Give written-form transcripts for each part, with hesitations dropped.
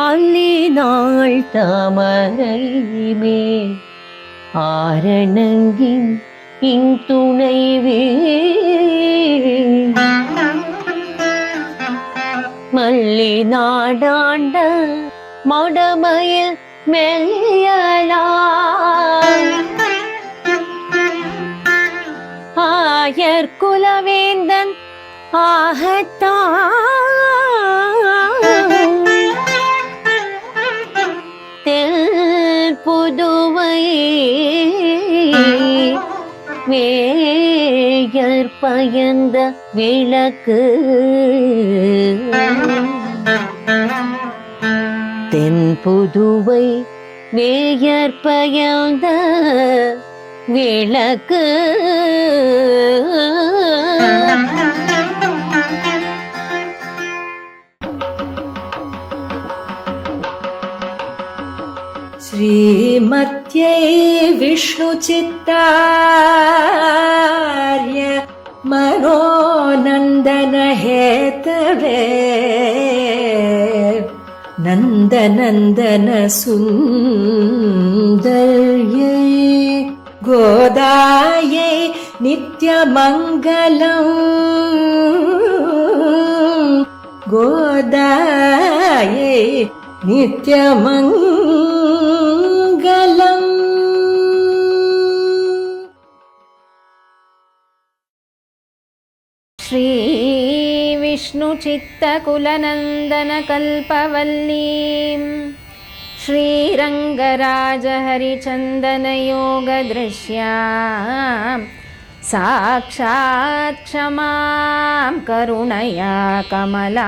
அல்லினாள் தாமரை மேல் ஆரணங்கின் இன்துணைவே மல்லி நாடாண்ட மடமயில் மெல்லியலாய் ஆயர் குலவேந்தன் ஆகத்தான் தெல் புதுவை வேயர் பயந்த விளக்கு தென் புதுவை வேயர் பயந்த விளக்கு श्रीमत्यै विष्णुचित्तार्य मनोनन्दनहेतवे नन्दनन्दन सुन्दर्यै गोदायै नित्यमङ्गलम् गोदायै नित्यमङ्गलम्। श्री विष्णुचित्तकुलनन्दनकल्पवल्लीं श्रीरङ्गराजहरिचन्दनयोगदृश्यां साक्षात् क्षमां करुणया कमलामिवान्यां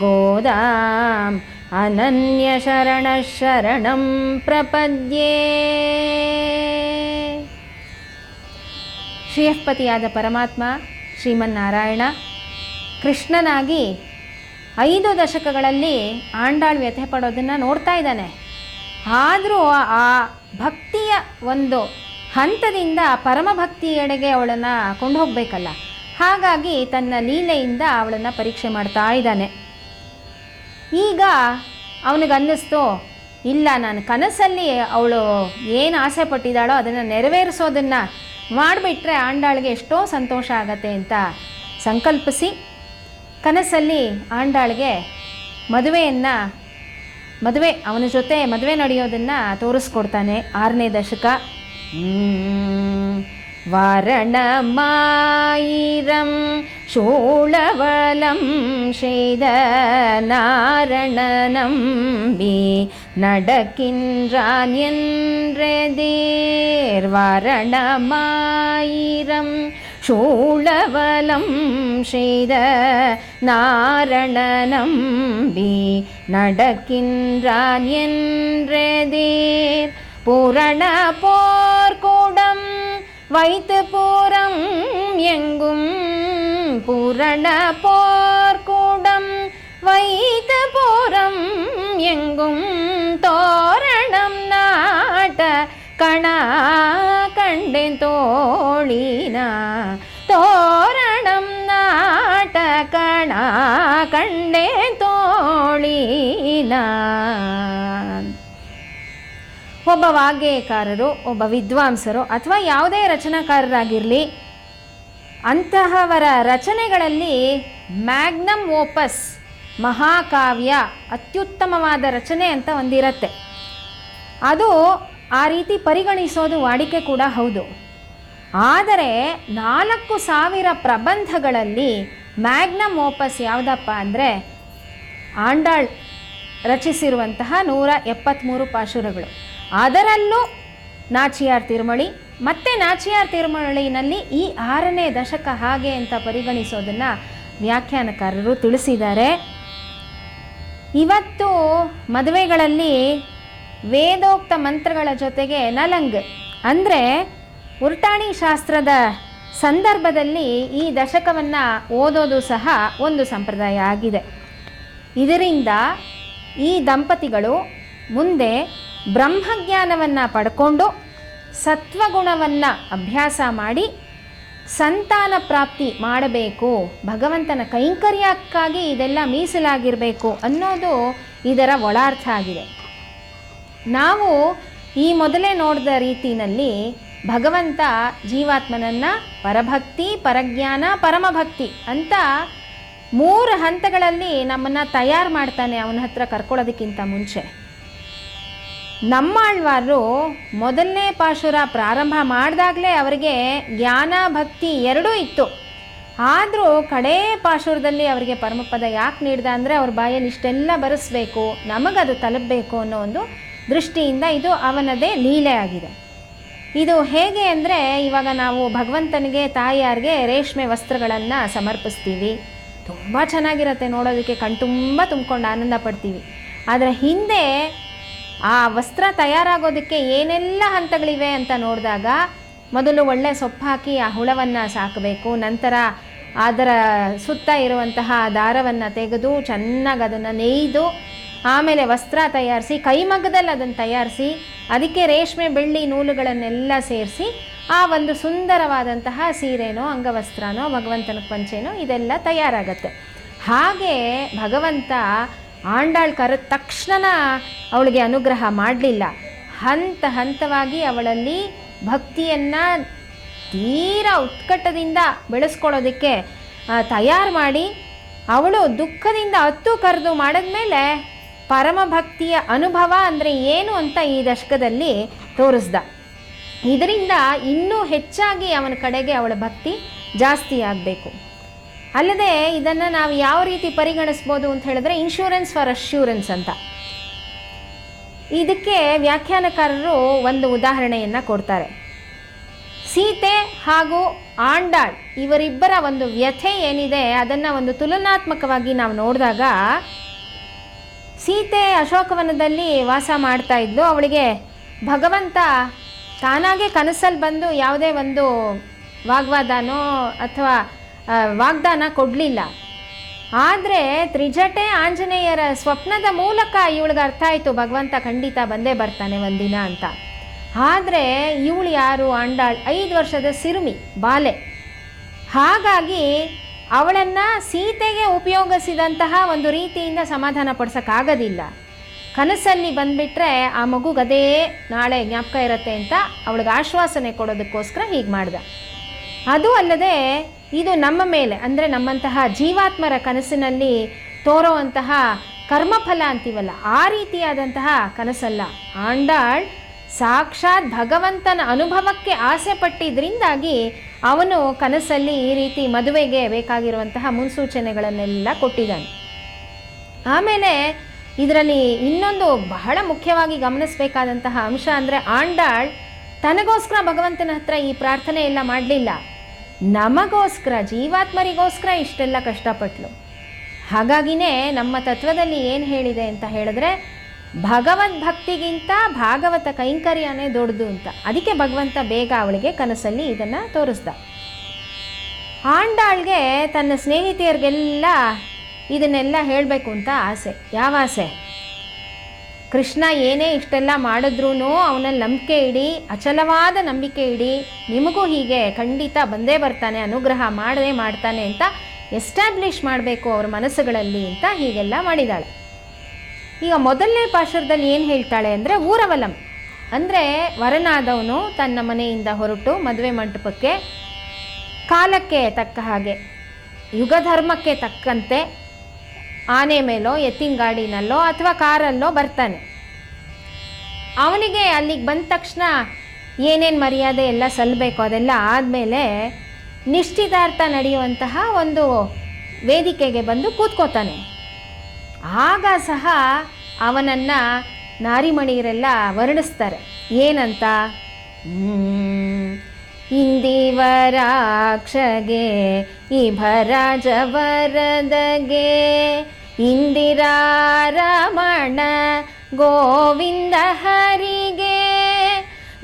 गोदाम् अनन्यशरणः शरणं प्रपद्ये। ಶ್ರೀಯಃಪತಿಯಾದ ಪರಮಾತ್ಮ ಶ್ರೀಮನ್ನಾರಾಯಣ ಕೃಷ್ಣನಾಗಿ 5 ದಶಕಗಳಲ್ಲಿ ಆಂಡಾಳ್ ವ್ಯಥೆ ಪಡೋದನ್ನು ನೋಡ್ತಾ ಇದ್ದಾನೆ. ಆದರೂ ಆ ಭಕ್ತಿಯ ಒಂದು ಹಂತದಿಂದ ಪರಮಭಕ್ತಿಯೆಡೆಗೆ ಅವಳನ್ನು ಕೊಂಡು ಹೋಗಬೇಕಲ್ಲ, ಹಾಗಾಗಿ ತನ್ನ ಲೀಲೆಯಿಂದ ಅವಳನ್ನು ಪರೀಕ್ಷೆ ಮಾಡ್ತಾ ಇದ್ದಾನೆ. ಈಗ ಅವನಿಗನ್ನಿಸ್ತು, ಇಲ್ಲ, ನಾನು ಕನಸಲ್ಲಿ ಅವಳು ಏನು ಆಸೆ ಪಟ್ಟಿದ್ದಾಳೋ ಅದನ್ನು ನೆರವೇರಿಸೋದನ್ನು ಮಾಡಿಬಿಟ್ರೆ ಆಂಡಾಳಿಗೆ ಎಷ್ಟೋ ಸಂತೋಷ ಆಗತ್ತೆ ಅಂತ ಸಂಕಲ್ಪಿಸಿ ಕನಸಲ್ಲಿ ಆಂಡಾಳಿಗೆ ಅವನ ಜೊತೆ ಮದುವೆ ನಡೆಯೋದನ್ನು ತೋರಿಸ್ಕೊಡ್ತಾನೆ. 6ನೇ ದಶಕ. வாரணமாயிரம் சூழவலம் செய்த நாரணநம்பி நடக்கின்றான் என்றதேர். வாரணமாயிரம் சூழவலம் செய்த நாரணநம்பி நடக்கின்றான் என்றதேர். பூரண போர்க்கூடம் வைத்து பூரம் எங்கும் பூரண போர்க்கூடம் வைத்து பூரம் எங்கும் தோரணம் நாட்ட கணா கண்டேன் தோழினா தோரணம் நாட்ட கணா கண்டேன் தೋಳಿನಾ. ಒಬ್ಬ ವಾಗ್ಗೇಯಕಾರರು, ಒಬ್ಬ ವಿದ್ವಾಂಸರು ಅಥವಾ ಯಾವುದೇ ರಚನಾಕಾರರಾಗಿರಲಿ, ಅಂತಹವರ ರಚನೆಗಳಲ್ಲಿ ಮ್ಯಾಗ್ನಮ್ ಓಪಸ್, ಮಹಾಕಾವ್ಯ, ಅತ್ಯುತ್ತಮವಾದ ರಚನೆ ಅಂತ ಒಂದಿರುತ್ತೆ. ಅದು ಆ ರೀತಿ ಪರಿಗಣಿಸೋದು ವಾಡಿಕೆ ಕೂಡ ಹೌದು. ಆದರೆ 4000 ಪ್ರಬಂಧಗಳಲ್ಲಿ ಮ್ಯಾಗ್ನಮ್ ಓಪಸ್ ಯಾವುದಪ್ಪ ಅಂದರೆ ಆಂಡಾಳ್ ರಚಿಸಿರುವಂತಹ 173 ಪಾಶುರಗಳು. ಅದರಲ್ಲೂ ನಾಚಿಯಾರ್ ತಿರುಮಳಿ ಮತ್ತು ನಾಚಿಯಾರ್ ತಿರುಮಳಿನಲ್ಲಿ ಈ 6ನೇ ದಶಕ ಹಾಗೆ ಅಂತ ಪರಿಗಣಿಸೋದನ್ನು ವ್ಯಾಖ್ಯಾನಕಾರರು ತಿಳಿಸಿದ್ದಾರೆ. ಇವತ್ತು ಮದುವೆಗಳಲ್ಲಿ ವೇದೋಕ್ತ ಮಂತ್ರಗಳ ಜೊತೆಗೆ ನಲಂಗ್ ಅಂದರೆ ಉರ್ಟಾಣಿ ಶಾಸ್ತ್ರದ ಸಂದರ್ಭದಲ್ಲಿ ಈ ದಶಕವನ್ನು ಓದೋದು ಸಹ ಒಂದು ಸಂಪ್ರದಾಯ ಆಗಿದೆ. ಇದರಿಂದ ಈ ದಂಪತಿಗಳು ಮುಂದೆ ಬ್ರಹ್ಮಜ್ಞಾನವನ್ನು ಪಡ್ಕೊಂಡು ಸತ್ವಗುಣವನ್ನು ಅಭ್ಯಾಸ ಮಾಡಿ ಸಂತಾನ ಪ್ರಾಪ್ತಿ ಮಾಡಬೇಕು, ಭಗವಂತನ ಕೈಂಕರ್ಯಕ್ಕಾಗಿ ಇದೆಲ್ಲ ಮೀಸಲಾಗಿರಬೇಕು ಅನ್ನೋದು ಇದರ ಒಳಾರ್ಥ ಆಗಿದೆ. ನಾವು ಈ ಮೊದಲೇ ನೋಡಿದ ರೀತಿಯಲ್ಲಿ ಭಗವಂತ ಜೀವಾತ್ಮನನ್ನು ಪರಭಕ್ತಿ, ಪರಜ್ಞಾನ, ಪರಮಭಕ್ತಿ ಅಂತ 3 ಹಂತಗಳಲ್ಲಿ ನಮ್ಮನ್ನು ತಯಾರು ಮಾಡ್ತಾನೆ ಅವನ ಹತ್ರ ಕರ್ಕೊಳ್ಳೋದಕ್ಕಿಂತ ಮುಂಚೆ. ನಮ್ಮಾಳ್ವಾರರು ಮೊದಲನೇ ಪಾಶುರ ಪ್ರಾರಂಭ ಮಾಡಿದಾಗಲೇ ಅವರಿಗೆ ಜ್ಞಾನ ಭಕ್ತಿ ಎರಡೂ ಇತ್ತು. ಆದರೂ ಕಡೇ ಪಾಶುರದಲ್ಲಿ ಅವರಿಗೆ ಪರಮಪದ ಯಾಕೆ ನೀಡ್ದ ಅಂದರೆ ಅವ್ರ ಬಾಯಲ್ಲಿ ಇಷ್ಟೆಲ್ಲ ಬರೆಸ್ಬೇಕು, ನಮಗದು ತಲುಪಬೇಕು ಅನ್ನೋ ಒಂದು ದೃಷ್ಟಿಯಿಂದ ಇದು ಅವನದೇ ಲೀಲೆ ಆಗಿದೆ. ಇದು ಹೇಗೆ ಅಂದರೆ, ಇವಾಗ ನಾವು ಭಗವಂತನಿಗೆ ತಾಯಿಯಾರಿಗೆ ರೇಷ್ಮೆ ವಸ್ತ್ರಗಳನ್ನು ಸಮರ್ಪಿಸ್ತೀವಿ, ತುಂಬ ಚೆನ್ನಾಗಿರುತ್ತೆ ನೋಡೋದಕ್ಕೆ, ಕಣ್ತುಂಬ ತುಂಬ್ಕೊಂಡು ಆನಂದ ಪಡ್ತೀವಿ. ಆದರೆ ಹಿಂದೆ ಆ ವಸ್ತ್ರ ತಯಾರಾಗೋದಕ್ಕೆ ಏನೆಲ್ಲ ಹಂತಗಳಿವೆ ಅಂತ ನೋಡಿದಾಗ, ಮೊದಲು ಒಳ್ಳೆ ಸೊಪ್ಪು ಹಾಕಿ ಆ ಹುಳವನ್ನು ಸಾಕಬೇಕು, ನಂತರ ಅದರ ಸುತ್ತ ಇರುವಂತಹ ದಾರವನ್ನು ತೆಗೆದು ಚೆನ್ನಾಗಿ ಅದನ್ನು ನೇಯ್ದು ಆಮೇಲೆ ವಸ್ತ್ರ ತಯಾರಿಸಿ ಕೈಮಗ್ಗದಲ್ಲಿ ಅದನ್ನು ತಯಾರಿಸಿ ಅದಕ್ಕೆ ರೇಷ್ಮೆ ಬೆಳ್ಳಿ ನೂಲುಗಳನ್ನೆಲ್ಲ ಸೇರಿಸಿ ಆ ಒಂದು ಸುಂದರವಾದಂತಹ ಸೀರೆನೋ ಅಂಗವಸ್ತ್ರನೋ ಭಗವಂತನ ಪಂಚೆನೋ ಇದೆಲ್ಲ ತಯಾರಾಗತ್ತೆ. ಹಾಗೆ ಭಗವಂತ ಆಂಡಾಳ್ ಕರೆದ ತಕ್ಷಣ ಅವಳಿಗೆ ಅನುಗ್ರಹ ಮಾಡಲಿಲ್ಲ. ಹಂತ ಹಂತವಾಗಿ ಅವಳಲ್ಲಿ ಭಕ್ತಿಯನ್ನು ತೀರಾ ಉತ್ಕಟದಿಂದ ಬೆಳೆಸ್ಕೊಳ್ಳೋದಕ್ಕೆ ತಯಾರು ಮಾಡಿ ಅವಳು ದುಃಖದಿಂದ ಹತ್ತು ಕರೆದು ಮಾಡಿದ್ಮೇಲೆ ಪರಮಭಕ್ತಿಯ ಅನುಭವ ಅಂದರೆ ಏನು ಅಂತ ಈ ದಶಕದಲ್ಲಿ ತೋರಿಸ್ದ. ಇದರಿಂದ ಇನ್ನೂ ಹೆಚ್ಚಾಗಿ ಅವನ ಕಡೆಗೆ ಅವಳ ಭಕ್ತಿ ಜಾಸ್ತಿ ಆಗಬೇಕು. ಅಲ್ಲದೆ ಇದನ್ನು ನಾವು ಯಾವ ರೀತಿ ಪರಿಗಣಿಸ್ಬೋದು ಅಂತ ಹೇಳಿದ್ರೆ, ಇನ್ಶೂರೆನ್ಸ್ ಫಾರ್ ಅಶ್ಯೂರೆನ್ಸ್ ಅಂತ. ಇದಕ್ಕೆ ವ್ಯಾಖ್ಯಾನಕಾರರು ಒಂದು ಉದಾಹರಣೆಯನ್ನು ಕೊಡ್ತಾರೆ. ಸೀತೆ ಹಾಗೂ ಆಂಡಾಳ್ ಇವರಿಬ್ಬರ ಒಂದು ವ್ಯಥೆ ಏನಿದೆ ಅದನ್ನು ಒಂದು ತುಲನಾತ್ಮಕವಾಗಿ ನಾವು ನೋಡಿದಾಗ, ಸೀತೆ ಅಶೋಕವನದಲ್ಲಿ ವಾಸ ಮಾಡ್ತಾ ಇದ್ಲು. ಅವಳಿಗೆ ಭಗವಂತ ತಾನಾಗೆ ಕನಸಲ್ಲಿ ಬಂದು ಯಾವುದೇ ಒಂದು ವಾಗ್ವಾದನೋ ಅಥವಾ ವಾಗ್ದಾನ ಕೊಡಲಿಲ್ಲ. ಆದರೆ ತ್ರಿಜಟೆ ಆಂಜನೇಯರ ಸ್ವಪ್ನದ ಮೂಲಕ ಇವಳಿಗೆ ಅರ್ಥ ಆಯಿತು ಭಗವಂತ ಖಂಡಿತ ಬಂದೇ ಬರ್ತಾನೆ ಒಂದಿನ ಅಂತ. ಆದರೆ ಇವಳು ಯಾರು? ಆಂಡಾಳ್ 5 ವರ್ಷದ ಸಿರುಮಿ ಬಾಲೆ. ಹಾಗಾಗಿ ಅವಳನ್ನು ಸೀತೆಗೆ ಉಪಯೋಗಿಸಿದಂತಹ ಒಂದು ರೀತಿಯಿಂದ ಸಮಾಧಾನ ಪಡಿಸೋಕ್ಕಾಗೋದಿಲ್ಲ. ಕನಸಲ್ಲಿ ಬಂದುಬಿಟ್ರೆ ಆ ಮಗುಗದೇ ನಾಳೆ ಜ್ಞಾಪಕ ಇರುತ್ತೆ ಅಂತ ಅವಳಿಗೆ ಆಶ್ವಾಸನೆ ಕೊಡೋದಕ್ಕೋಸ್ಕರ ಹೀಗೆ ಮಾಡ್ದ. ಅದು ಅಲ್ಲದೆ ಇದು ನಮ್ಮ ಮೇಲೆ ಅಂದರೆ ನಮ್ಮಂತಹ ಜೀವಾತ್ಮರ ಕನಸಿನಲ್ಲಿ ತೋರೋವಂತಹ ಕರ್ಮಫಲ ಅಂತೀವಲ್ಲ, ಆ ರೀತಿಯಾದಂತಹ ಕನಸಲ್ಲ. ಆಂಡಾಳ್ ಸಾಕ್ಷಾತ್ ಭಗವಂತನ ಅನುಭವಕ್ಕೆ ಆಸೆ ಪಟ್ಟಿದ್ದರಿಂದಾಗಿ ಅವನು ಕನಸಲ್ಲಿ ಈ ರೀತಿ ಮದುವೆಗೆ ಬೇಕಾಗಿರುವಂತಹ ಮುನ್ಸೂಚನೆಗಳನ್ನೆಲ್ಲ ಕೊಟ್ಟಿದ್ದಾನೆ. ಆಮೇಲೆ ಇದರಲ್ಲಿ ಇನ್ನೊಂದು ಬಹಳ ಮುಖ್ಯವಾಗಿ ಗಮನಿಸಬೇಕಾದಂತಹ ಅಂಶ ಅಂದರೆ, ಆಂಡಾಳ್ ತನಗೋಸ್ಕರ ಭಗವಂತನ ಹತ್ರ ಈ ಪ್ರಾರ್ಥನೆ ಎಲ್ಲ ಮಾಡಲಿಲ್ಲ, ನಮಗೋಸ್ಕರ ಜೀವಾತ್ಮರಿಗೋಸ್ಕರ ಇಷ್ಟೆಲ್ಲ ಕಷ್ಟಪಟ್ಲು. ಹಾಗಾಗಿನೇ ನಮ್ಮ ತತ್ವದಲ್ಲಿ ಏನು ಹೇಳಿದೆ ಅಂತ ಹೇಳಿದ್ರೆ, ಭಗವದ್ಭಕ್ತಿಗಿಂತ ಭಾಗವತ ಕೈಂಕರ್ಯನೇ ದೊಡ್ಡದು ಅಂತ. ಅದಕ್ಕೆ ಭಗವಂತ ಬೇಗ ಅವಳಿಗೆ ಕನಸಲ್ಲಿ ಇದನ್ನು ತೋರಿಸ್ದ. ಆಂಡಾಳ್ಗೆ ತನ್ನ ಸ್ನೇಹಿತೆಯರಿಗೆಲ್ಲ ಇದನ್ನೆಲ್ಲ ಹೇಳಬೇಕು ಅಂತ ಆಸೆ. ಯಾವ ಆಸೆ? ಕೃಷ್ಣ ಏನೇ ಇಷ್ಟೆಲ್ಲ ಮಾಡಿದ್ರೂ ಅವನಲ್ಲಿ ನಂಬಿಕೆ ಇಡಿ, ಅಚಲವಾದ ನಂಬಿಕೆ ಇಡಿ, ನಿಮಗೂ ಹೀಗೆ ಖಂಡಿತ ಬಂದೇ ಬರ್ತಾನೆ, ಅನುಗ್ರಹ ಮಾಡದೇ ಮಾಡ್ತಾನೆ ಅಂತ ಎಸ್ಟಾಬ್ಲಿಷ್ ಮಾಡಬೇಕು ಅವ್ರ ಮನಸ್ಸುಗಳಲ್ಲಿ ಅಂತ ಹೀಗೆಲ್ಲ ಮಾಡಿದಾಳೆ. ಈಗ ಮೊದಲನೇ ಪಾಶುರದಲ್ಲಿ ಏನು ಹೇಳ್ತಾಳೆ ಅಂದರೆ, ಊರವಲಂ ಅಂದರೆ ವರನಾದವನು ತನ್ನ ಮನೆಯಿಂದ ಹೊರಟು ಮದುವೆ ಮಂಟಪಕ್ಕೆ ಕಾಲಕ್ಕೆ ತಕ್ಕ ಹಾಗೆ ಯುಗಧರ್ಮಕ್ಕೆ ತಕ್ಕಂತೆ ಆನೆ ಮೇಲೋ ಎತ್ತಿನ ಗಾಡಿನಲ್ಲೋ ಅಥವಾ ಕಾರಲ್ಲೋ ಬರ್ತಾನೆ. ಅವನಿಗೆ ಅಲ್ಲಿಗೆ ಬಂದ ತಕ್ಷಣ ಏನೇನು ಮರ್ಯಾದೆ ಎಲ್ಲ ಸಲ್ಲಬೇಕು ಅದೆಲ್ಲ ಆದಮೇಲೆ ನಿಶ್ಚಿತಾರ್ಥ ನಡೆಯುವಂತಹ ಒಂದು ವೇದಿಕೆಗೆ ಬಂದು ಕೂತ್ಕೋತಾನೆ. ಆಗ ಸಹ ಅವನನ್ನು ನಾರಿಮಣಿಯರೆಲ್ಲ ವರ್ಣಿಸ್ತಾರೆ. ಏನಂತ? ಇಂದಿವರಾಕ್ಷಗೆ ಇಭರಾಜವರದಗೆ ಇಂದಿರಾರಮಣ ಗೋವಿಂದ ಹರಿಗೆ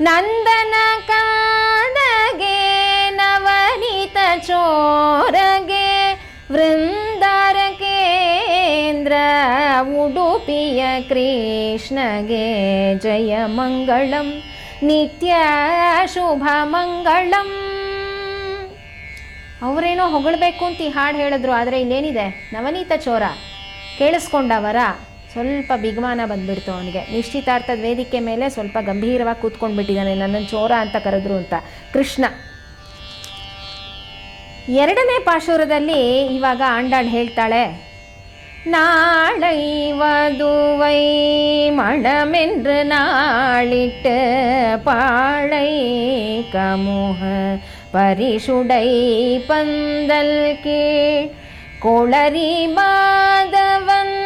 ನಂದನ ಕಾದರ ಕೃಷ್ಣಗೆ ಜಯ ಮಂಗಳಂ ನಿತ್ಯ ಶುಭ ಮಂಗಳಂ. ಅವರೇನೋ ಹೊಗಳಬೇಕು ಅಂತ ಈ ಹಾಡು ಹೇಳಿದ್ರು, ಆದರೆ ಇಲ್ಲೇನಿದೆ, ನವನೀತ ಚೋರ ಕೇಳಿಸ್ಕೊಂಡವರ ಸ್ವಲ್ಪ ಬಿಗುಮಾನ ಬಂದ್ಬಿಡ್ತು ಅವನಿಗೆ. ನಿಶ್ಚಿತಾರ್ಥದ ವೇದಿಕೆ ಮೇಲೆ ಸ್ವಲ್ಪ ಗಂಭೀರವಾಗಿ ಕೂತ್ಕೊಂಡ್ಬಿಟ್ಟಿದ್ದಾನೆ, ನನ್ನನ್ನು ಚೋರ ಅಂತ ಕರೆದ್ರು ಅಂತ ಕೃಷ್ಣ. ಎರಡನೇ ಪಾಶುರದಲ್ಲಿ ಇವಾಗ ಆಂಡಾಳ್ ಹೇಳ್ತಾಳೆ, நாளை வதுவை மணமென்று நாளிட்டு பாழை கமுக பரிசுடை பந்தல் கீழ் கொளரி மாதவன்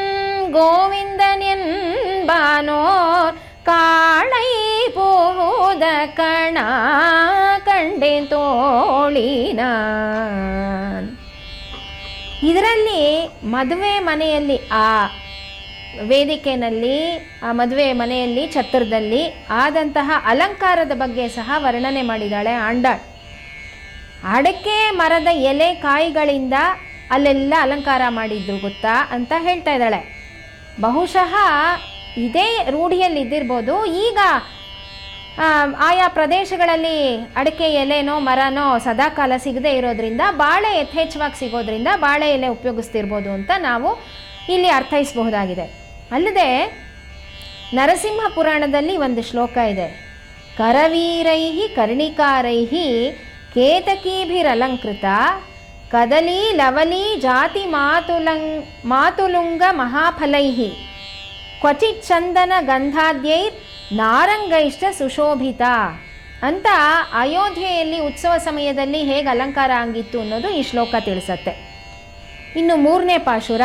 கோவிந்தன் என்பானோர் காளை போத கணா ಕಂಡೇನ್ ತೋಳಿನಾನ್. ಇದರಲ್ಲಿ ಮದುವೆ ಮನೆಯಲ್ಲಿ, ಆ ವೇದಿಕೆಯಲ್ಲಿ, ಆ ಮದುವೆ ಮನೆಯಲ್ಲಿ ಛತ್ರದಲ್ಲಿ ಆದಂತಹ ಅಲಂಕಾರದ ಬಗ್ಗೆ ಸಹ ವರ್ಣನೆ ಮಾಡಿದ್ದಾಳೆ ಆಂಡಾಳ್. ಅಡಕೆ ಮರದ ಎಲೆ ಕಾಯಿಗಳಿಂದ ಅಲ್ಲೆಲ್ಲ ಅಲಂಕಾರ ಮಾಡಿದ್ರು ಗೊತ್ತಾ ಅಂತ ಹೇಳ್ತಾ ಇದ್ದಾಳೆ. ಬಹುಶಃ ಇದೇ ರೂಢಿಯಲ್ಲಿ ಇದ್ದಿರ್ಬೋದು. ಈಗ ಆಯಾ ಪ್ರದೇಶಗಳಲ್ಲಿ ಅಡಿಕೆ ಎಲೆನೋ ಮರನೋ ಸದಾಕಾಲ ಸಿಗದೆ ಇರೋದ್ರಿಂದ ಬಾಳೆ ಯಥೇಚ್ಛವಾಗಿ ಸಿಗೋದ್ರಿಂದ ಬಾಳೆ ಎಲೆ ಉಪಯೋಗಿಸ್ತಿರ್ಬೋದು ಅಂತ ನಾವು ಇಲ್ಲಿ ಅರ್ಥೈಸಬಹುದಾಗಿದೆ. ಅಲ್ಲದೆ ನರಸಿಂಹ ಪುರಾಣದಲ್ಲಿ ಒಂದು ಶ್ಲೋಕ ಇದೆ, ಕರವೀರೈಹಿ ಕರ್ಣಿಕಾರೈಹಿ ಕೇತಕೀಭಿರಲಂಕೃತ ಕದಲಿ ಲವಲಿ ಜಾತಿ ಮಾತುಲುಂಗ ಮಹಾಫಲೈಹಿ ಕ್ವಚಿತ್ ಚಂದನ ಗಂಧಾದ್ಯೈರ್ ನಾರಂಗೈಷ್ಟ ಸುಶೋಭಿತ ಅಂತ ಅಯೋಧ್ಯೆಯಲ್ಲಿ ಉತ್ಸವ ಸಮಯದಲ್ಲಿ ಹೇಗೆ ಅಲಂಕಾರ ಆಗಿತ್ತು ಅನ್ನೋದು ಈ ಶ್ಲೋಕ ತಿಳಿಸತ್ತೆ. ಇನ್ನು ಮೂರನೇ ಪಾಶುರ,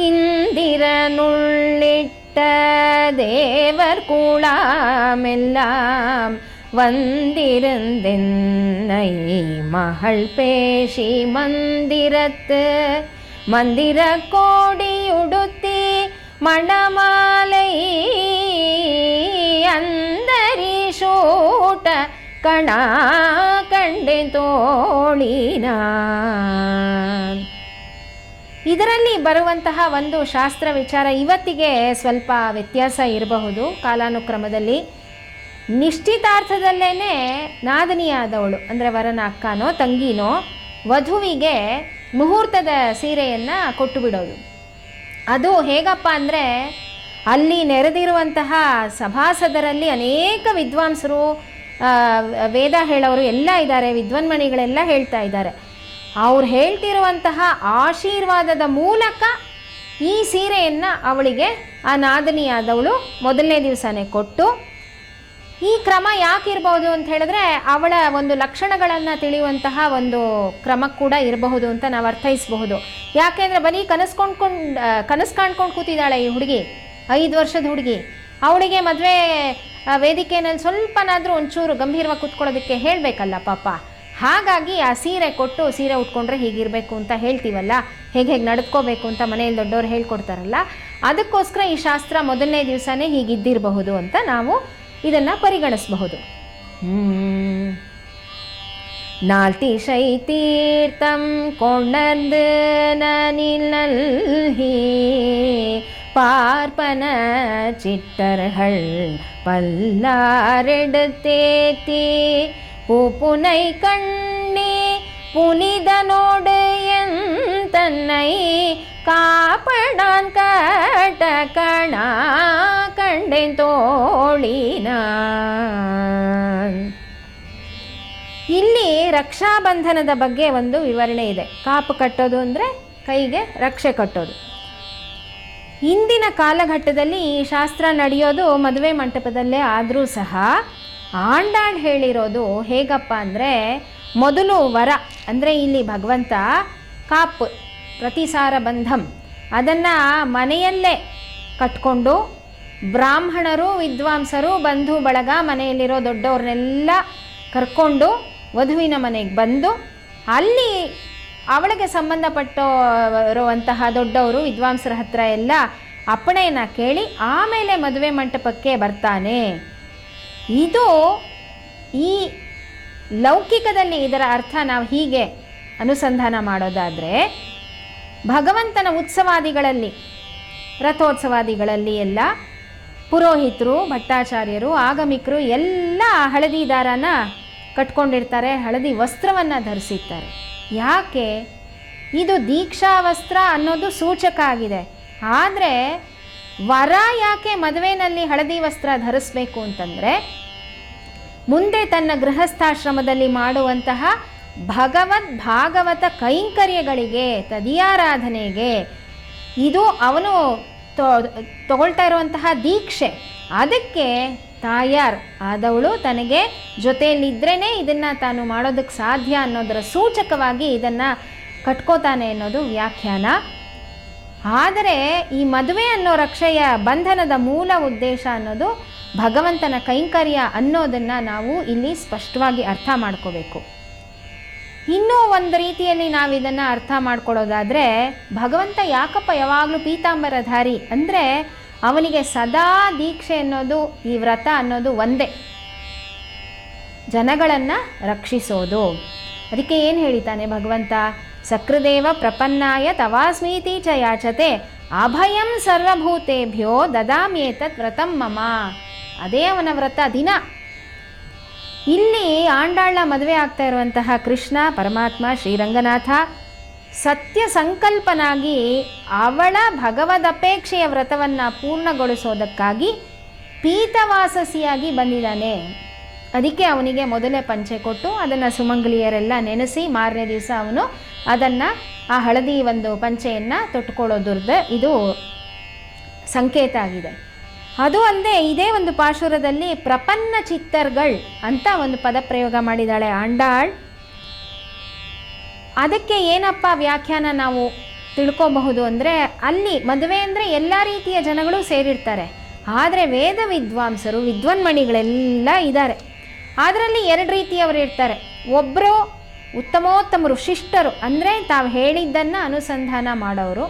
ಇಂದಿರನುಳ್ಳಿಟ್ಟ ದೇವರ್ ಕೂಳಾಮೆல்லாம் வந்திருந்தென்னை மகள் பேசி மந்திர கோடி உடுத்தி மணமாலை அந்தரி சூட்ட கணா ಕಂಡೆ ತೋಳಿನ. ಇದರಲ್ಲಿ ಬರುವಂತಹ ಒಂದು ಶಾಸ್ತ್ರ ವಿಚಾರ ಇವತ್ತಿಗೆ ಸ್ವಲ್ಪ ವ್ಯತ್ಯಾಸ ಇರಬಹುದು ಕಾಲಾನುಕ್ರಮದಲ್ಲಿ. ನಿಶ್ಚಿತಾರ್ಥದಲ್ಲೇ ನಾದನಿಯಾದವಳು ಅಂದರೆ ವರನ ಅಕ್ಕನೋ ತಂಗಿನೋ ವಧುವಿಗೆ ಮುಹೂರ್ತದ ಸೀರೆಯನ್ನು ಕೊಟ್ಟು ಬಿಡೋದು. ಅದು ಹೇಗಪ್ಪ ಅಂದರೆ ಅಲ್ಲಿ ನೆರೆದಿರುವಂತಹ ಸಭಾಸದರಲ್ಲಿ ಅನೇಕ ವಿದ್ವಾಂಸರು, ವೇದ ಹೇಳೋರು ಎಲ್ಲ ಇದ್ದಾರೆ, ವಿದ್ವನ್ಮಣಿಗಳೆಲ್ಲ ಹೇಳ್ತಾ ಇದ್ದಾರೆ. ಅವ್ರು ಹೇಳ್ತಿರುವಂತಹ ಆಶೀರ್ವಾದದ ಮೂಲಕ ಈ ಸೀರೆಯನ್ನು ಅವಳಿಗೆ ಆ ನಾದನಿಯಾದವಳು ಮೊದಲನೇ ದಿವಸನೇ ಕೊಟ್ಟು, ಈ ಕ್ರಮ ಯಾಕಿರ್ಬೋದು ಅಂತ ಹೇಳಿದ್ರೆ ಅವಳ ಒಂದು ಲಕ್ಷಣಗಳನ್ನು ತಿಳಿಯುವಂತಹ ಒಂದು ಕ್ರಮ ಕೂಡ ಇರಬಹುದು ಅಂತ ನಾವು ಅರ್ಥೈಸಬಹುದು. ಯಾಕೆಂದರೆ ಬರೀ ಕನಸು ಕಾಣ್ಕೊಂಡು ಕೂತಿದ್ದಾಳೆ ಈ ಹುಡುಗಿ, 5 ವರ್ಷದ ಹುಡುಗಿ. ಅವಳಿಗೆ ಮದುವೆ ವೇದಿಕೆಯಲ್ಲಿ ಸ್ವಲ್ಪನಾದರೂ ಒಂಚೂರು ಗಂಭೀರವಾಗಿ ಕೂತ್ಕೊಳ್ಳೋದಕ್ಕೆ ಹೇಳಬೇಕಲ್ಲ ಪಾಪ. ಹಾಗಾಗಿ ಆ ಸೀರೆ ಕೊಟ್ಟು, ಸೀರೆ ಉಟ್ಕೊಂಡ್ರೆ ಹೀಗಿರಬೇಕು ಅಂತ ಹೇಳ್ತೀವಲ್ಲ, ಹೇಗೆ ನಡೆದ್ಕೋಬೇಕು ಅಂತ ಮನೆಯಲ್ಲಿ ದೊಡ್ಡವ್ರು ಹೇಳ್ಕೊಡ್ತಾರಲ್ಲ, ಅದಕ್ಕೋಸ್ಕರ ಈ ಶಾಸ್ತ್ರ ಮೊದಲನೇ ದಿವಸನೇ ಹೀಗಿದ್ದಿರಬಹುದು ಅಂತ ನಾವು ಇದನ್ನು ಪರಿಗಣಿಸಬಹುದು. ನಾಲ್ತಿ ಶೈತೀರ್ಥಂ ಕೊಂಡಂದು ನನಿನಲ್ಹಿ பார்ப்பன சிட்டர்கள் பல்லாரெடுத்தேத்தி பூப்புனை கண்ணி புனிதனோடு என் தன்னை காப்படான் கட்ட கணா ಕಂಡೆನ್ ತೋಳಿನ. ಇಲ್ಲಿ ರಕ್ಷಾಬಂಧನದ ಬಗ್ಗೆ ಒಂದು ವಿವರಣೆ ಇದೆ. ಕಾಪು ಕಟ್ಟೋದು ಅಂದರೆ ಕೈಗೆ ರಕ್ಷೆ ಕಟ್ಟೋದು. ಇಂದಿನ ಕಾಲಘಟ್ಟದಲ್ಲಿ ಈ ಶಾಸ್ತ್ರ ನಡೆಯೋದು ಮದುವೆ ಮಂಟಪದಲ್ಲೇ ಆದರೂ ಸಹ ಆಂಡಾಳ್ ಹೇಳಿರೋದು ಹೇಗಪ್ಪ ಅಂದರೆ, ಮೊದಲು ವರ ಅಂದರೆ ಇಲ್ಲಿ ಭಗವಂತ ಕಾಪು ಪ್ರತಿಸಾರ ಬಂಧಂ ಅದನ್ನು ಮನೆಯಲ್ಲೇ ಕಟ್ಕೊಂಡು ಬ್ರಾಹ್ಮಣರು, ವಿದ್ವಾಂಸರು, ಬಂಧು ಬಳಗ, ಮನೆಯಲ್ಲಿರೋ ದೊಡ್ಡವ್ರನ್ನೆಲ್ಲ ಕರ್ಕೊಂಡು ವಧುವಿನ ಮನೆಗೆ ಬಂದು ಅಲ್ಲಿ ಅವಳಿಗೆ ಸಂಬಂಧಪಟ್ಟಿರುವಂತಹ ದೊಡ್ಡವರು, ವಿದ್ವಾಂಸರ ಹತ್ರ ಎಲ್ಲ ಅಪ್ಪಣೆಯನ್ನು ಕೇಳಿ ಆಮೇಲೆ ಮದುವೆ ಮಂಟಪಕ್ಕೆ ಬರ್ತಾನೆ. ಇದು ಈ ಲೌಕಿಕದಲ್ಲಿ ಇದರ ಅರ್ಥ ನಾವು ಹೀಗೆ ಅನುಸಂಧಾನ ಮಾಡೋದಾದರೆ, ಭಗವಂತನ ಉತ್ಸವಾದಿಗಳಲ್ಲಿ ರಥೋತ್ಸವಾದಿಗಳಲ್ಲಿ ಎಲ್ಲ ಪುರೋಹಿತರು, ಭಟ್ಟಾಚಾರ್ಯರು, ಆಗಮಿಕರು ಎಲ್ಲ ಹಳದಿ ದಾರನ ಕಟ್ಕೊಂಡಿರ್ತಾರೆ, ಹಳದಿ ವಸ್ತ್ರವನ್ನು ಧರಿಸಿರ್ತಾರೆ. ಯಾಕೆ? ಇದು ದೀಕ್ಷಾ ವಸ್ತ್ರ ಅನ್ನೋದು ಸೂಚಕ ಆಗಿದೆ. ಆದರೆ ವರ ಯಾಕೆ ಮದುವೆಯಲ್ಲಿ ಹಳದಿ ವಸ್ತ್ರ ಧರಿಸ್ಬೇಕು ಅಂತಂದರೆ, ಮುಂದೆ ತನ್ನ ಗೃಹಸ್ಥಾಶ್ರಮದಲ್ಲಿ ಮಾಡುವಂತಹ ಭಾಗವತ ಕೈಂಕರ್ಯಗಳಿಗೆ, ತದಿಯಾರಾಧನೆಗೆ ಇದು ಅವನು ತಗೊಳ್ತಾ ಇರುವಂತಹ ದೀಕ್ಷೆ. ಅದಕ್ಕೆ ತಾಯಾರ್ ಆದವಳು ತನಗೆ ಜೊತೆಯಲ್ಲಿದ್ರೇ ಇದನ್ನು ತಾನು ಮಾಡೋದಕ್ಕೆ ಸಾಧ್ಯ ಅನ್ನೋದರ ಸೂಚಕವಾಗಿ ಇದನ್ನು ಕಟ್ಕೋತಾನೆ ಅನ್ನೋದು ವ್ಯಾಖ್ಯಾನ. ಆದರೆ ಈ ಮದುವೆ ಅನ್ನೋ ರಕ್ಷೆಯ ಬಂಧನದ ಮೂಲ ಉದ್ದೇಶ ಅನ್ನೋದು ಭಗವಂತನ ಕೈಂಕರ್ಯ ಅನ್ನೋದನ್ನು ನಾವು ಇಲ್ಲಿ ಸ್ಪಷ್ಟವಾಗಿ ಅರ್ಥ ಮಾಡ್ಕೋಬೇಕು. ಇನ್ನೂ ಒಂದು ರೀತಿಯಲ್ಲಿ ನಾವು ಇದನ್ನು ಅರ್ಥ ಮಾಡ್ಕೊಳ್ಳೋದಾದರೆ, ಭಗವಂತ ಯಾಕಪ್ಪ ಯಾವಾಗಲೂ ಪೀತಾಂಬರಧಾರಿ ಅಂದರೆ ಅವನಿಗೆ ಸದಾ ದೀಕ್ಷೆ ಅನ್ನೋದು, ಈ ವ್ರತ ಅನ್ನೋದು ಒಂದೇ, ಜನಗಳನ್ನು ರಕ್ಷಿಸೋದು. ಅದಕ್ಕೆ ಏನು ಹೇಳಿತಾನೆ ಭಗವಂತ? ಸಕೃದೇವ ಪ್ರಪನ್ನಾಯ ತವಾಸ್ಮೀತಿ ಚ ಯಾಚತೆ ಅಭಯಂ ಸರ್ವಭೂತೇಭ್ಯೋ ದದಾಮ್ಯೇತತ್ ವ್ರತಂ ಮಮ. ಅದೇ ಅವನ ವ್ರತ ದಿನ. ಇಲ್ಲಿ ಆಂಡಾಳ ಮದುವೆ ಆಗ್ತಾ ಇರುವಂತಹ ಕೃಷ್ಣ ಪರಮಾತ್ಮ ಶ್ರೀರಂಗನಾಥ ಸತ್ಯ ಸಂಕಲ್ಪನಾಗಿ ಅವಳ ಭಗವದಪೇಕ್ಷೆಯ ವ್ರತವನ್ನು ಪೂರ್ಣಗೊಳಿಸೋದಕ್ಕಾಗಿ ಪೀತವಾಸಸಿಯಾಗಿ ಬಂದಿದ್ದಾನೆ. ಅದಕ್ಕೆ ಅವನಿಗೆ ಮೊದಲೇ ಪಂಚೆ ಕೊಟ್ಟು ಅದನ್ನು ಸುಮಂಗಲಿಯರೆಲ್ಲ ನೆನೆಸಿ ಮಾರನೇ ದಿವಸ ಅವನು ಅದನ್ನು ಆ ಹಳದಿ ಒಂದು ಪಂಚೆಯನ್ನು ತೊಟ್ಕೊಳ್ಳೋದ್ರದ್ದು ಇದು ಸಂಕೇತ ಆಗಿದೆ. ಅದು ಅಲ್ಲದೆ ಇದೇ ಒಂದು ಪಾಶುರದಲ್ಲಿ ಪ್ರಪನ್ನ ಚಿತ್ತರ್ಗಳ್ ಅಂತ ಒಂದು ಪದಪ್ರಯೋಗ ಮಾಡಿದ್ದಾಳೆ ಆಂಡಾಳ್. ಅದಕ್ಕೆ ಏನಪ್ಪ ವ್ಯಾಖ್ಯಾನ ನಾವು ತಿಳ್ಕೋಬಹುದು ಅಂದರೆ, ಅಲ್ಲಿ ಮದುವೆ ಅಂದರೆ ಎಲ್ಲ ರೀತಿಯ ಜನಗಳು ಸೇರಿರ್ತಾರೆ. ಆದರೆ ವೇದ ವಿದ್ವಾಂಸರು, ವಿದ್ವನ್ಮಣಿಗಳೆಲ್ಲ ಇದ್ದಾರೆ. ಅದರಲ್ಲಿ ಎರಡು ರೀತಿಯವರು ಇರ್ತಾರೆ. ಒಬ್ಬರು ಉತ್ತಮೋತ್ತಮರು, ಶಿಷ್ಟರು, ಅಂದರೆ ತಾವು ಹೇಳಿದ್ದನ್ನು ಅನುಸಂಧಾನ ಮಾಡೋರು.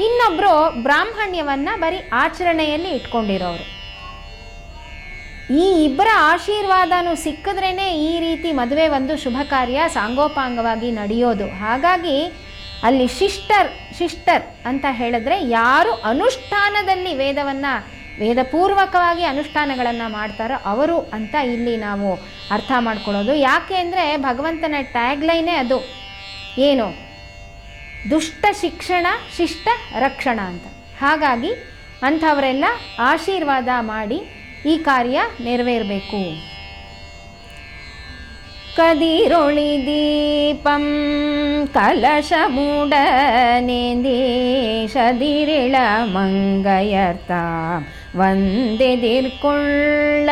ಇನ್ನೊಬ್ಬರು ಬ್ರಾಹ್ಮಣ್ಯವನ್ನು ಬರೀ ಆಚರಣೆಯಲ್ಲಿ ಇಟ್ಕೊಂಡಿರೋರು. ಈ ಇಬ್ಬರ ಆಶೀರ್ವಾದನೂ ಸಿಕ್ಕಿದ್ರೇ ಈ ರೀತಿ ಮದುವೆ ಒಂದು ಶುಭ ಕಾರ್ಯ ಸಾಂಗೋಪಾಂಗವಾಗಿ ನಡೆಯೋದು. ಹಾಗಾಗಿ ಅಲ್ಲಿ ಶಿಷ್ಟರ್ ಅಂತ ಹೇಳಿದ್ರೆ ಯಾರು ಅನುಷ್ಠಾನದಲ್ಲಿ ವೇದಪೂರ್ವಕವಾಗಿ ಅನುಷ್ಠಾನಗಳನ್ನು ಮಾಡ್ತಾರೋ ಅವರು ಅಂತ ಇಲ್ಲಿ ನಾವು ಅರ್ಥ ಮಾಡ್ಕೊಳ್ಳೋದು. ಯಾಕೆ ಅಂದರೆ ಭಗವಂತನ ಟ್ಯಾಗ್ಲೈನೇ ಅದು, ಏನು? ದುಷ್ಟ ಶಿಕ್ಷಣ ಶಿಷ್ಟ ರಕ್ಷಣ ಅಂತ. ಹಾಗಾಗಿ ಅಂಥವರೆಲ್ಲ ಆಶೀರ್ವಾದ ಮಾಡಿ ಈ ಕಾರ್ಯ ನೆರವೇರಬೇಕು. ಕದಿರೊಳಿ ದೀಪಂ ಕಲಶ ಮೂಡನೇಂದೀಶದಿರಿಳ ಮಂಗಯರ್ತ ವಂದೆದಿರ್ಕೊಳ್ಳ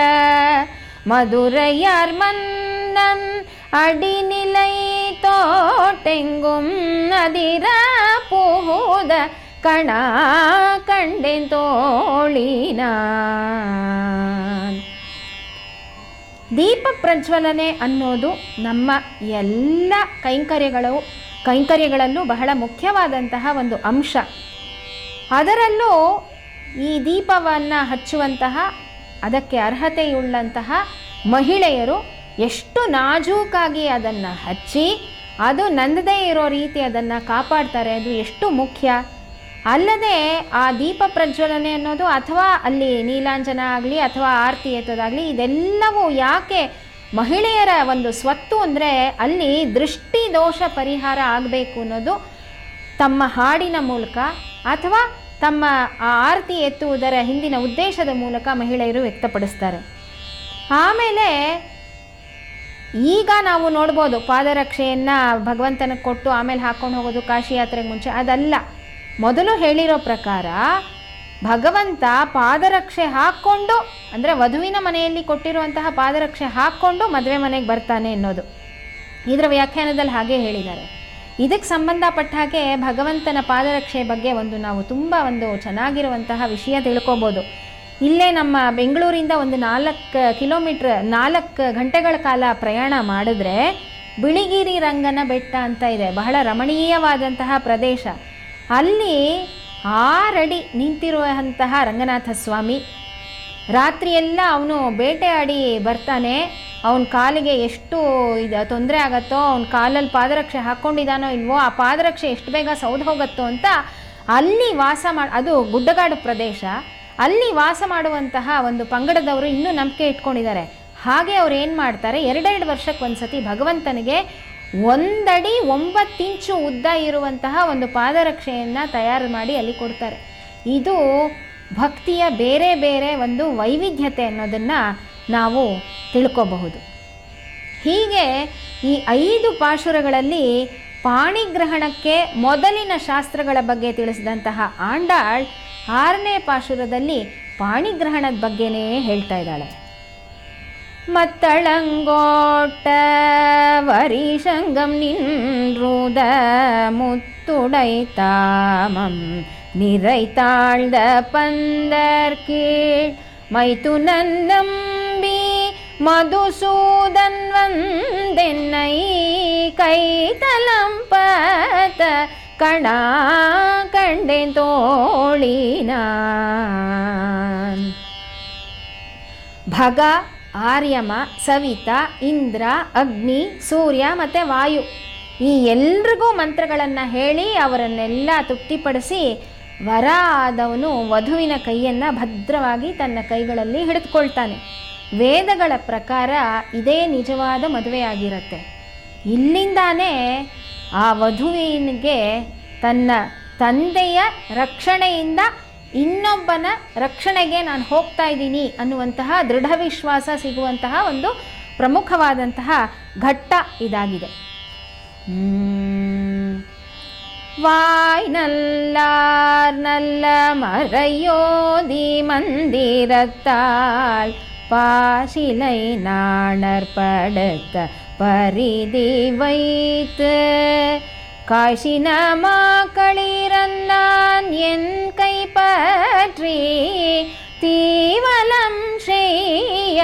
மதுரையார் மன்னன் அடிநிலை தோட்டெங்கும் அதிர போத கணா கண்டேன் தோಳಿನಾನ್. ದೀಪ ಪ್ರಜ್ವಲನೆ ಅನ್ನೋದು ನಮ್ಮ ಎಲ್ಲ ಕೈಂಕರ್ಯಗಳಲ್ಲೂ ಬಹಳ ಮುಖ್ಯವಾದಂತಹ ಒಂದು ಅಂಶ. ಅದರಲ್ಲೂ ಈ ದೀಪವನ್ನು ಹಚ್ಚುವಂತಹ, ಅದಕ್ಕೆ ಅರ್ಹತೆಯುಳ್ಳಂತಹ ಮಹಿಳೆಯರು ಎಷ್ಟು ನಾಜೂಕಾಗಿ ಅದನ್ನು ಹಚ್ಚಿ ಅದು ನಂದದೇ ಇರೋ ರೀತಿ ಅದನ್ನು ಕಾಪಾಡ್ತಾರೆ. ಅದು ಎಷ್ಟು ಮುಖ್ಯ. ಅಲ್ಲದೆ ಆ ದೀಪ ಪ್ರಜ್ವಲನೆ ಅನ್ನೋದು ಅಥವಾ ಅಲ್ಲಿ ನೀಲಾಂಜನ ಆಗಲಿ ಅಥವಾ ಆರತಿ ಎತ್ತೋದಾಗಲಿ ಇದೆಲ್ಲವೂ ಯಾಕೆ ಮಹಿಳೆಯರ ಒಂದು ಸ್ವತ್ತು ಅಂದರೆ ಅಲ್ಲಿ ದೃಷ್ಟಿ ದೋಷ ಪರಿಹಾರ ಆಗಬೇಕು ಅನ್ನೋದು ತಮ್ಮ ಹಾಡಿನ ಮೂಲಕ ಅಥವಾ ತಮ್ಮ ಆ ಆರತಿ ಎತ್ತುವುದರ ಹಿಂದಿನ ಉದ್ದೇಶದ ಮೂಲಕ ಮಹಿಳೆಯರು ವ್ಯಕ್ತಪಡಿಸ್ತಾರೆ. ಆಮೇಲೆ ಈಗ ನಾವು ನೋಡ್ಬೋದು ಪಾದರಕ್ಷೆಯನ್ನು ಭಗವಂತನಿಗೆ ಕೊಟ್ಟು ಆಮೇಲೆ ಹಾಕ್ಕೊಂಡು ಹೋಗೋದು ಕಾಶಿ ಯಾತ್ರೆಗೆ ಮುಂಚೆ. ಅದಲ್ಲ, ಮೊದಲು ಹೇಳಿರೋ ಪ್ರಕಾರ ಭಗವಂತ ಪಾದರಕ್ಷೆ ಹಾಕ್ಕೊಂಡು, ಅಂದರೆ ವಧುವಿನ ಮನೆಯಲ್ಲಿ ಕೊಟ್ಟಿರುವಂತಹ ಪಾದರಕ್ಷೆ ಹಾಕ್ಕೊಂಡು ಮದುವೆ ಮನೆಗೆ ಬರ್ತಾನೆ ಅನ್ನೋದು ಇದರ ವ್ಯಾಖ್ಯಾನದಲ್ಲಿ ಹಾಗೆ ಹೇಳಿದ್ದಾರೆ. ಇದಕ್ಕೆ ಸಂಬಂಧಪಟ್ಟ ಹಾಗೆ ಭಗವಂತನ ಪಾದರಕ್ಷೆ ಬಗ್ಗೆ ನಾವು ತುಂಬ ಚೆನ್ನಾಗಿರುವಂತಹ ವಿಷಯ ತಿಳ್ಕೊಬೋದು. ಇಲ್ಲೇ ನಮ್ಮ ಬೆಂಗಳೂರಿಂದ ಒಂದು 4 ಕಿಲೋಮೀಟ್ರ್ 4 ಗಂಟೆಗಳ ಕಾಲ ಪ್ರಯಾಣ ಮಾಡಿದ್ರೆ ಬಿಳಿಗಿರಿ ರಂಗನ ಬೆಟ್ಟ ಅಂತ ಇದೆ, ಬಹಳ ರಮಣೀಯವಾದಂತಹ ಪ್ರದೇಶ. ಅಲ್ಲಿ 6 ಅಡಿ ನಿಂತಿರುವಂತಹ ರಂಗನಾಥ ಸ್ವಾಮಿ. ರಾತ್ರಿಯೆಲ್ಲ ಅವನು ಬೇಟೆಯಾಡಿ ಬರ್ತಾನೆ. ಅವನ ಕಾಲಿಗೆ ಎಷ್ಟು ತೊಂದರೆ ಆಗತ್ತೋ, ಅವನ ಕಾಲಲ್ಲಿ ಪಾದರಕ್ಷೆ ಹಾಕ್ಕೊಂಡಿದ್ದಾನೋ ಇಲ್ವೋ, ಆ ಪಾದರಕ್ಷೆ ಎಷ್ಟು ಬೇಗ ಸೌದು ಹೋಗುತ್ತೋ ಅಂತ ಅಲ್ಲಿ ಅದು ಗುಡ್ಡಗಾಡು ಪ್ರದೇಶ, ಅಲ್ಲಿ ವಾಸ ಮಾಡುವಂತಹ ಒಂದು ಪಂಗಡದವರು ಇನ್ನೂ ನಂಬಿಕೆ ಇಟ್ಕೊಂಡಿದ್ದಾರೆ. ಹಾಗೆ ಅವ್ರು ಏನು ಮಾಡ್ತಾರೆ, 2 ವರ್ಷಕ್ಕೆ ಒಂದ್ಸತಿ ಭಗವಂತನಿಗೆ 1 ಅಡಿ 9 ಇಂಚು ಉದ್ದ ಇರುವಂತಹ ಒಂದು ಪಾದರಕ್ಷೆಯನ್ನು ತಯಾರು ಮಾಡಿ ಅಲ್ಲಿ ಕೊಡ್ತಾರೆ. ಇದು ಭಕ್ತಿಯ ಬೇರೆ ಬೇರೆ ಒಂದು ವೈವಿಧ್ಯತೆ ಅನ್ನೋದನ್ನು ನಾವು ತಿಳ್ಕೋಬಹುದು. ಹೀಗೆ ಈ 5 ಪಾಶುರಗಳಲ್ಲಿ ಪಾಣಿಗ್ರಹಣಕ್ಕೆ ಮೊದಲಿನ ಶಾಸ್ತ್ರಗಳ ಬಗ್ಗೆ ತಿಳಿಸಿದಂತಹ ಆಂಡಾಳ್ 6ನೇ ಪಾಶುರದಲ್ಲಿ ಪಾಣಿಗ್ರಹಣದ ಬಗ್ಗೆನೇ ಹೇಳ್ತಾ ಇದ್ದಾಳೆ. மத்தளங்கோட்ட வரிசங்கம் நின்றுத முத்துடைத்தாமம் நிறைத்தாழ்ந்த பந்தர்கீழ் மைத்துனன் நம்பி மதுசூதன் வந்தென்னை கைதலம் பத்த கணா கண்டேன் தோழினான். ಭಗ, ಆರ್ಯಮ, ಸವಿತಾ, ಇಂದ್ರ, ಅಗ್ನಿ, ಸೂರ್ಯ ಮತ್ತು ವಾಯು ಈ ಎಲ್ರಿಗೂ ಮಂತ್ರಗಳನ್ನು ಹೇಳಿ ಅವರನ್ನೆಲ್ಲ ತೃಪ್ತಿಪಡಿಸಿ ವರ ಆದವನು ವಧುವಿನ ಕೈಯನ್ನು ಭದ್ರವಾಗಿ ತನ್ನ ಕೈಗಳಲ್ಲಿ ಹಿಡಿದುಕೊಳ್ತಾನೆ. ವೇದಗಳ ಪ್ರಕಾರ ಇದೇ ನಿಜವಾದ ಮದುವೆಯಾಗಿರುತ್ತೆ. ಇಲ್ಲಿಂದಾನೇ ಆ ವಧುವಿನಿಗೆ ತನ್ನ ತಂದೆಯ ರಕ್ಷಣೆಯಿಂದ ಇನ್ನೊಬ್ಬನ ರಕ್ಷಣೆಗೆ ನಾನು ಹೋಗ್ತಾ ಇದ್ದೀನಿ ಅನ್ನುವಂತಹ ದೃಢ ವಿಶ್ವಾಸ ಸಿಗುವಂತಹ ಒಂದು ಪ್ರಮುಖವಾದಂತಹ ಘಟ್ಟ ಇದಾಗಿದೆ. வாய்நல்லார் நல்ல மறையோதி மந்திரத்தால் பாசிலை நாணர் படுத்த பரிதி வைத்து காய்ச்சினமா களிரன்னான் என் கை பற்றி தீவலம் செய்ய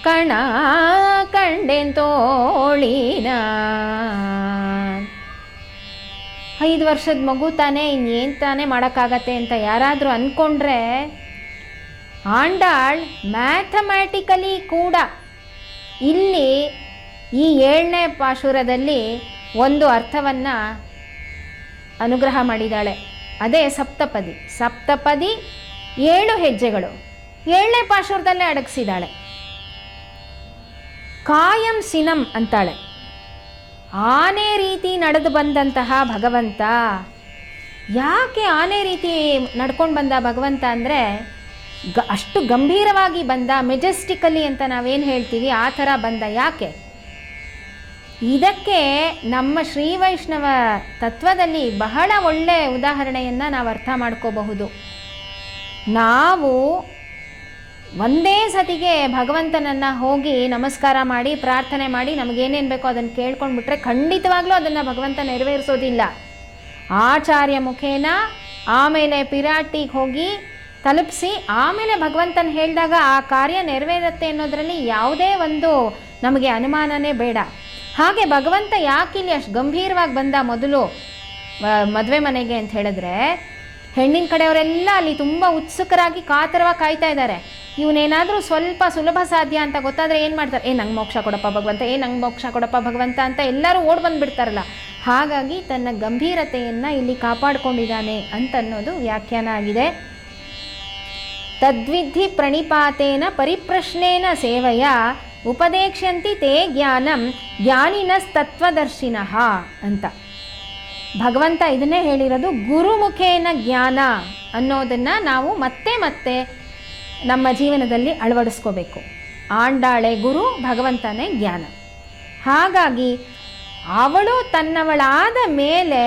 கணா கண்டேன் தோழிನಾನ್. 5 ವರ್ಷದ ಮಗು ತಾನೇ, ಇನ್ನೇನು ತಾನೇ ಮಾಡೋಕ್ಕಾಗತ್ತೆ ಅಂತ ಯಾರಾದರೂ ಅಂದ್ಕೊಂಡ್ರೆ, ಆಂಡಾಳ್ ಮ್ಯಾಥಮ್ಯಾಟಿಕಲಿ ಕೂಡ ಇಲ್ಲಿ ಈ 7ನೇ ಪಾಶುರದಲ್ಲಿ ಒಂದು ಅರ್ಥವನ್ನು ಅನುಗ್ರಹ ಮಾಡಿದ್ದಾಳೆ. ಅದೇ ಸಪ್ತಪದಿ. ಸಪ್ತಪದಿ 7 ಹೆಜ್ಜೆಗಳು 7ನೇ ಪಾಶುರದಲ್ಲೇ ಅಡಗಿಸಿದ್ದಾಳೆ. ಕಾಯಂ ಸಿನಂ ಅಂತಾಳೆ. ಆನೆ ರೀತಿ ನಡೆದು ಬಂದಂತಹ ಭಗವಂತ. ಯಾಕೆ ಆನೆ ರೀತಿ ನಡ್ಕೊಂಡು ಬಂದ ಭಗವಂತ ಅಂದರೆ, ಅಷ್ಟು ಗಂಭೀರವಾಗಿ ಬಂದ, ಮೆಜೆಸ್ಟಿಕಲಿ ಅಂತ ನಾವೇನು ಹೇಳ್ತೀವಿ ಆ ಥರ ಬಂದ. ಯಾಕೆ? ಇದಕ್ಕೆ ನಮ್ಮ ಶ್ರೀ ವೈಷ್ಣವ ತತ್ವದಲ್ಲಿ ಬಹಳ ಒಳ್ಳೆಯ ಉದಾಹರಣೆಯನ್ನು ನಾವು ಅರ್ಥ ಮಾಡ್ಕೋಬಹುದು. ನಾವು ಒಂದೇ ಸತಿಗೆ ಭಗವಂತನನ್ನು ಹೋಗಿ ನಮಸ್ಕಾರ ಮಾಡಿ ಪ್ರಾರ್ಥನೆ ಮಾಡಿ ನಮಗೇನೇನು ಬೇಕೋ ಅದನ್ನು ಕೇಳ್ಕೊಂಡ್ಬಿಟ್ರೆ ಖಂಡಿತವಾಗ್ಲೂ ಅದನ್ನು ಭಗವಂತ ನೆರವೇರಿಸೋದಿಲ್ಲ. ಆಚಾರ್ಯ ಮುಖೇನ ಆಮೇಲೆ ಪಿರಾಟಿಗೆ ಹೋಗಿ ತಲುಪಿಸಿ ಆಮೇಲೆ ಭಗವಂತನ ಹೇಳಿದಾಗ ಆ ಕಾರ್ಯ ನೆರವೇರುತ್ತೆ ಅನ್ನೋದರಲ್ಲಿ ಯಾವುದೇ ಒಂದು ನಮಗೆ ಅನುಮಾನನೇ ಬೇಡ. ಹಾಗೆ ಭಗವಂತ ಯಾಕಿಲ್ಲಿ ಅಷ್ಟು ಗಂಭೀರವಾಗಿ ಬಂದ ಮೊದಲು ಮದುವೆ ಮನೆಗೆ ಅಂತ ಹೇಳಿದ್ರೆ, ಹೆಣ್ಣಿನ ಕಡೆಯವರೆಲ್ಲ ಅಲ್ಲಿ ತುಂಬ ಉತ್ಸುಕರಾಗಿ ಕಾತರವಾಗಿ ಕಾಯ್ತಾ ಇದ್ದಾರೆ. ಇವನೇನಾದರೂ ಸ್ವಲ್ಪ ಸುಲಭ ಸಾಧ್ಯ ಅಂತ ಗೊತ್ತಾದರೆ ಏನು ಮಾಡ್ತಾರೆ, ನಂಗೆ ಮೋಕ್ಷ ಕೊಡಪ್ಪ ಭಗವಂತ, ನಂಗೆ ಮೋಕ್ಷ ಕೊಡಪ್ಪ ಭಗವಂತ ಅಂತ ಎಲ್ಲರೂ ಓಡ್ ಬಂದುಬಿಡ್ತಾರಲ್ಲ. ಹಾಗಾಗಿ ತನ್ನ ಗಂಭೀರತೆಯನ್ನು ಇಲ್ಲಿ ಕಾಪಾಡಿಕೊಂಡಿದ್ದಾನೆ ಅಂತನ್ನೋದು ವ್ಯಾಖ್ಯಾನ ಆಗಿದೆ. ತದ್ವಿಧಿ ಪ್ರಣಿಪಾತೇನ ಪರಿಪ್ರಶ್ನೇನ ಸೇವೆಯ ಉಪದೇಕ್ಷ್ಯಂತಿ ತೇ ಜ್ಞಾನಂ ಜ್ಞಾನಿನಸ್ತತ್ವದರ್ಶಿನಃ ಅಂತ ಭಗವಂತ ಇದನ್ನೇ ಹೇಳಿರೋದು. ಗುರುಮುಖೇನ ಜ್ಞಾನ ಅನ್ನೋದನ್ನು ನಾವು ಮತ್ತೆ ಮತ್ತೆ ನಮ್ಮ ಜೀವನದಲ್ಲಿ ಅಳವಡಿಸ್ಕೋಬೇಕು. ಆಂಡಾಳೆ ಗುರು, ಭಗವಂತನೇ ಜ್ಞಾನ. ಹಾಗಾಗಿ ಅವಳು ತನ್ನವಳಾದ ಮೇಲೆ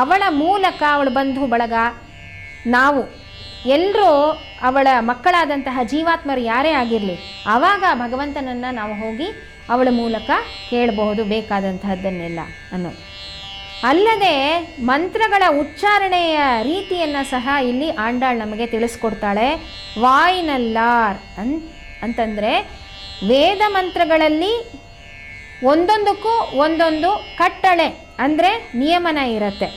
ಅವಳ ಮೂಲಕ ಅವಳ ಬಂಧು ಬಳಗ, ನಾವು ಎಲ್ಲರೂ ಅವಳ ಮಕ್ಕಳಾದಂತಹ ಜೀವಾತ್ಮರು ಯಾರೇ ಆಗಿರಲಿ, ಆವಾಗ ಭಗವಂತನನ್ನು ನಾವು ಹೋಗಿ ಅವಳ ಮೂಲಕ ಕೇಳಬಹುದು ಬೇಕಾದಂತಹದ್ದನ್ನೆಲ್ಲ ಅನ್ನೋದು. ಅಲ್ಲದೆ ಮಂತ್ರಗಳ ಉಚ್ಚಾರಣೆಯ ರೀತಿಯನ್ನು ಸಹ ಇಲ್ಲಿ ಆಂಡಾಳ್ ನಮಗೆ ತಿಳಿಸ್ಕೊಡ್ತಾಳೆ. ವಾಯ್ನಲ್ಲಾರ್ ಅಂತಂದರೆ ವೇದ ಮಂತ್ರಗಳಲ್ಲಿ ಒಂದೊಂದಕ್ಕೂ ಒಂದೊಂದು ಕಟ್ಟಳೆ ಅಂದರೆ ನಿಯಮನ ಇರುತ್ತೆ.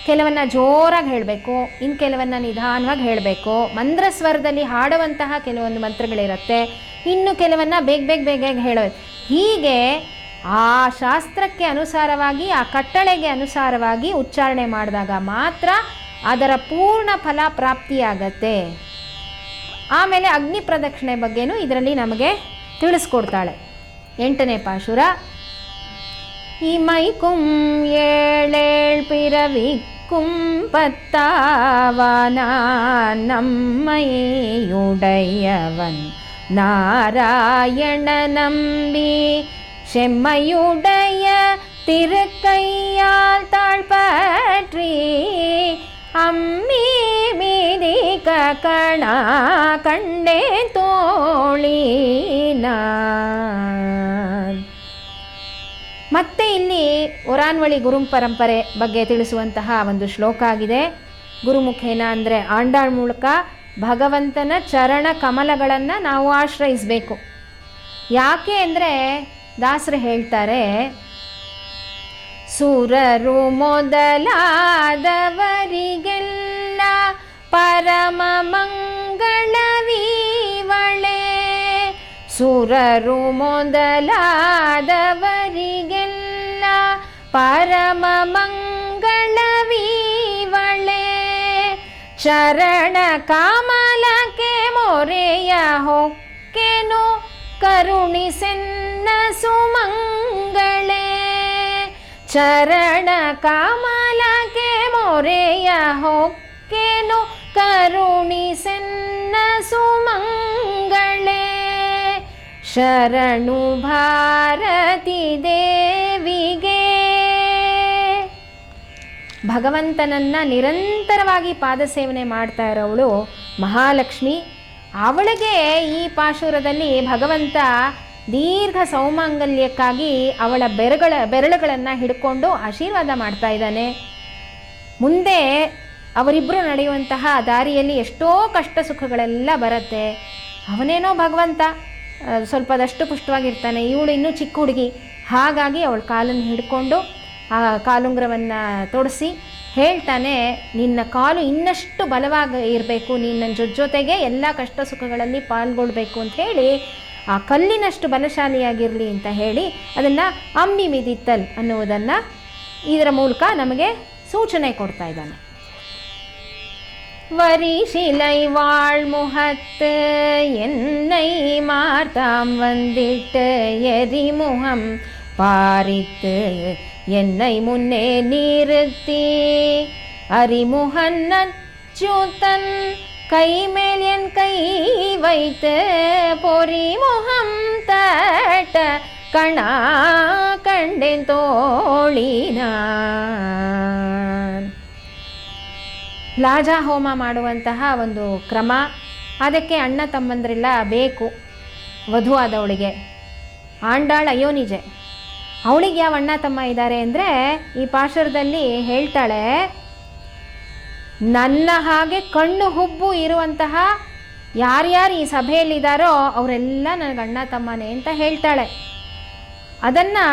ಕೆಲವನ್ನ ಜೋರಾಗಿ ಹೇಳಬೇಕು, ಇನ್ನು ಕೆಲವನ್ನ ನಿಧಾನವಾಗಿ ಹೇಳಬೇಕು. ಮಂದ್ರಸ್ವರದಲ್ಲಿ ಹಾಡುವಂತಹ ಕೆಲವೊಂದು ಮಂತ್ರಗಳಿರುತ್ತೆ, ಇನ್ನು ಕೆಲವನ್ನ ಬೇಗ ಹೇಳಬೇಕು. ಹೀಗೆ ಆ ಶಾಸ್ತ್ರಕ್ಕೆ ಅನುಸಾರವಾಗಿ, ಆ ಕಟ್ಟಳೆಗೆ ಅನುಸಾರವಾಗಿ ಉಚ್ಚಾರಣೆ ಮಾಡಿದಾಗ ಮಾತ್ರ ಅದರ ಪೂರ್ಣ ಫಲ ಪ್ರಾಪ್ತಿಯಾಗತ್ತೆ. ಆಮೇಲೆ ಅಗ್ನಿ ಪ್ರದಕ್ಷಿಣೆ ಬಗ್ಗೆನೂ ಇದರಲ್ಲಿ ನಮಗೆ ತಿಳಿಸ್ಕೊಡ್ತಾಳೆ. 8ನೇ ಪಾಶುರ. இமைக்கும் ஏழேழ் பிறவிக்கும் பத்தாவானான் நம்மையுடையவன் நாராயண நம்பி செம்மையுடைய திருக்கையால் தாழ்பற்றி அம்மி மீதி கணா கண்டே தோழினான். ಮತ್ತೆ ಇಲ್ಲಿ ಒರಾನ್ವಳಿ ಗುರು ಪರಂಪರೆ ಬಗ್ಗೆ ತಿಳಿಸುವಂತಹ ಒಂದು ಶ್ಲೋಕ ಆಗಿದೆ. ಗುರುಮುಖೇನ ಅಂದರೆ ಆಂಡಾಳ್ ಮೂಲಕ ಭಗವಂತನ ಚರಣ ಕಮಲಗಳನ್ನು ನಾವು ಆಶ್ರಯಿಸಬೇಕು. ಯಾಕೆ ಅಂದರೆ ದಾಸರು ಹೇಳ್ತಾರೆ, ಸುರರು ಮೊದಲಾದವರಿಗೆಲ್ಲ ಪರಮ ಮಂಗಳವೀವಳೆ. ಸುರರು ಮೊದಲಾದವರಿಗೆಲ್ಲ ಪರಮ ಮಂಗಳವೀವಳೆ. ಚರಣ ಕಮಲಕ್ಕೆ ಮೊರೆಯ ಹೊಕ್ಕೆನು ಕರುಣಿಸೆನ್ನ ಸುಮಂಗಳೇ. ಚರಣ ಕಮಲಕ್ಕೆ ಮೊರೆಯ ಹೊಕ್ಕೆನು ಕರುಣಿಸೆನ್ನ ಸುಮಂಗಳೇ. ಶರಣು ಭಾರತಿ ದೇವಿಗೆ. ಭಗವಂತನನ್ನು ನಿರಂತರವಾಗಿ ಪಾದಸೇವನೆ ಮಾಡ್ತಾ ಇರೋವಳು ಮಹಾಲಕ್ಷ್ಮಿ. ಅವಳಿಗೆ ಈ ಪಾಶುರದಲ್ಲಿ ಭಗವಂತ ದೀರ್ಘ ಸೌಮಾಂಗಲ್ಯಕ್ಕಾಗಿ ಅವಳ ಬೆರಳುಗಳನ್ನು ಹಿಡ್ಕೊಂಡು ಆಶೀರ್ವಾದ ಮಾಡ್ತಾ ಇದ್ದಾನೆ. ಮುಂದೆ ಅವರಿಬ್ಬರು ನಡೆಯುವಂತಹ ದಾರಿಯಲ್ಲಿ ಎಷ್ಟೋ ಕಷ್ಟ ಸುಖಗಳೆಲ್ಲ ಬರುತ್ತೆ. ಅವನೇನೋ ಭಗವಂತ ಸ್ವಲ್ಪ ದಷ್ಟಪುಷ್ಟವಾಗಿರ್ತಾನೆ, ಇವಳು ಇನ್ನೂ ಚಿಕ್ಕ ಹುಡುಗಿ. ಹಾಗಾಗಿ ಅವಳ ಕಾಲನ್ನು ಹಿಡ್ಕೊಂಡು ಆ ಕಾಲುಂಗ್ರವನ್ನು ತೊಡಿಸಿ ಹೇಳ್ತಾನೆ, ನಿನ್ನ ಕಾಲು ಇನ್ನಷ್ಟು ಬಲವಾಗಿ ಇರಬೇಕು, ನೀನು ನನ್ನ ಜೊತೆಗೆ ಎಲ್ಲ ಕಷ್ಟ ಸುಖಗಳಲ್ಲಿ ಪಾಲ್ಗೊಳ್ಬೇಕು ಅಂತ ಹೇಳಿ ಆ ಕಲ್ಲಿನಷ್ಟು ಬಲಶಾಲಿಯಾಗಿರಲಿ ಅಂತ ಹೇಳಿ ಅದನ್ನು ಅಮ್ಮಿ ಮಿದಿತ್ತಲ್ ಅನ್ನುವುದನ್ನು ಇದರ ಮೂಲಕ ನಮಗೆ ಸೂಚನೆ ಕೊಡ್ತಾ ಇದ್ದಾನೆ. வரிசிலை வாழ்முகத்து என்னை மார்த்தாம் வந்திட்டு எரிமுகம் பாரித்து என்னை முன்னே நிறுத்தி அறிமுகன் அச்சுதன் கைமேல் என் கை வைத்து பொறிமுகம் தட்ட கணா கண்டேன் தோழினான். ಲಾಜಾ ಹೋಮ ಮಾಡುವಂತಹ ಒಂದು ಕ್ರಮ, ಅದಕ್ಕೆ ಅಣ್ಣ ತಮ್ಮಂದ್ರೆಲ್ಲ ಬೇಕು. ವಧುವಾದವಳಿಗೆ ಆಂಡಾಳ್ ಅಯೋನಿಜೆ, ಅವಳಿಗೆ ಯಾವ ಅಣ್ಣ ತಮ್ಮ ಇದ್ದಾರೆ ಅಂದರೆ ಈ ಪಾಶುರದಲ್ಲಿ ಹೇಳ್ತಾಳೆ, ನನ್ನ ಹಾಗೆ ಕಣ್ಣು ಹುಬ್ಬು ಇರುವಂತಹ ಯಾರ್ಯಾರು ಈ ಸಭೆಯಲ್ಲಿದ್ದಾರೋ ಅವರೆಲ್ಲ ನನಗೆ ಅಣ್ಣ ತಮ್ಮನೇ ಅಂತ ಹೇಳ್ತಾಳೆ. ಅದನ್ನು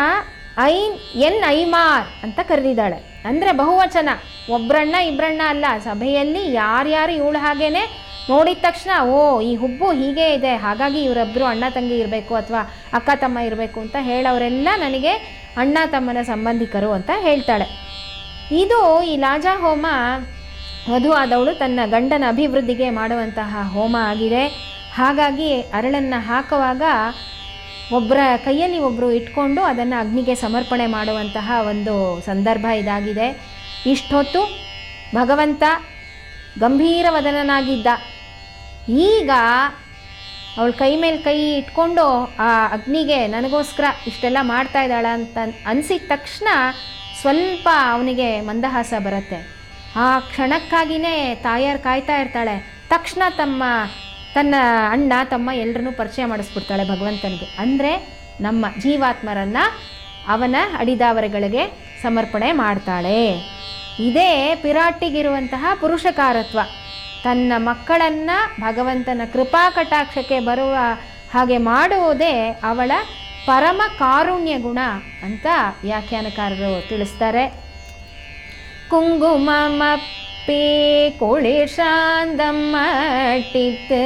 ಎನ್ ಐಮಾರ್ ಅಂತ ಕರೆದಿದ್ದಾಳೆ. ಅಂದರೆ ಬಹುವಚನ, ಒಬ್ಬರಣ್ಣ ಇಬ್ಬರಣ್ಣ ಅಲ್ಲ. ಸಭೆಯಲ್ಲಿ ಯಾರ್ಯಾರು ಇವಳು ಹಾಗೇನೆ ನೋಡಿದ ತಕ್ಷಣ ಓ ಈ ಹುಬ್ಬು ಹೀಗೆ ಇದೆ, ಹಾಗಾಗಿ ಇವರೊಬ್ಬರು ಅಣ್ಣ ತಂಗಿ ಇರಬೇಕು ಅಥವಾ ಅಕ್ಕ ತಮ್ಮ ಇರಬೇಕು ಅಂತ ಹೇಳೋರೆಲ್ಲ ನನಗೆ ಅಣ್ಣ ತಮ್ಮನ ಸಂಬಂಧಿಕರು ಅಂತ ಹೇಳ್ತಾಳೆ. ಇದು ಈ ಲಾಜಾ ಹೋಮ ವಧುವಾದವಳು ತನ್ನ ಗಂಡನ ಅಭಿವೃದ್ಧಿಗೆ ಮಾಡುವಂತಹ ಹೋಮ ಆಗಿದೆ. ಹಾಗಾಗಿ ಅರಳನ್ನು ಹಾಕುವಾಗ ಒಬ್ಬರ ಕೈಯಲ್ಲಿ ಒಬ್ಬರು ಇಟ್ಕೊಂಡು ಅದನ್ನು ಅಗ್ನಿಗೆ ಸಮರ್ಪಣೆ ಮಾಡುವಂತಹ ಒಂದು ಸಂದರ್ಭ ಇದಾಗಿದೆ. ಇಷ್ಟೊತ್ತು ಭಗವಂತ ಗಂಭೀರವದನನಾಗಿದ್ದ. ಈಗ ಅವಳ ಕೈ ಮೇಲೆ ಕೈ ಇಟ್ಕೊಂಡು ಆ ಅಗ್ನಿಗೆ ನನಗೋಸ್ಕರ ಇಷ್ಟೆಲ್ಲ ಮಾಡ್ತಾ ಇದ್ದಾಳ ಅಂತ ಅನಿಸಿದ ತಕ್ಷಣ ಸ್ವಲ್ಪ ಅವನಿಗೆ ಮಂದಹಾಸ ಬರುತ್ತೆ. ಆ ಕ್ಷಣಕ್ಕಾಗಿಯೇ ತಾಯಾರು ಕಾಯ್ತಾ ಇರ್ತಾಳೆ. ತಕ್ಷಣ ತನ್ನ ಅಣ್ಣ ತಮ್ಮ ಎಲ್ಲರನ್ನೂ ಪರಿಚಯ ಮಾಡಿಸ್ಬಿಡ್ತಾಳೆ ಭಗವಂತನಿಗೆ. ಅಂದರೆ ನಮ್ಮ ಜೀವಾತ್ಮರನ್ನು ಅವನ ಅಡಿದಾವರೆಗಳಿಗೆ ಸಮರ್ಪಣೆ ಮಾಡ್ತಾಳೆ. ಇದೇ ಪಿರಾಟಿಗಿರುವಂತಹ ಪುರುಷಕಾರತ್ವ. ತನ್ನ ಮಕ್ಕಳನ್ನು ಭಗವಂತನ ಕೃಪಾ ಕಟಾಕ್ಷಕ್ಕೆ ಬರುವ ಹಾಗೆ ಮಾಡುವುದೇ ಅವಳ ಪರಮ ಕಾರುಣ್ಯ ಗುಣ ಅಂತ ವ್ಯಾಖ್ಯಾನಕಾರರು ತಿಳಿಸ್ತಾರೆ. குங்குமப்பே குளிர் சாந்தம் மட்டித்து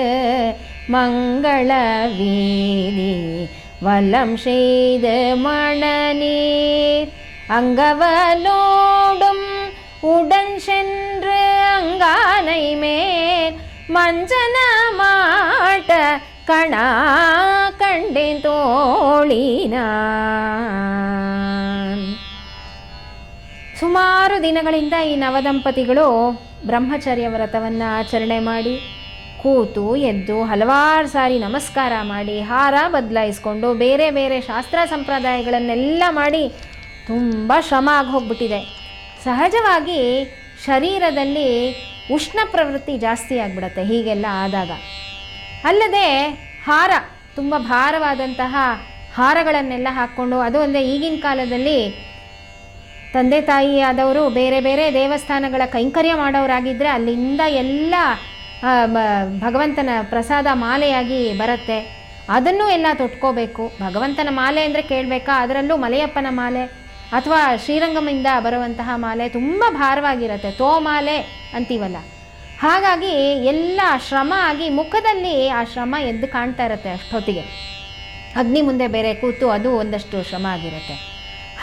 மங்கள வீதி வல்லம் செய்து மணநீர் அங்கவலோடும் உடன் சென்று செங்கானை மேல் மஞ்சன மாட்ட ಕಣ ಕಂಡೆ ತೋಳಿನ. ಸುಮಾರು ದಿನಗಳಿಂದ ಈ ನವದಂಪತಿಗಳು ಬ್ರಹ್ಮಚರ್ಯ ವ್ರತವನ್ನು ಆಚರಣೆ ಮಾಡಿ ಕೂತು ಎದ್ದು ಹಲವಾರು ಸಾರಿ ನಮಸ್ಕಾರ ಮಾಡಿ ಹಾರ ಬದಲಾಯಿಸ್ಕೊಂಡು ಬೇರೆ ಬೇರೆ ಶಾಸ್ತ್ರ ಸಂಪ್ರದಾಯಗಳನ್ನೆಲ್ಲ ಮಾಡಿ ತುಂಬ ಶ್ರಮ ಆಗಿ ಹೋಗ್ಬಿಟ್ಟಿದೆ. ಸಹಜವಾಗಿ ಶರೀರದಲ್ಲಿ ಉಷ್ಣ ಪ್ರವೃತ್ತಿ ಜಾಸ್ತಿ ಆಗಿಬಿಡತ್ತೆ ಹೀಗೆಲ್ಲ ಆದಾಗ. ಅಲ್ಲದೆ ಹಾರ ತುಂಬ ಭಾರವಾದಂತಹ ಹಾರಗಳನ್ನೆಲ್ಲ ಹಾಕ್ಕೊಂಡು, ಅದು ಅಂದರೆ ಈಗಿನ ಕಾಲದಲ್ಲಿ ತಂದೆ ತಾಯಿ ಆದವರು ಬೇರೆ ಬೇರೆ ದೇವಸ್ಥಾನಗಳ ಕೈಂಕರ್ಯ ಮಾಡೋರಾಗಿದ್ದರೆ ಅಲ್ಲಿಂದ ಎಲ್ಲ ಭಗವಂತನ ಪ್ರಸಾದ ಮಾಲೆಯಾಗಿ ಬರುತ್ತೆ. ಅದನ್ನು ಎಲ್ಲ ತೊಟ್ಕೋಬೇಕು. ಭಗವಂತನ ಮಾಲೆ ಅಂದರೆ ಕೇಳಬೇಕಾ, ಅದರಲ್ಲೂ ಮಲೆಯಪ್ಪನ ಮಾಲೆ ಅಥವಾ ಶ್ರೀರಂಗಮಿಂದ ಬರುವಂತಹ ಮಾಲೆ ತುಂಬ ಭಾರವಾಗಿರುತ್ತೆ, ತೋಮಾಲೆ ಅಂತೀವಲ್ಲ. ಹಾಗಾಗಿ ಎಲ್ಲ ಶ್ರಮ ಆಗಿ ಮುಖದಲ್ಲಿ ಆ ಶ್ರಮ ಎದ್ದು ಕಾಣ್ತಾ ಇರುತ್ತೆ. ಅಷ್ಟೊತ್ತಿಗೆ ಅಗ್ನಿ ಮುಂದೆ ಬೇರೆ ಕೂತು ಅದು ಒಂದಷ್ಟು ಶ್ರಮ ಆಗಿರುತ್ತೆ.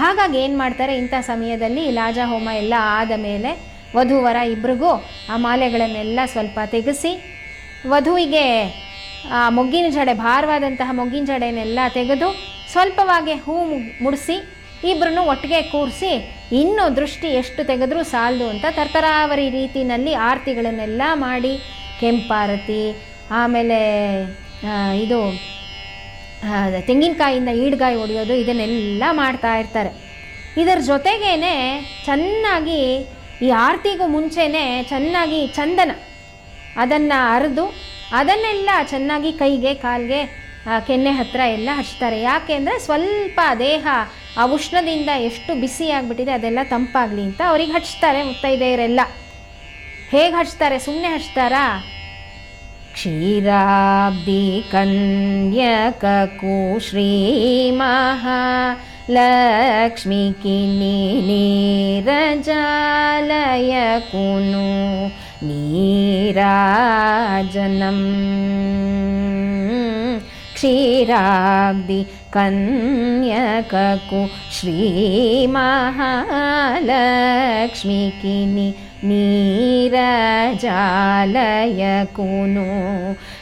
ಹಾಗಾಗಿ ಏನು ಮಾಡ್ತಾರೆ, ಇಂಥ ಸಮಯದಲ್ಲಿ ಲಾಜ ಹೋಮ ಎಲ್ಲ ಆದ ಮೇಲೆ ವಧುವರ ಇಬ್ರಿಗೂ ಆ ಮಾಲೆಗಳನ್ನೆಲ್ಲ ಸ್ವಲ್ಪ ತೆಗೆಸಿ ವಧುವಿಗೆ ಆ ಮೊಗ್ಗಿನ ಜಡೆ, ಭಾರವಾದಂತಹ ಮೊಗ್ಗಿನ ಜಡೆನೆಲ್ಲ ತೆಗೆದು ಸ್ವಲ್ಪವಾಗಿ ಹೂ ಮುಡಿಸಿ ಇಬ್ಬರನ್ನು ಒಟ್ಟಿಗೆ ಕೂರಿಸಿ, ಇನ್ನೂ ದೃಷ್ಟಿ ಎಷ್ಟು ತೆಗೆದ್ರೂ ಸಾಲದು ಅಂತ ತರ್ತರಾವರಿ ರೀತಿಯಲ್ಲಿ ಆರತಿಗಳನ್ನೆಲ್ಲ ಮಾಡಿ, ಕೆಂಪಾರತಿ, ಆಮೇಲೆ ಇದು ತೆಂಗಿನಕಾಯಿಂದ ಈಡ್ಗಾಯಿ ಹೊಡೆಯೋದು, ಇದನ್ನೆಲ್ಲ ಮಾಡ್ತಾ ಇರ್ತಾರೆ. ಇದರ ಜೊತೆಗೇ ಚೆನ್ನಾಗಿ ಈ ಆರತಿಗೂ ಮುಂಚೆನೇ ಚೆನ್ನಾಗಿ ಚಂದನ ಅದನ್ನು ಅರೆದು ಅದನ್ನೆಲ್ಲ ಚೆನ್ನಾಗಿ ಕೈಗೆ ಕಾಲಿಗೆ ಕೆನ್ನೆ ಹತ್ತಿರ ಎಲ್ಲ ಹಚ್ತಾರೆ. ಯಾಕೆ ಅಂದರೆ ಸ್ವಲ್ಪ ದೇಹ ಆ ಉಷ್ಣದಿಂದ ಎಷ್ಟು ಬಿಸಿ ಆಗಿಬಿಟ್ಟಿದೆ ಅದೆಲ್ಲ ತಂಪಾಗಲಿ ಅಂತ ಅವ್ರಿಗೆ ಹಚ್ತಾರೆ ಮುತ್ತೈದೆಯರೆಲ್ಲ. ಹೇಗೆ ಹಚ್ತಾರೆ, ಸುಮ್ಮನೆ ಹಚ್ತಾರಾ? ಕ್ಷೀರಾಬ್ಧಿ ಕನ್ಯಕಕು ಶ್ರೀ ಮಹಾಲಕ್ಷ್ಮಿ ಕಿನಿ ನೀರಜಾಲಯಕುನು ನೀರಾಜನಂ. ಕ್ಷೀರಾಬ್ಧಿ ಕನ್ಯಕಕು ಶ್ರೀ ಮಹಾಲಕ್ಷ್ಮಿ ಕಿನಿ ನೀರಜಾಲಯಕುನು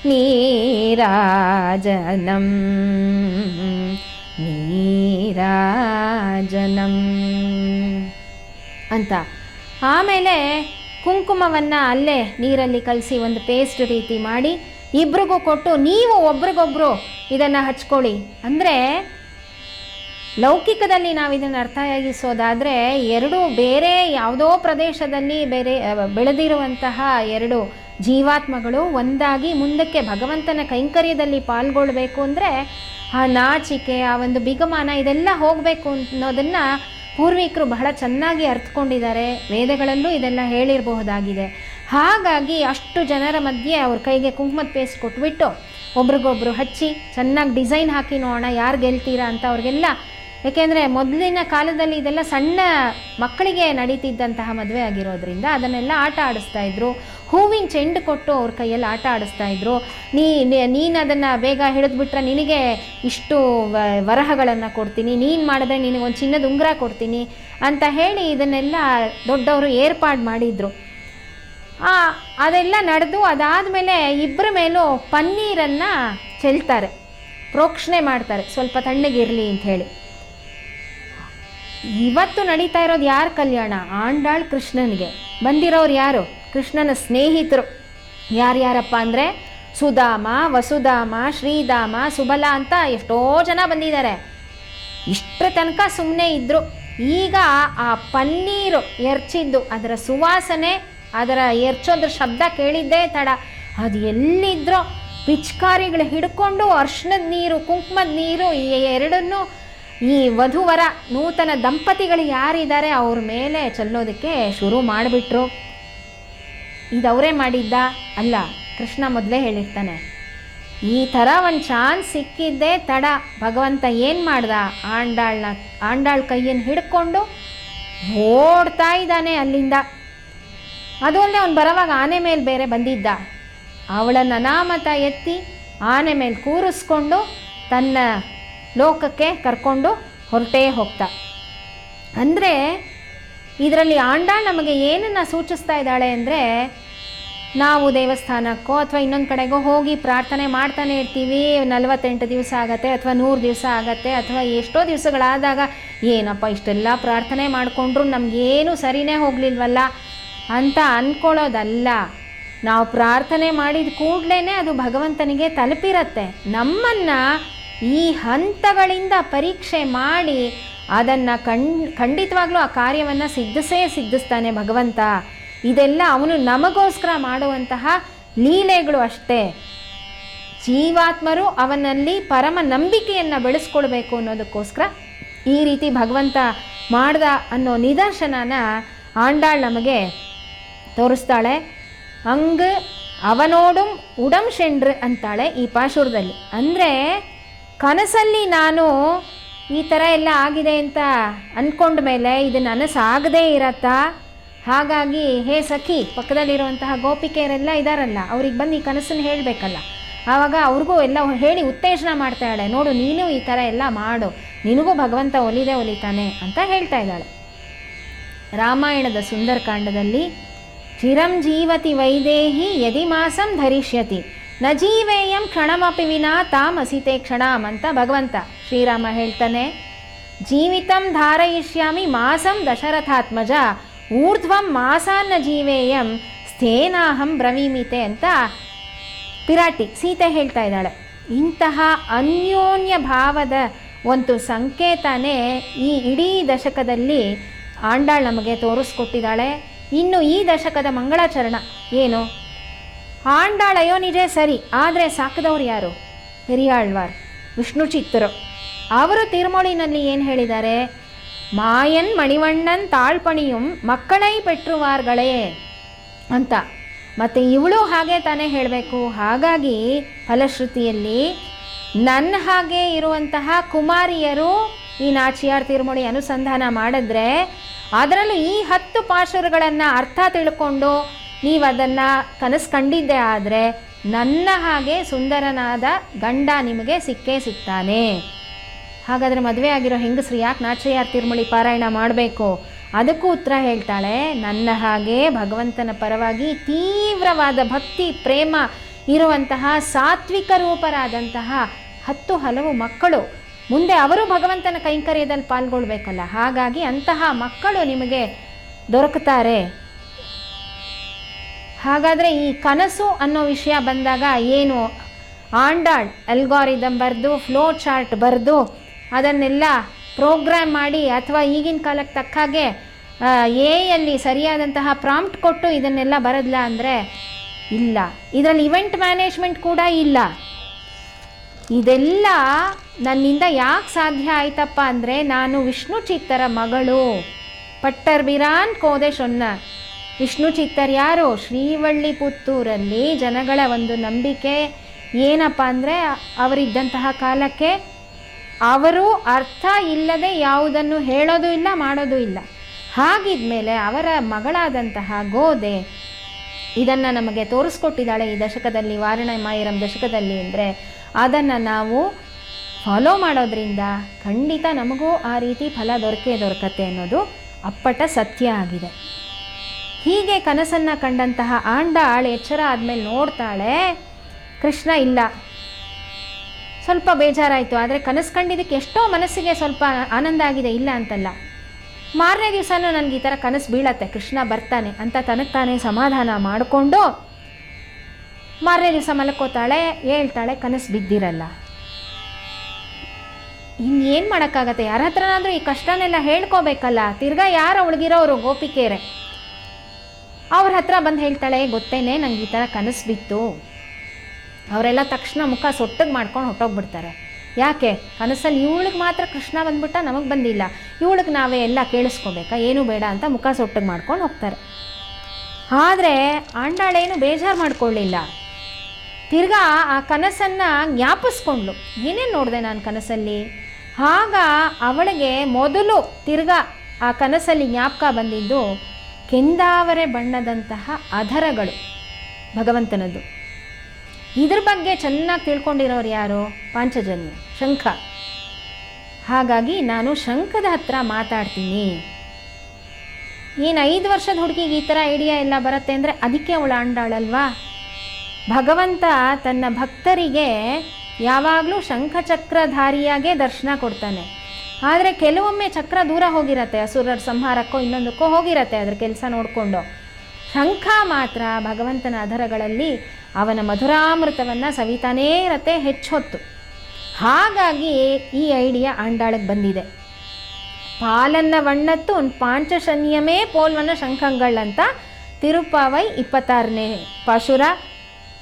ನೀರಾಜನಂ ನೀರಾಜನಂ ಅಂತ. ಆಮೇಲೆ ಕುಂಕುಮವನ್ನು ಅಲ್ಲೇ ನೀರಲ್ಲಿ ಕಲಸಿ ಒಂದು ಪೇಸ್ಟ್ ರೀತಿ ಮಾಡಿ ಇಬ್ರಿಗೂ ಕೊಟ್ಟು, ನೀವು ಒಬ್ರಿಗೊಬ್ರು ಇದನ್ನು ಹಚ್ಕೊಳ್ಳಿ. ಅಂದರೆ ಲೌಕಿಕದಲ್ಲಿ ನಾವು ಇದನ್ನು ಅರ್ಥವಾಗಿಸೋದಾದರೆ, ಎರಡು ಬೇರೆ ಯಾವುದೋ ಪ್ರದೇಶದಲ್ಲಿ ಬೇರೆ ಬೆಳೆದಿರುವಂತಹ ಎರಡು ಜೀವಾತ್ಮಗಳು ಒಂದಾಗಿ ಮುಂದಕ್ಕೆ ಭಗವಂತನ ಕೈಂಕರ್ಯದಲ್ಲಿ ಪಾಲ್ಗೊಳ್ಬೇಕು ಅಂದರೆ ಆ ನಾಚಿಕೆ, ಆ ಒಂದು ಬಿಗಮಾನ ಇದೆಲ್ಲ ಹೋಗಬೇಕು ಅನ್ನೋದನ್ನು ಪೂರ್ವಿಕರು ಬಹಳ ಚೆನ್ನಾಗಿ ಅರ್ಥಕೊಂಡಿದ್ದಾರೆ. ವೇದಗಳಲ್ಲೂ ಇದೆಲ್ಲ ಹೇಳಿರಬಹುದಾಗಿದೆ. ಹಾಗಾಗಿ ಅಷ್ಟು ಜನರ ಮಧ್ಯೆ ಅವ್ರ ಕೈಗೆ ಕುಂಕುಮದ ಪೇಸ್ಟ್ ಕೊಟ್ಬಿಟ್ಟು ಒಬ್ರಿಗೊಬ್ರು ಹಚ್ಚಿ ಚೆನ್ನಾಗಿ ಡಿಸೈನ್ ಹಾಕಿ ನೋಡೋಣ ಯಾರು ಗೆಲ್ತೀರಾ ಅಂತ ಅವ್ರಿಗೆಲ್ಲ. ಏಕೆಂದರೆ ಮೊದಲಿನ ಕಾಲದಲ್ಲಿ ಇದೆಲ್ಲ ಸಣ್ಣ ಮಕ್ಕಳಿಗೆ ನಡೀತಿದ್ದಂತಹ ಮದುವೆ ಆಗಿರೋದ್ರಿಂದ ಅದನ್ನೆಲ್ಲ ಆಟ ಆಡಿಸ್ತಾಯಿದ್ರು. ಹೂವಿನ ಚೆಂಡು ಕೊಟ್ಟು ಅವ್ರ ಕೈಯಲ್ಲಿ ಆಟ ಆಡಿಸ್ತಾಯಿದ್ರು. ನೀನು ಅದನ್ನು ಬೇಗ ಹಿಡಿದ್ಬಿಟ್ರೆ ನಿನಗೆ ಇಷ್ಟು ವರಹಗಳನ್ನು ಕೊಡ್ತೀನಿ, ನೀನು ಮಾಡಿದ್ರೆ ನಿನಗೊಂದು ಚಿನ್ನದ ಉಂಗುರ ಕೊಡ್ತೀನಿ ಅಂತ ಹೇಳಿ ಇದನ್ನೆಲ್ಲ ದೊಡ್ಡವರು ಏರ್ಪಾಡು ಮಾಡಿದರು. ಅದೆಲ್ಲ ನಡೆದು ಅದಾದಮೇಲೆ ಇಬ್ಬರ ಮೇಲೂ ಪನ್ನೀರನ್ನು ಚೆಲ್ತಾರೆ, ಪ್ರೋಕ್ಷಣೆ ಮಾಡ್ತಾರೆ, ಸ್ವಲ್ಪ ತಣ್ಣಗಿರಲಿ ಅಂಥೇಳಿ. ಇವತ್ತು ನಡೀತಾ ಇರೋದು ಯಾರ ಕಲ್ಯಾಣ? ಆಂಡಾಳ್ ಕೃಷ್ಣನಿಗೆ. ಬಂದಿರೋರು ಯಾರು? ಕೃಷ್ಣನ ಸ್ನೇಹಿತರು. ಯಾರ್ಯಾರಪ್ಪ ಅಂದರೆ ಸುಧಾಮ, ವಸುಧಾಮ, ಶ್ರೀಧಾಮ, ಸುಬಲ ಅಂತ ಎಷ್ಟೋ ಜನ ಬಂದಿದ್ದಾರೆ. ಇಷ್ಟರ ತನಕ ಸುಮ್ಮನೆ ಇದ್ದರು. ಈಗ ಆ ಪನ್ನೀರು ಎರ್ಚಿದ್ದು, ಅದರ ಸುವಾಸನೆ, ಅದರ ಎರ್ಚೋದ್ರ ಶಬ್ದ ಕೇಳಿದ್ದೇ ತಡ. ಅದು ಎಲ್ಲಿದ್ರೋ ಪಿಚ್ಕಾರಿಗಳು ಹಿಡ್ಕೊಂಡು ಅರ್ಶಿಣದ ನೀರು, ಕುಂಕುಮದ ನೀರು ಈ ಎರಡನ್ನೂ ಈ ವಧುವರ ನೂತನ ದಂಪತಿಗಳು ಯಾರಿದ್ದಾರೆ ಅವ್ರ ಮೇಲೆ ಚೆಲ್ಲೋದಕ್ಕೆ ಶುರು ಮಾಡಿಬಿಟ್ರು. ಇದವರೇ ಮಾಡಿದ್ದ ಅಲ್ಲ, ಕೃಷ್ಣ ಮೊದಲೇ ಹೇಳಿರ್ತಾನೆ. ಈ ಥರ ಒಂದು ಚಾನ್ಸ್ ಸಿಕ್ಕಿದ್ದೇ ತಡ. ಭಗವಂತ ಏನು ಮಾಡ್ದ, ಆಂಡಾಳ್ ಕೈಯನ್ನು ಹಿಡ್ಕೊಂಡು ಓಡ್ತಾ ಇದ್ದಾನೆ ಅಲ್ಲಿಂದ. ಅದು ಅಲ್ಲದೆ ಅವ್ನು ಬರೋವಾಗ ಆನೆ ಮೇಲೆ ಬೇರೆ ಬಂದಿದ್ದ. ಅವಳನ್ನು ಅನಾಮತ ಎತ್ತಿ ಆನೆ ಮೇಲೆ ಕೂರಿಸ್ಕೊಂಡು ತನ್ನ ಲೋಕಕ್ಕೆ ಕರ್ಕೊಂಡು ಹೊರಟೇ ಹೋಗ್ತಾ. ಅಂದರೆ ಇದರಲ್ಲಿ ಆಂಡಾಳ್ ನಮಗೆ ಏನನ್ನು ಸೂಚಿಸ್ತಾ ಇದ್ದಾಳೆ ಅಂದರೆ, ನಾವು ದೇವಸ್ಥಾನಕ್ಕೋ ಅಥವಾ ಇನ್ನೊಂದು ಕಡೆಗೋ ಹೋಗಿ ಪ್ರಾರ್ಥನೆ ಮಾಡ್ತಾನೆ ಇರ್ತೀವಿ. 48 ದಿವಸ ಆಗತ್ತೆ ಅಥವಾ 100 ದಿವಸ ಆಗತ್ತೆ ಅಥವಾ ಎಷ್ಟೋ ದಿವಸಗಳಾದಾಗ ಏನಪ್ಪ ಇಷ್ಟೆಲ್ಲ ಪ್ರಾರ್ಥನೆ ಮಾಡಿಕೊಂಡ್ರು ನಮಗೇನು ಸರಿನೇ ಹೋಗಲಿಲ್ವಲ್ಲ ಅಂತ ಅಂದ್ಕೊಳ್ಳೋದಲ್ಲ. ನಾವು ಪ್ರಾರ್ಥನೆ ಮಾಡಿದ ಕೂಡಲೇ ಅದು ಭಗವಂತನಿಗೆ ತಲುಪಿರತ್ತೆ. ನಮ್ಮನ್ನು ಈ ಹಂತಗಳಿಂದ ಪರೀಕ್ಷೆ ಮಾಡಿ ಅದನ್ನು ಖಂಡಿತವಾಗ್ಲೂ ಆ ಕಾರ್ಯವನ್ನು ಸಿದ್ಧಿಸ್ತಾನೆ ಭಗವಂತ. ಇದೆಲ್ಲ ಅವನು ನಮಗೋಸ್ಕರ ಮಾಡುವಂತಹ ಲೀಲೆಗಳು ಅಷ್ಟೇ. ಜೀವಾತ್ಮರು ಅವನಲ್ಲಿ ಪರಮ ನಂಬಿಕೆಯನ್ನು ಬೆಳೆಸ್ಕೊಳ್ಬೇಕು ಅನ್ನೋದಕ್ಕೋಸ್ಕರ ಈ ರೀತಿ ಭಗವಂತ ಮಾಡ್ದ ಅನ್ನೋ ನಿದರ್ಶನನ ಆಂಡಾಳ್ ನಮಗೆ ತೋರಿಸ್ತಾಳೆ. ಹಂಗೆ ಅವನೋಡು ಉಡಂ ಶೆಂಡ್ರು ಅಂತಾಳೆ ಈ ಪಾಶುರದಲ್ಲಿ. ಅಂದರೆ ಕನಸಲ್ಲಿ ನಾನು ಈ ಥರ ಎಲ್ಲ ಆಗಿದೆ ಅಂತ ಅಂದ್ಕೊಂಡ ಮೇಲೆ ಇದು ನನಸಾಗದೇ ಇರತ್ತಾ? ಹಾಗಾಗಿ ಹೇ ಸಖಿ, ಪಕ್ಕದಲ್ಲಿರುವಂತಹ ಗೋಪಿಕೆಯರೆಲ್ಲ ಇದ್ದಾರಲ್ಲ, ಅವ್ರಿಗೆ ಬಂದು ಈ ಕನಸನ್ನು ಹೇಳಬೇಕಲ್ಲ. ಆವಾಗ ಅವ್ರಿಗೂ ಎಲ್ಲ ಹೇಳಿ ಉತ್ತೇಜನ ಮಾಡ್ತಾಳೆ, ನೋಡು ನೀನು ಈ ಥರ ಎಲ್ಲ ಮಾಡು, ನಿನಗೂ ಭಗವಂತ ಒಲಿತಾನೆ ಅಂತ ಹೇಳ್ತಾ ಇದ್ದಾಳೆ. ರಾಮಾಯಣದ ಸುಂದರಕಾಂಡದಲ್ಲಿ ಚಿರಂಜೀವತಿ ವೈದೇಹಿ ಯದಿ ಮಾಸಂ ಧರಿಷ್ಯತಿ ನ ಜೀವೇಯಂ ಕ್ಷಣಮಪಿ ವಿನಾ ತಾಮ್ ಅಸಿತೆ ಕ್ಷಣಂ ಅಂತ ಭಗವಂತ ಶ್ರೀರಾಮ ಹೇಳ್ತಾನೆ. ಜೀವಿತಂ ಧಾರಯಿಷ್ಯಾಮಿ ಮಾಸಂ ದಶರಥಾತ್ಮಜ ಊರ್ಧ್ವಂ ಮಾಸಾನ್ನ ಜೀವೇಯಂ ಸ್ಥೇನಾಹಂ ಬ್ರವೀಮಿತೆ ಅಂತ ಪಿರಾಟಿ ಸೀತೆ ಹೇಳ್ತಾ ಇದ್ದಾಳೆ. ಇಂತಹ ಅನ್ಯೋನ್ಯ ಭಾವದ ಒಂದು ಸಂಕೇತನೇ ಈ ಇಡೀ ದಶಕದಲ್ಲಿ ಆಂಡಾಳ್ ನಮಗೆ ತೋರಿಸ್ಕೊಟ್ಟಿದ್ದಾಳೆ. ಇನ್ನು ಈ ದಶಕದ ಮಂಗಳಾಚರಣ ಏನು? ಆಂಡಾಳ್ ಅಯ್ಯೋ ನಿಜ ಸರಿ, ಆದರೆ ಸಾಕಿದವ್ರು ಯಾರು? ಪೆರಿಯಾಳ್ವಾರ್, ವಿಷ್ಣು ಚಿತ್ತರು. ಅವರು ತಿರುಮೊಳಿನಲ್ಲಿ ಏನು ಹೇಳಿದ್ದಾರೆ? ಮಾಯನ್ ಮಣಿವಣ್ಣನ್ ತಾಳ್ಪಣಿಯುಂ ಮಕ್ಕಳೈ ಪೆಟ್ರುವಾರ್ಗಳೇ ಅಂತ. ಮತ್ತು ಇವಳು ಹಾಗೆ ತಾನೇ ಹೇಳಬೇಕು. ಹಾಗಾಗಿ ಫಲಶ್ರುತಿಯಲ್ಲಿ ನನ್ನ ಹಾಗೆ ಇರುವಂತಹ ಕುಮಾರಿಯರು ಈ ನಾಚಿಯಾರ್ ತಿರುಮೊಳಿ ಅನುಸಂಧಾನ ಮಾಡಿದ್ರೆ ಅದರಲ್ಲೂ ಈ 10 ಪಾಶುರಗಳನ್ನು ಅರ್ಥ ತಿಳ್ಕೊಂಡು ನೀವು ಅದನ್ನು ಕನಸು ಕಂಡಿದ್ದೆ ಆದರೆ ನನ್ನ ಹಾಗೆ ಸುಂದರನಾದ ಗಂಡ ನಿಮಗೆ ಸಿಕ್ಕೇ ಸಿಗ್ತಾನೆ. ಹಾಗಾದರೆ ಮದುವೆ ಆಗಿರೋ ಹೆಂಗಸ್ರು ಯಾಕೆ ನಾಚಿಯಾರ್ ತಿರುಮೊಳಿ ಪಾರಾಯಣ ಮಾಡಬೇಕು? ಅದಕ್ಕೂ ಉತ್ತರ ಹೇಳ್ತಾಳೆ. ನನ್ನ ಹಾಗೆ ಭಗವಂತನ ಪರವಾಗಿ ತೀವ್ರವಾದ ಭಕ್ತಿ ಪ್ರೇಮ ಇರುವಂತಹ ಸಾತ್ವಿಕ ರೂಪರಾದಂತಹ 10 ಹಲವು ಮಕ್ಕಳು ಮುಂದೆ ಅವರು ಭಗವಂತನ ಕೈಂಕರ್ಯದಲ್ಲಿ ಪಾಲ್ಗೊಳ್ಬೇಕಲ್ಲ, ಹಾಗಾಗಿ ಅಂತಹ ಮಕ್ಕಳು ನಿಮಗೆ ದೊರಕುತ್ತಾರೆ. ಹಾಗಾದರೆ ಈ ಕನಸು ಅನ್ನೋ ವಿಷಯ ಬಂದಾಗ ಏನು? ಆಂಡಾಳ್ ಅಲ್ಗಾರಿದಮ್ ಬರೆದು ಫ್ಲೋ ಚಾರ್ಟ್ ಬರೆದು ಅದನ್ನೆಲ್ಲ ಪ್ರೋಗ್ರಾಮ್ ಮಾಡಿ ಅಥವಾ ಈಗಿನ ಕಾಲಕ್ಕೆ ತಕ್ಕ ಹಾಗೆ ಎಯಲ್ಲಿ ಸರಿಯಾದಂತಹ ಪ್ರಾಂಪ್ಟ್ ಕೊಟ್ಟು ಇದನ್ನೆಲ್ಲ ಬರದ್ಲ ಅಂದರೆ ಇಲ್ಲ. ಇದರಲ್ಲಿ ಇವೆಂಟ್ ಮ್ಯಾನೇಜ್ಮೆಂಟ್ ಕೂಡ ಇಲ್ಲ. ಇದೆಲ್ಲ ನನ್ನಿಂದ ಯಾಕೆ ಸಾಧ್ಯ ಆಯ್ತಪ್ಪ ಅಂದರೆ ನಾನು ವಿಷ್ಣು ಚಿತ್ತರ ಮಗಳು. ಪಟ್ಟರ್ ಬಿರಾನ್ ಕೋದೆ ಶೊನ್ನ. ವಿಷ್ಣು ಚಿತ್ತರ್ ಯಾರು? ಶ್ರೀವಳ್ಳಿ ಪುತ್ತೂರಲ್ಲಿ ಜನಗಳ ಒಂದು ನಂಬಿಕೆ ಏನಪ್ಪ ಅಂದರೆ ಅವರಿದ್ದಂತಹ ಕಾಲಕ್ಕೆ ಅವರು ಅರ್ಥ ಇಲ್ಲದೆ ಯಾವುದನ್ನು ಹೇಳೋದು ಇಲ್ಲ, ಮಾಡೋದು ಇಲ್ಲ. ಹಾಗಿದ್ಮೇಲೆ ಅವರ ಮಗಳಾದಂತಹ ಗೋದೆ ಇದನ್ನು ನಮಗೆ ತೋರಿಸ್ಕೊಟ್ಟಿದ್ದಾಳೆ ಈ ದಶಕದಲ್ಲಿ, ವಾರಣಮಾಯಿರಂ ದಶಕದಲ್ಲಿ. ಅಂದರೆ ಅದನ್ನು ನಾವು ಫಾಲೋ ಮಾಡೋದ್ರಿಂದ ಖಂಡಿತ ನಮಗೂ ಆ ರೀತಿ ಫಲ ದೊರಕತ್ತೆ ಅನ್ನೋದು ಅಪ್ಪಟ ಸತ್ಯ ಆಗಿದೆ. ಹೀಗೆ ಕನಸನ್ನು ಕಂಡಂತಹ ಆಂಡಾಳ್ ಎಚ್ಚರ ಆದಮೇಲೆ ನೋಡ್ತಾಳೆ, ಕೃಷ್ಣ ಇಲ್ಲ. ಸ್ವಲ್ಪ ಬೇಜಾರಾಯಿತು, ಆದರೆ ಕನಸು ಕಂಡಿದ್ದಕ್ಕೆ ಎಷ್ಟೋ ಮನಸ್ಸಿಗೆ ಸ್ವಲ್ಪ ಆನಂದ ಆಗಿದೆ, ಇಲ್ಲ ಅಂತಲ್ಲ. ಮಾರನೇ ದಿವಸನೂ ನನಗೆ ಈ ಥರ ಕನಸು ಬೀಳತ್ತೆ, ಕೃಷ್ಣ ಬರ್ತಾನೆ ಅಂತ ತನಗೆ ತಾನೇ ಸಮಾಧಾನ ಮಾಡಿಕೊಂಡು ಮಾರನೇ ದಿವಸ ಮಲ್ಕೋತಾಳೆ. ಹೇಳ್ತಾಳೆ ಕನಸು ಬಿದ್ದಿರಲ್ಲ. ಇನ್ನೇನು ಮಾಡೋಕ್ಕಾಗತ್ತೆ? ಯಾರ ಹತ್ರನಾದರೂ ಈ ಕಷ್ಟನೆಲ್ಲ ಹೇಳ್ಕೋಬೇಕಲ್ಲ. ತಿರ್ಗಾ ಯಾರು ಅವಳಿಗಿರೋರು? ಗೋಪಿಕೆರೆ. ಅವ್ರ ಹತ್ರ ಬಂದು ಹೇಳ್ತಾಳೆ, ಗೊತ್ತೇನೆ ನಂಗೆ ಈ ಥರ ಕನಸು ಬಿತ್ತು. ಅವರೆಲ್ಲ ತಕ್ಷಣ ಮುಖ ಸೊಟ್ಟಗೆ ಮಾಡ್ಕೊಂಡು ಹೊಟ್ಟೋಗ್ಬಿಡ್ತಾರೆ. ಯಾಕೆ? ಕನಸಲ್ಲಿ ಇವಳಿಗೆ ಮಾತ್ರ ಕೃಷ್ಣ ಬಂದ್ಬಿಟ್ಟ, ನಮಗೆ ಬಂದಿಲ್ಲ, ಇವಳಿಗೆ ನಾವೇ ಎಲ್ಲ ಕೇಳಿಸ್ಕೋಬೇಕಾ? ಏನೂ ಬೇಡ ಅಂತ ಮುಖ ಸೊಟ್ಟಗೆ ಮಾಡ್ಕೊಂಡು ಹೋಗ್ತಾರೆ. ಆದರೆ ಆಂಡಾಳೇನು ಬೇಜಾರು ಮಾಡ್ಕೊಳ್ಳಿಲ್ಲ. ತಿರ್ಗಾ ಆ ಕನಸನ್ನು ಜ್ಞಾಪಿಸ್ಕೊಂಡ್ಳು. ಏನೇನು ನೋಡಿದೆ ನಾನು ಕನಸಲ್ಲಿ? ಆಗ ಅವಳಿಗೆ ಮೊದಲು ತಿರ್ಗಾ ಆ ಕನಸಲ್ಲಿ ಜ್ಞಾಪಕ ಬಂದಿದ್ದು ಕೆಂದಾವರೆ ಬಣ್ಣದಂತಹ ಅಧರಗಳು ಭಗವಂತನದ್ದು. ಇದ್ರ ಬಗ್ಗೆ ಚೆನ್ನಾಗಿ ತಿಳ್ಕೊಂಡಿರೋರು ಯಾರು? ಪಾಂಚಜನ್ಯ, ಶಂಖ. ಹಾಗಾಗಿ ನಾನು ಶಂಖದ ಹತ್ರ ಮಾತಾಡ್ತೀನಿ. ಏನು 5 ವರ್ಷದ ಹುಡುಗಿಗೆ ಈ ಥರ ಐಡಿಯಾ ಎಲ್ಲ ಬರುತ್ತೆ ಅಂದರೆ ಅದಕ್ಕೆ ಅವಳು ಆಂಡಾಳಲ್ವಾ. ಭಗವಂತ ತನ್ನ ಭಕ್ತರಿಗೆ ಯಾವಾಗಲೂ ಶಂಖಚಕ್ರಧಾರಿಯಾಗೇ ದರ್ಶನ ಕೊಡ್ತಾನೆ. ಆದರೆ ಕೆಲವೊಮ್ಮೆ ಚಕ್ರ ದೂರ ಹೋಗಿರತ್ತೆ, ಅಸುರರ ಸಂಹಾರಕ್ಕೋ ಇನ್ನೊಂದಕ್ಕೋ ಹೋಗಿರತ್ತೆ ಅದ್ರ ಕೆಲಸ ನೋಡಿಕೊಂಡು. ಶಂಖ ಮಾತ್ರ ಭಗವಂತನ ಅಧರಗಳಲ್ಲಿ ಅವನ ಮಧುರಾಮೃತವನ್ನು ಸವಿತಾನೇ ಇರತ್ತೆ ಹೆಚ್ಚೊತ್ತು. ಹಾಗಾಗಿ ಈ ಐಡಿಯಾ ಆಂಡಾಳಿಗೆ ಬಂದಿದೆ. ಪಾಲನ್ನ ವಣ್ಣತ್ತು ಒಂದು ಪಾಂಚಶನ್ಯಮೇ ಪೋಲ್ವನ ಶಂಖಂಗಳ್ ಅಂತ ತಿರುಪಾವೈ 26ನೇ ಪಾಶುರ.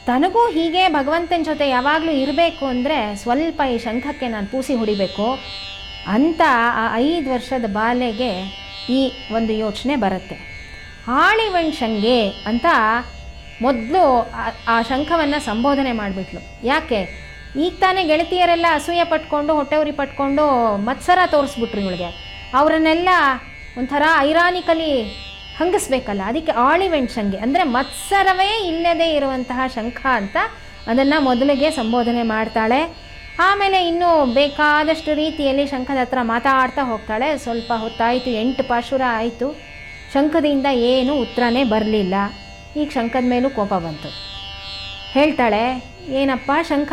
ತನಗೂ ಹೀಗೆ ಭಗವಂತನ ಜೊತೆ ಯಾವಾಗಲೂ ಇರಬೇಕು ಅಂದರೆ ಸ್ವಲ್ಪ ಈ ಶಂಖಕ್ಕೆ ನಾನು ಪೂಸಿ ಹೊಡಿಬೇಕು ಅಂತ ಆ 5 ವರ್ಷದ ಬಾಲೆಗೆ ಈ ಒಂದು ಯೋಚನೆ ಬರುತ್ತೆ. ಆಳಿವಣ್ ಶಂಗೆ ಅಂತ ಮೊದಲು ಆ ಶಂಖವನ್ನು ಸಂಬೋಧನೆ ಮಾಡಿಬಿಟ್ಲು. ಯಾಕೆ? ಈಗ ತಾನೇ ಗೆಳತಿಯರೆಲ್ಲ ಅಸೂಯೆ ಪಟ್ಕೊಂಡು ಹೊಟ್ಟೆ ಉರಿ ಪಟ್ಕೊಂಡು ಮತ್ಸರ ತೋರಿಸ್ಬಿಟ್ರು ಇವಳಿಗೆ. ಅವರನ್ನೆಲ್ಲ ಒಂಥರ ಐರಾನಿಕಲಿ ಹಂಗಿಸ್ಬೇಕಲ್ಲ, ಅದಕ್ಕೆ ಆಳಿವೆಂಟ್ ಶಂಗೆ ಅಂದರೆ ಮತ್ಸರವೇ ಇಲ್ಲದೆ ಇರುವಂತಹ ಶಂಖ ಅಂತ ಅದನ್ನು ಮೊದಲಿಗೆ ಸಂಬೋಧನೆ ಮಾಡ್ತಾಳೆ. ಆಮೇಲೆ ಇನ್ನೂ ಬೇಕಾದಷ್ಟು ರೀತಿಯಲ್ಲಿ ಶಂಖದ ಹತ್ರ ಮಾತಾಡ್ತಾ ಹೋಗ್ತಾಳೆ. ಸ್ವಲ್ಪ ಹೊತ್ತಾಯಿತು, 8 ಪಾಶುರ ಆಯಿತು. ಶಂಖದಿಂದ ಏನೂ ಉತ್ತರನೇ ಬರಲಿಲ್ಲ. ಈಗ ಶಂಖದ ಮೇಲೂ ಕೋಪ ಬಂತು. ಹೇಳ್ತಾಳೆ, ಏನಪ್ಪ ಶಂಖ,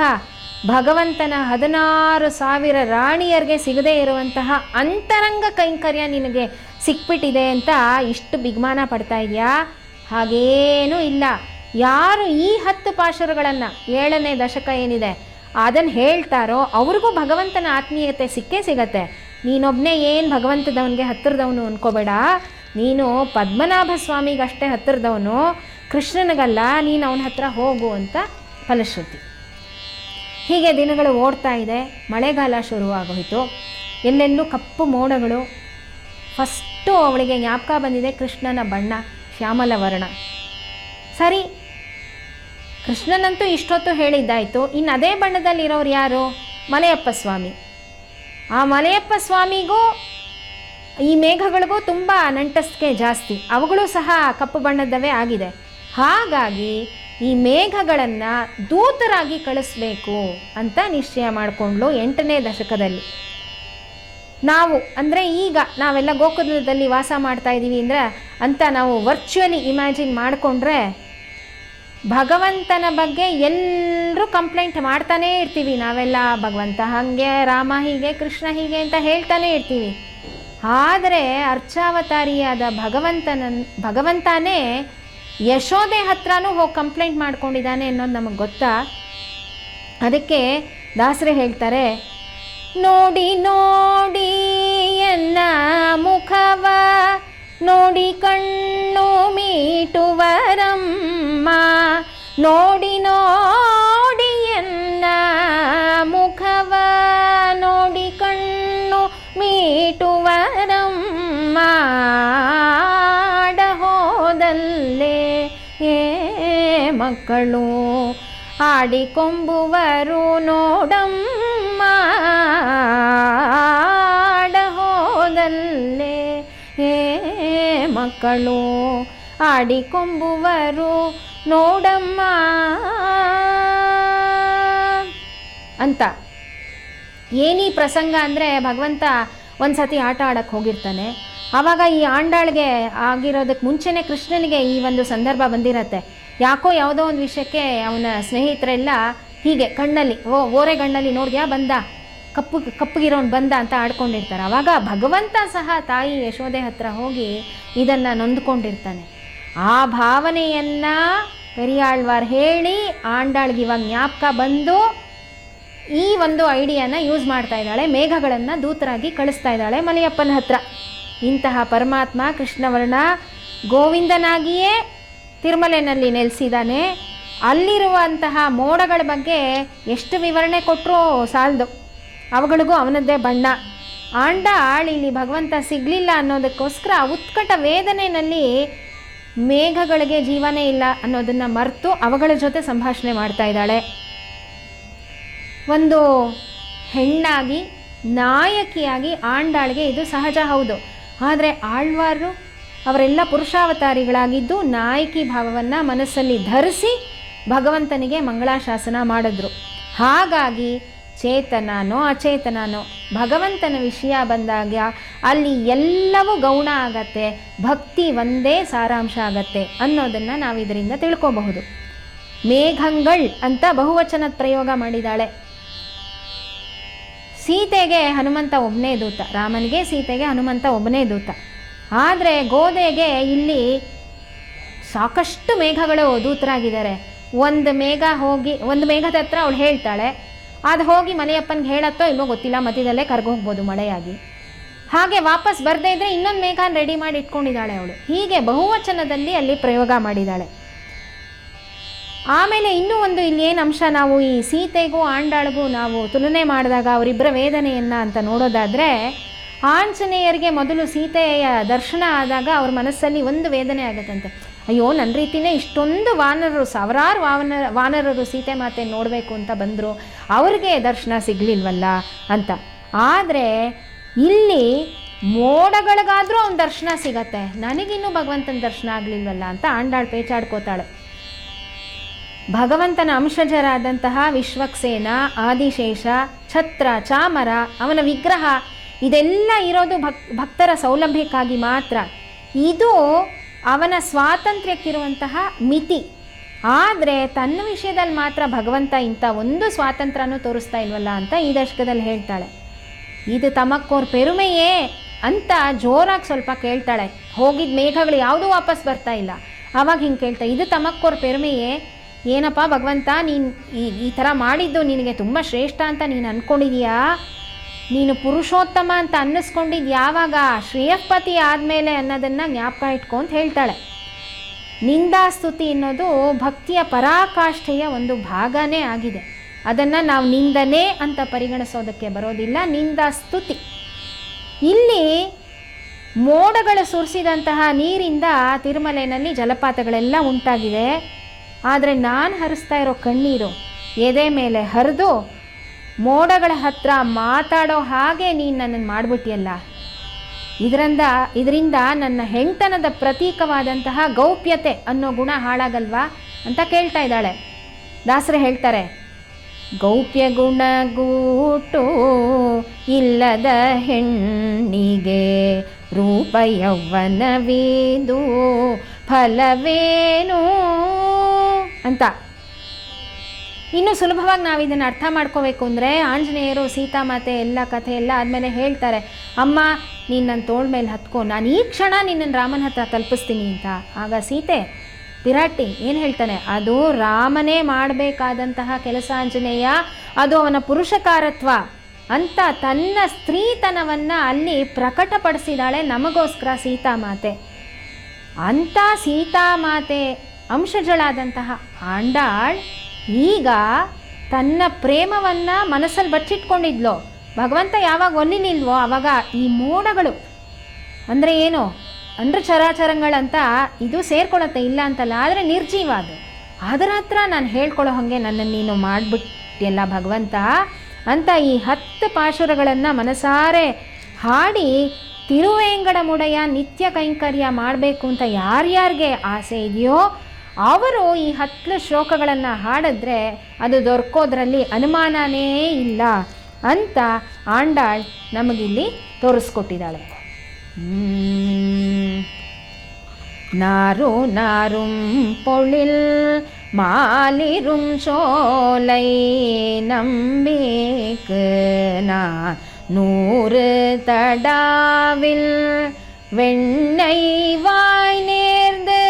ಭಗವಂತನ 16,000 ರಾಣಿಯರಿಗೆ ಸಿಗದೇ ಇರುವಂತಹ ಅಂತರಂಗ ಕೈಂಕರ್ಯ ನಿನಗೆ ಸಿಕ್ಬಿಟ್ಟಿದೆ ಅಂತ ಇಷ್ಟು ಬಿಗ್ಮಾನ ಪಡ್ತಾ ಇದೆಯಾ? ಹಾಗೇನೂ ಇಲ್ಲ. ಯಾರು ಈ 10 ಪಾಶುರಗಳನ್ನು 7ನೇ ದಶಕ ಏನಿದೆ ಅದನ್ನು ಹೇಳ್ತಾರೋ ಅವ್ರಿಗೂ ಭಗವಂತನ ಆತ್ಮೀಯತೆ ಸಿಕ್ಕೇ ಸಿಗತ್ತೆ. ನೀನೊಬ್ಬನೇ ಏನು ಭಗವಂತದವನಿಗೆ ಹತ್ತಿರದವನು ಅನ್ಕೋಬೇಡ. ನೀನು ಪದ್ಮನಾಭ ಸ್ವಾಮಿಗಷ್ಟೇ ಹತ್ತಿರದವನು, ಕೃಷ್ಣನಿಗಲ್ಲ. ನೀನು ಅವನ ಹತ್ರ ಹೋಗು ಅಂತ ಫಲಶ್ರುತಿ. ಹೀಗೆ ದಿನಗಳು ಓಡ್ತಾ ಇದೆ. ಮಳೆಗಾಲ ಶುರುವಾಗೋಯಿತು. ಎಲ್ಲೆಲ್ಲೂ ಕಪ್ಪು ಮೋಡಗಳು. ಫಸ್ಟು ಅವಳಿಗೆ ಜ್ಞಾಪಕ ಬಂದಿದೆ ಕೃಷ್ಣನ ಬಣ್ಣ, ಶ್ಯಾಮಲ ವರ್ಣ. ಸರಿ, ಕೃಷ್ಣನಂತೂ ಇಷ್ಟೊತ್ತು ಹೇಳಿದ್ದಾಯಿತು. ಇನ್ನು ಅದೇ ಬಣ್ಣದಲ್ಲಿರೋರು ಯಾರು? ಮಲಯಪ್ಪ ಸ್ವಾಮಿ. ಆ ಮಲಯಪ್ಪ ಸ್ವಾಮಿಗೂ ಈ ಮೇಘಗಳಿಗೂ ತುಂಬ ನಂಟಸ್ತಿಕೆ ಜಾಸ್ತಿ. ಅವುಗಳು ಸಹ ಕಪ್ಪು ಬಣ್ಣದವೇ ಆಗಿದೆ. ಹಾಗಾಗಿ ಈ ಮೇಘಗಳನ್ನು ದೂತರಾಗಿ ಕಳಿಸ್ಬೇಕು ಅಂತ ನಿಶ್ಚಯ ಮಾಡಿಕೊಂಡ್ಲು 8ನೇ ದಶಕದಲ್ಲಿ. ನಾವು ಅಂದರೆ ಈಗ ನಾವೆಲ್ಲ ಗೋಕುಲದಲ್ಲಿ ವಾಸ ಮಾಡ್ತಾ ಇದ್ದೀವಿ ಅಂದರೆ ಅಂತ ನಾವು ವರ್ಚುವಲಿ ಇಮ್ಯಾಜಿನ್ ಮಾಡಿಕೊಂಡ್ರೆ ಭಗವಂತನ ಬಗ್ಗೆ ಎಲ್ಲರೂ ಕಂಪ್ಲೇಂಟ್ ಮಾಡ್ತಾನೇ ಇರ್ತೀವಿ. ನಾವೆಲ್ಲ ಭಗವಂತ ಹಾಗೆ, ರಾಮ ಹೀಗೆ, ಕೃಷ್ಣ ಹೀಗೆ ಅಂತ ಹೇಳ್ತಾನೇ ಇರ್ತೀವಿ. ಆದರೆ ಅರ್ಚಾವತಾರಿಯಾದ ಭಗವಂತನೇ ಯಶೋದೆ ಹತ್ರನೂ ಹೋಗಿ ಕಂಪ್ಲೇಂಟ್ ಮಾಡ್ಕೊಂಡಿದ್ದಾನೆ ಅನ್ನೋದು ನಮಗೆ ಗೊತ್ತಾ? ಅದಕ್ಕೆ ದಾಸರೇ ಹೇಳ್ತಾರೆ, ನೋಡಿ ನೋಡಿ ಎನ್ನ ಮುಖವ ನೋಡಿ ಕಣ್ಣು ಮೀಟುವರಮ್ಮ, ನೋಡಿ ನೋಡಿ ಎನ್ನ ಮುಖವ ನೋಡಿ ಕಣ್ಣು ಮೀಟುವರಮ್ಮ, ಹೋದಲ್ಲೇ ಏ ಮಕ್ಕಳು ಆಡಿಕೊಂಬುವರು ನೋಡಮ್ಮ, ಹೋದಲ್ಲೇ ಏ ಮಕ್ಕಳು ಆಡಿಕೊಂಬುವರು ನೋಡಮ್ಮ ಅಂತ. ಏನೀ ಪ್ರಸಂಗ ಅಂದರೆ ಭಗವಂತ ಒಂದು ಸತಿ ಆಟ ಆಡಕ್ಕೆ ಹೋಗಿರ್ತಾನೆ. ಆವಾಗ ಈ ಆಂಡಾಳಿಗೆ ಆಗಿರೋದಕ್ಕೆ ಮುಂಚೆನೇ ಕೃಷ್ಣನಿಗೆ ಈ ಒಂದು ಸಂದರ್ಭ ಬಂದಿರತ್ತೆ. ಯಾಕೋ ಯಾವುದೋ ಒಂದು ವಿಷಯಕ್ಕೆ ಅವನ ಸ್ನೇಹಿತರೆಲ್ಲ ಹೀಗೆ ಕಣ್ಣಲ್ಲಿ ಓರೆಗಣ್ಣಲ್ಲಿ ನೋಡಿದ್ಯಾ ಬಂದ, ಕಪ್ಪಗಿರೋನು ಬಂದ ಅಂತ ಆಡ್ಕೊಂಡಿರ್ತಾರೆ. ಆವಾಗ ಭಗವಂತ ಸಹ ತಾಯಿ ಯಶೋದೆ ಹತ್ರ ಹೋಗಿ ಇದನ್ನು ನೊಂದ್ಕೊಂಡಿರ್ತಾನೆ. ಆ ಭಾವನೆಯನ್ನು ಪೆರಿಯಾಳ್ವಾರ್ ಹೇಳಿ ಆಂಡಾಳ್ಗೆ ಇವಾಗ ಜ್ಞಾಪಕ ಬಂದು ಈ ಒಂದು ಐಡಿಯಾನ ಯೂಸ್ ಮಾಡ್ತಾ ಇದ್ದಾಳೆ. ಮೇಘಗಳನ್ನು ದೂತರಾಗಿ ಕಳಿಸ್ತಾ ಇದ್ದಾಳೆ ಮಲಯಪ್ಪನ ಹತ್ರ. ಇಂತಹ ಪರಮಾತ್ಮ ಕೃಷ್ಣವರ್ಣ ಗೋವಿಂದನಾಗಿಯೇ ತಿರುಮಲೆಯಲ್ಲಿ ನೆಲೆಸಿದ್ದಾನೆ. ಅಲ್ಲಿರುವಂತಹ ಮೋಡಗಳ ಬಗ್ಗೆ ಎಷ್ಟು ವಿವರಣೆ ಕೊಟ್ಟರೂ ಸಾಲದು, ಅವುಗಳಿಗೂ ಅವನದ್ದೇ ಬಣ್ಣ. ಆಂಡಾಳ್ ಇಲ್ಲಿ ಭಗವಂತ ಸಿಗಲಿಲ್ಲ ಅನ್ನೋದಕ್ಕೋಸ್ಕರ ಉತ್ಕಟ ವೇದನೆಯಲ್ಲಿ ಮೇಘಗಳಿಗೆ ಜೀವನೇ ಇಲ್ಲ ಅನ್ನೋದನ್ನು ಮರೆತು ಅವುಗಳ ಜೊತೆ ಸಂಭಾಷಣೆ ಮಾಡ್ತಾ ಇದ್ದಾಳೆ. ಒಂದು ಹೆಣ್ಣಾಗಿ ನಾಯಕಿಯಾಗಿ ಆಂಡಾಳ್ಗೆ ಇದು ಸಹಜ, ಹೌದು. ಆದರೆ ಆಳ್ವಾರರು ಅವರೆಲ್ಲ ಪುರುಷಾವತಾರಿಗಳಾಗಿದ್ದು ನಾಯಕಿ ಭಾವವನ್ನು ಮನಸ್ಸಲ್ಲಿ ಧರಿಸಿ ಭಗವಂತನಿಗೆ ಮಂಗಳಾಶಾಸನ ಮಾಡಿದ್ರು. ಹಾಗಾಗಿ ಚೇತನನೋ ಅಚೇತನನೋ ಭಗವಂತನ ವಿಷಯ ಬಂದಾಗ ಅಲ್ಲಿ ಎಲ್ಲವೂ ಗೌಣ ಆಗತ್ತೆ, ಭಕ್ತಿ ಒಂದೇ ಸಾರಾಂಶ ಆಗತ್ತೆ ಅನ್ನೋದನ್ನು ನಾವು ಇದರಿಂದ ತಿಳ್ಕೋಬಹುದು. ಮೇಘಂಗಳ್ ಅಂತ ಬಹುವಚನದ ಪ್ರಯೋಗ ಮಾಡಿದ್ದಾಳೆ. ಸೀತೆಗೆ ಹನುಮಂತ ಒಬ್ಬನೇ ದೂತ, ರಾಮನಿಗೆ ಸೀತೆಗೆ ಹನುಮಂತ ಒಬ್ಬನೇ ದೂತ. ಆದರೆ ಗೋದೆಗೆ ಇಲ್ಲಿ ಸಾಕಷ್ಟು ಮೇಘಗಳು ದೂತರಾಗಿದ್ದಾರೆ. ಒಂದು ಮೇಘದ ಹತ್ರ ಅವಳು ಹೇಳ್ತಾಳೆ, ಅದು ಹೋಗಿ ಮನೆಯಪ್ಪನಿಗೆ ಹೇಳತ್ತೋ ಇಲ್ವೋ ಗೊತ್ತಿಲ್ಲ, ಮಧ್ಯದಲ್ಲೇ ಕರ್ಗೋಗ್ಬೋದು ಮಳೆಯಾಗಿ. ಹಾಗೆ ವಾಪಸ್ ಬರದೇ ಇದ್ದರೆ ಇನ್ನೊಂದು ಮೇಘ ರೆಡಿ ಮಾಡಿ ಇಟ್ಕೊಂಡಿದ್ದಾಳೆ ಅವಳು. ಹೀಗೆ ಬಹುವಚನದಲ್ಲಿ ಅಲ್ಲಿ ಪ್ರಯೋಗ ಮಾಡಿದ್ದಾಳೆ. ಆಮೇಲೆ ಇನ್ನೂ ಒಂದು ಇಲ್ಲಿ ಏನು ಅಂಶ, ನಾವು ಈ ಸೀತೆಗೂ ಆಂಡಾಳಿಗೂ ನಾವು ತುಲನೆ ಮಾಡಿದಾಗ ಅವರಿಬ್ಬರ ವೇದನೆಯನ್ನು ಅಂತ ನೋಡೋದಾದರೆ, ಆಂಜನೇಯರಿಗೆ ಮೊದಲು ಸೀತೆಯ ದರ್ಶನ ಆದಾಗ ಅವ್ರ ಮನಸ್ಸಲ್ಲಿ ಒಂದು ವೇದನೆ ಆಗುತ್ತಂತೆ. ಅಯ್ಯೋ, ನನ್ನ ರೀತಿಯೇ ಇಷ್ಟೊಂದು ವಾನರರು, ಸಾವಿರಾರು ವಾನರರು ಸೀತೆ ಮಾತೆ ನೋಡಬೇಕು ಅಂತ ಬಂದರು, ಅವ್ರಿಗೆ ದರ್ಶನ ಸಿಗಲಿಲ್ವಲ್ಲ ಅಂತ. ಆದರೆ ಇಲ್ಲಿ ಮೋಡಗಳಿಗಾದರೂ ಅವನ ದರ್ಶನ ಸಿಗತ್ತೆ, ನನಗಿನ್ನೂ ಭಗವಂತನ ದರ್ಶನ ಆಗಲಿಲ್ವಲ್ಲ ಅಂತ ಆಂಡಾಳು ಪೇಚಾಡ್ಕೋತಾಳೆ. ಭಗವಂತನ ಅಂಶಜರಾದಂತಹ ವಿಶ್ವಕ್ಸೇನ, ಆದಿಶೇಷ, ಛತ್ರ, ಚಾಮರ, ಅವನ ವಿಗ್ರಹ ಇದೆಲ್ಲ ಇರೋದು ಭಕ್ತರ ಸೌಲಭ್ಯಕ್ಕಾಗಿ ಮಾತ್ರ. ಇದು ಅವನ ಸ್ವಾತಂತ್ರ್ಯಕ್ಕಿರುವಂತಹ ಮಿತಿ. ಆದರೆ ತನ್ನ ವಿಷಯದಲ್ಲಿ ಮಾತ್ರ ಭಗವಂತ ಇಂಥ ಒಂದು ಸ್ವಾತಂತ್ರ್ಯನೂ ತೋರಿಸ್ತಾ ಇಲ್ವಲ್ಲ ಅಂತ ಈ ದಶಕದಲ್ಲಿ ಹೇಳ್ತಾಳೆ. ಇದು ತಮಕ್ಕೋರ್ ಪೆರುಮೆಯೇ ಅಂತ ಜೋರಾಗಿ ಸ್ವಲ್ಪ ಕೇಳ್ತಾಳೆ. ಹೋಗಿದ್ದ ಮೇಘಗಳು ಯಾವುದೂ ವಾಪಸ್ ಬರ್ತಾ ಇಲ್ಲ. ಆವಾಗ ಹಿಂಗೆ ಕೇಳ್ತಾಳೆ, ಇದು ತಮಕ್ಕೋರ್ ಪೆರುಮೆಯೇ, ಏನಪ್ಪ ಭಗವಂತ, ನೀನು ಈ ಥರ ಮಾಡಿದ್ದು ನಿನಗೆ ತುಂಬ ಶ್ರೇಷ್ಠ ಅಂತ ನೀನು ಅಂದ್ಕೊಂಡಿದೀಯಾ? ನೀನು ಪುರುಷೋತ್ತಮ ಅಂತ ಅನ್ನಿಸ್ಕೊಂಡಿದ್ದು ಯಾವಾಗ? ಶ್ರೇಯಃಪತಿ ಆದಮೇಲೆ ಅನ್ನೋದನ್ನು ಜ್ಞಾಪಕ ಇಟ್ಕೊಂತ ಹೇಳ್ತಾಳೆ. ನಿಂದಾಸ್ತುತಿ ಅನ್ನೋದು ಭಕ್ತಿಯ ಪರಾಕಾಷ್ಠೆಯ ಒಂದು ಭಾಗನೇ ಆಗಿದೆ. ಅದನ್ನು ನಾವು ನಿಂದನೆ ಅಂತ ಪರಿಗಣಿಸೋದಕ್ಕೆ ಬರೋದಿಲ್ಲ, ನಿಂದಾಸ್ತುತಿ. ಇಲ್ಲಿ ಮೋಡಗಳು ಸುರಿಸಿದಂತಹ ನೀರಿಂದ ತಿರುಮಲೆಯಲ್ಲಿ ಜಲಪಾತಗಳೆಲ್ಲ ಉಂಟಾಗಿದೆ. ಆದರೆ ನಾನು ಹರಿಸ್ತಾ ಇರೋ ಕಣ್ಣೀರು ಎದೆ ಮೇಲೆ ಹರಿದು ಮೋಡಗಳ ಹತ್ರ ಮಾತಾಡೋ ಹಾಗೆ ನೀನು ನನ್ನನ್ನು ಮಾಡಿಬಿಟ್ಟಿಯಲ್ಲ, ಇದರಿಂದ ನನ್ನ ಹೆಂಡತನದ ಪ್ರತೀಕವಾದಂತಹ ಗೌಪ್ಯತೆ ಅನ್ನೋ ಗುಣ ಹಾಳಾಗಲ್ವಾ ಅಂತ ಕೇಳ್ತಾ ಇದ್ದಾಳೆ. ದಾಸರು ಹೇಳ್ತಾರೆ, ಗೌಪ್ಯ ಗುಣಗೂಟು ಇಲ್ಲದ ಹೆಣ್ಣಿಗೆ ರೂಪ ಯೌವನವೀದು ಫಲವೇನು ಅಂತ. ಇನ್ನು ಸುಲಭವಾಗಿ ನಾವು ಇದನ್ನು ಅರ್ಥ ಮಾಡ್ಕೋಬೇಕು ಅಂದರೆ, ಆಂಜನೇಯರು ಸೀತಾಮಾತೆ ಎಲ್ಲ ಕಥೆ ಎಲ್ಲ ಆದಮೇಲೆ ಹೇಳ್ತಾರೆ, ಅಮ್ಮ ನೀನು ನನ್ನ ತೋಳ ಮೇಲೆ ಹತ್ಕೊ, ನಾನು ಈ ಕ್ಷಣ ನಿನ್ನನ್ನು ರಾಮನ ಹತ್ರ ತಲುಪಿಸ್ತೀನಿ ಅಂತ. ಆಗ ಸೀತೆ ಪಿರಾಟಿ ಏನು ಹೇಳ್ತಾನೆ, ಅದು ರಾಮನೇ ಮಾಡಬೇಕಾದಂತಹ ಕೆಲಸ ಆಂಜನೇಯ, ಅದು ಅವನ ಪುರುಷಕಾರತ್ವ ಅಂತ ತನ್ನ ಸ್ತ್ರೀತನವನ್ನು ಅಲ್ಲಿ ಪ್ರಕಟಪಡಿಸಿದಾಳೆ ನಮಗೋಸ್ಕರ ಸೀತಾಮಾತೆ. ಅಂಥ ಸೀತಾಮಾತೆ ಅಂಶಜಳಾದಂತಹ ಆಂಡಾಳ್ ಈಗ ತನ್ನ ಪ್ರೇಮವನ್ನು ಮನಸ್ಸಲ್ಲಿ ಬಚ್ಚಿಟ್ಕೊಂಡಿದ್ಲೋ, ಭಗವಂತ ಯಾವಾಗ ಒಲಿಲಿಲ್ವೋ ಆವಾಗ ಈ ಮೋಡಗಳು ಅಂದರೆ ಏನು ಅಂದ್ರೆ ಚರಾಚರಗಳಂತ ಇದು ಸೇರ್ಕೊಳತ್ತೆ, ಇಲ್ಲ ಅಂತಲ್ಲ, ಆದರೆ ನಿರ್ಜೀವ ಅದು. ಅದರ ಹತ್ರ ನಾನು ಹೇಳ್ಕೊಳ್ಳೋ ಹಾಗೆ ನನ್ನನ್ನು ನೀನು ಮಾಡಿಬಿಟ್ಟಿಯಲ್ಲ ಭಗವಂತ ಅಂತ ಈ 10 ಪಾಶುರಗಳನ್ನು ಮನಸಾರೆ ಹಾಡಿ ತಿರುವೇಂಗಡಮುಡೆಯ ನಿತ್ಯ ಕೈಂಕರ್ಯ ಮಾಡಬೇಕು ಅಂತ ಯಾರ್ಯಾರಿಗೆ ಆಸೆ ಇದೆಯೋ ಅವರು ಈ 10 ಶ್ಲೋಕಗಳನ್ನು ಹಾಡಿದ್ರೆ ಅದು ದೊರಕೋದ್ರಲ್ಲಿ ಅನುಮಾನನೇ ಇಲ್ಲ ಅಂತ ಆಂಡಾಳ್ ನಮಗಿಲ್ಲಿ ತೋರಿಸ್ಕೊಟ್ಟಿದ್ದಾಳೆ. நாரு நாரும் பொழில் மாலிரும் சோலை நம்பிக்கு நான் 100 தடாவில் வெண்ணை வாய் நேர்ந்து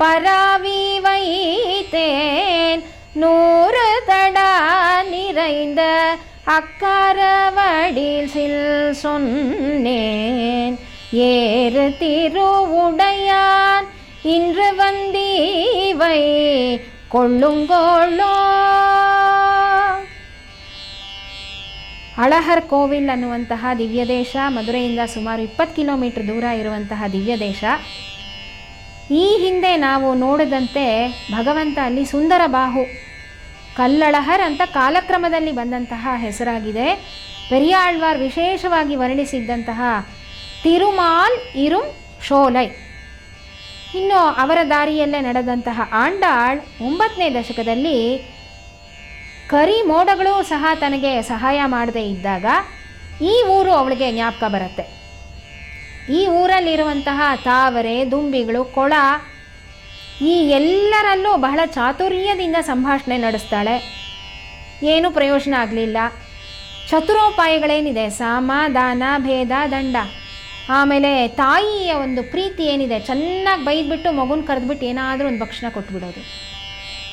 பராவி வைத்தேன் 100 தடா நிறைந்த அக்காரவடில் சில் சொன்னேன் ஏறு திருவுடையான் இன்று வந்தீவை ಕೊಳ್ಳುಂಗೋಳೋ. ಅಳಹರ್ ಕೋವಿಲ್ ಅನ್ನುವಂತಹ ದಿವ್ಯ ದೇಶ ಮಧುರೆಯಿಂದ ಸುಮಾರು 20 ಕಿಲೋಮೀಟರ್ ದೂರ ಇರುವಂತಹ ದಿವ್ಯ ದೇಶ. ಈ ಹಿಂದೆ ನಾವು ನೋಡಿದಂತೆ ಭಗವಂತ ಅಲ್ಲಿ ಸುಂದರ ಬಾಹು ಕಲ್ಲಳಹರ್ ಅಂತ ಕಾಲಕ್ರಮದಲ್ಲಿ ಬಂದಂತಹ ಹೆಸರಾಗಿದೆ. ಪೆರಿಯಾಳ್ವಾರ್ ವಿಶೇಷವಾಗಿ ವರ್ಣಿಸಿದ್ದಂತಹ ತಿರುಮಾಲ್ ಇರುಂ ಶೋಲೈ. ಇನ್ನು ಅವರ ದಾರಿಯಲ್ಲೇ ನಡೆದಂತಹ ಆಂಡಾಳ್ 9ನೇ ದಶಕದಲ್ಲಿ ಕರಿ ಮೋಡಗಳು ಸಹ ತನಗೆ ಸಹಾಯ ಮಾಡದೇ ಇದ್ದಾಗ ಈ ಊರು ಅವಳಿಗೆ ಜ್ಞಾಪಕ ಬರುತ್ತೆ. ಈ ಊರಲ್ಲಿರುವಂತಹ ತಾವರೆ, ದುಂಬಿಗಳು, ಕೊಳ, ಈ ಎಲ್ಲರಲ್ಲೂ ಬಹಳ ಚಾತುರ್ಯದಿಂದ ಸಂಭಾಷಣೆ ನಡೆಸ್ತಾಳೆ. ಏನೂ ಪ್ರಯೋಜನ ಆಗಲಿಲ್ಲ. ಚತುರೋಪಾಯಗಳೇನಿದೆ, ಸಾಮ, ದಾನ, ಭೇದ, ದಂಡ, ಆಮೇಲೆ ತಾಯಿಯ ಒಂದು ಪ್ರೀತಿ ಏನಿದೆ, ಚೆನ್ನಾಗಿ ಬೈದ್ಬಿಟ್ಟು ಮಗುನ ಕರೆದ್ಬಿಟ್ಟು ಏನಾದರೂ ಒಂದು ಭಕ್ಷಣ ಕೊಟ್ಬಿಡೋದು.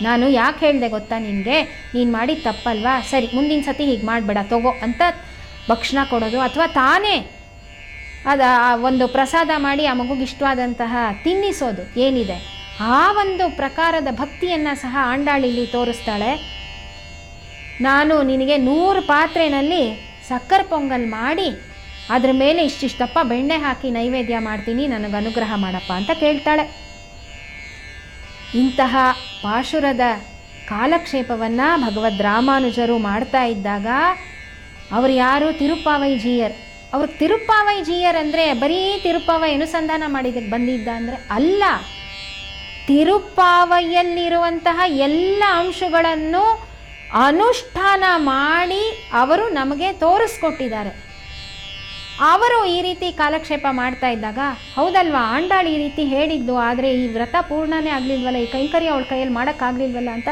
ನಾನು ಯಾಕೆ ಹೇಳಿದೆ ಗೊತ್ತಾ ನಿನಗೆ, ನೀನು ಮಾಡಿದ ತಪ್ಪಲ್ವಾ, ಸರಿ ಮುಂದಿನ ಸತಿ ಹೀಗೆ ಮಾಡಬೇಡ ತಗೋ ಅಂತ ಭಕ್ಷಣ ಕೊಡೋದು. ಅಥವಾ ತಾನೇ ಒಂದು ಪ್ರಸಾದ ಮಾಡಿ ಆ ಮಗುಗೆ ಇಷ್ಟವಾದಂತಹ ತಿನ್ನಿಸೋದು ಏನಿದೆ, ಆ ಒಂದು ಪ್ರಕಾರದ ಭಕ್ತಿಯನ್ನು ಸಹ ಆಂಡಾಳಿಲಿ ತೋರಿಸ್ತಾಳೆ. ನಾನು ನಿನಗೆ 100 ಪಾತ್ರೆಯಲ್ಲಿ ಸಕ್ಕರೆ ಪೊಂಗಲ್ ಮಾಡಿ ಅದ್ರ ಮೇಲೆ ಇಷ್ಟಿಷ್ಟಪ್ಪ ಬೆಣ್ಣೆ ಹಾಕಿ ನೈವೇದ್ಯ ಮಾಡ್ತೀನಿ, ನನಗೆ ಅನುಗ್ರಹ ಮಾಡಪ್ಪ ಅಂತ ಕೇಳ್ತಾಳೆ. ಇಂತಹ ಪಾಶುರದ ಕಾಲಕ್ಷೇಪವನ್ನು ಭಗವದ್ ರಾಮಾನುಜರು ಮಾಡ್ತಾ ಇದ್ದಾಗ ಅವರು ಯಾರು, ತಿರುಪ್ಪಾವೈ ಜೀಯರ್. ಅವರು ತಿರುಪ್ಪಾವೈ ಜೀಯರ್ ಅಂದರೆ ಬರೀ ತಿರುಪ್ಪಾವೈ ಅನುಸಂಧಾನ ಮಾಡಿದ್ದಕ್ಕೆ ಬಂದಿದ್ದ ಅಂದರೆ ಅಲ್ಲ, ತಿರುಪ್ಪಾವೈಯಲ್ಲಿರುವಂತಹ ಎಲ್ಲ ಅಂಶಗಳನ್ನು ಅನುಷ್ಠಾನ ಮಾಡಿ ಅವರು ನಮಗೆ ತೋರಿಸ್ಕೊಟ್ಟಿದ್ದಾರೆ. ಅವರು ಈ ರೀತಿ ಕಾಲಕ್ಷೇಪ ಮಾಡ್ತಾ ಇದ್ದಾಗ, ಹೌದಲ್ವಾ ಆಂಡಾಳು ಈ ರೀತಿ ಹೇಳಿದ್ದು, ಆದರೆ ಈ ವ್ರತ ಪೂರ್ಣನೇ ಆಗಲಿಲ್ವಲ್ಲ, ಈ ಕೈಂಕರ್ಯ ಅವಳ ಕೈಯಲ್ಲಿ ಮಾಡೋಕ್ಕಾಗಲಿಲ್ವಲ್ಲ ಅಂತ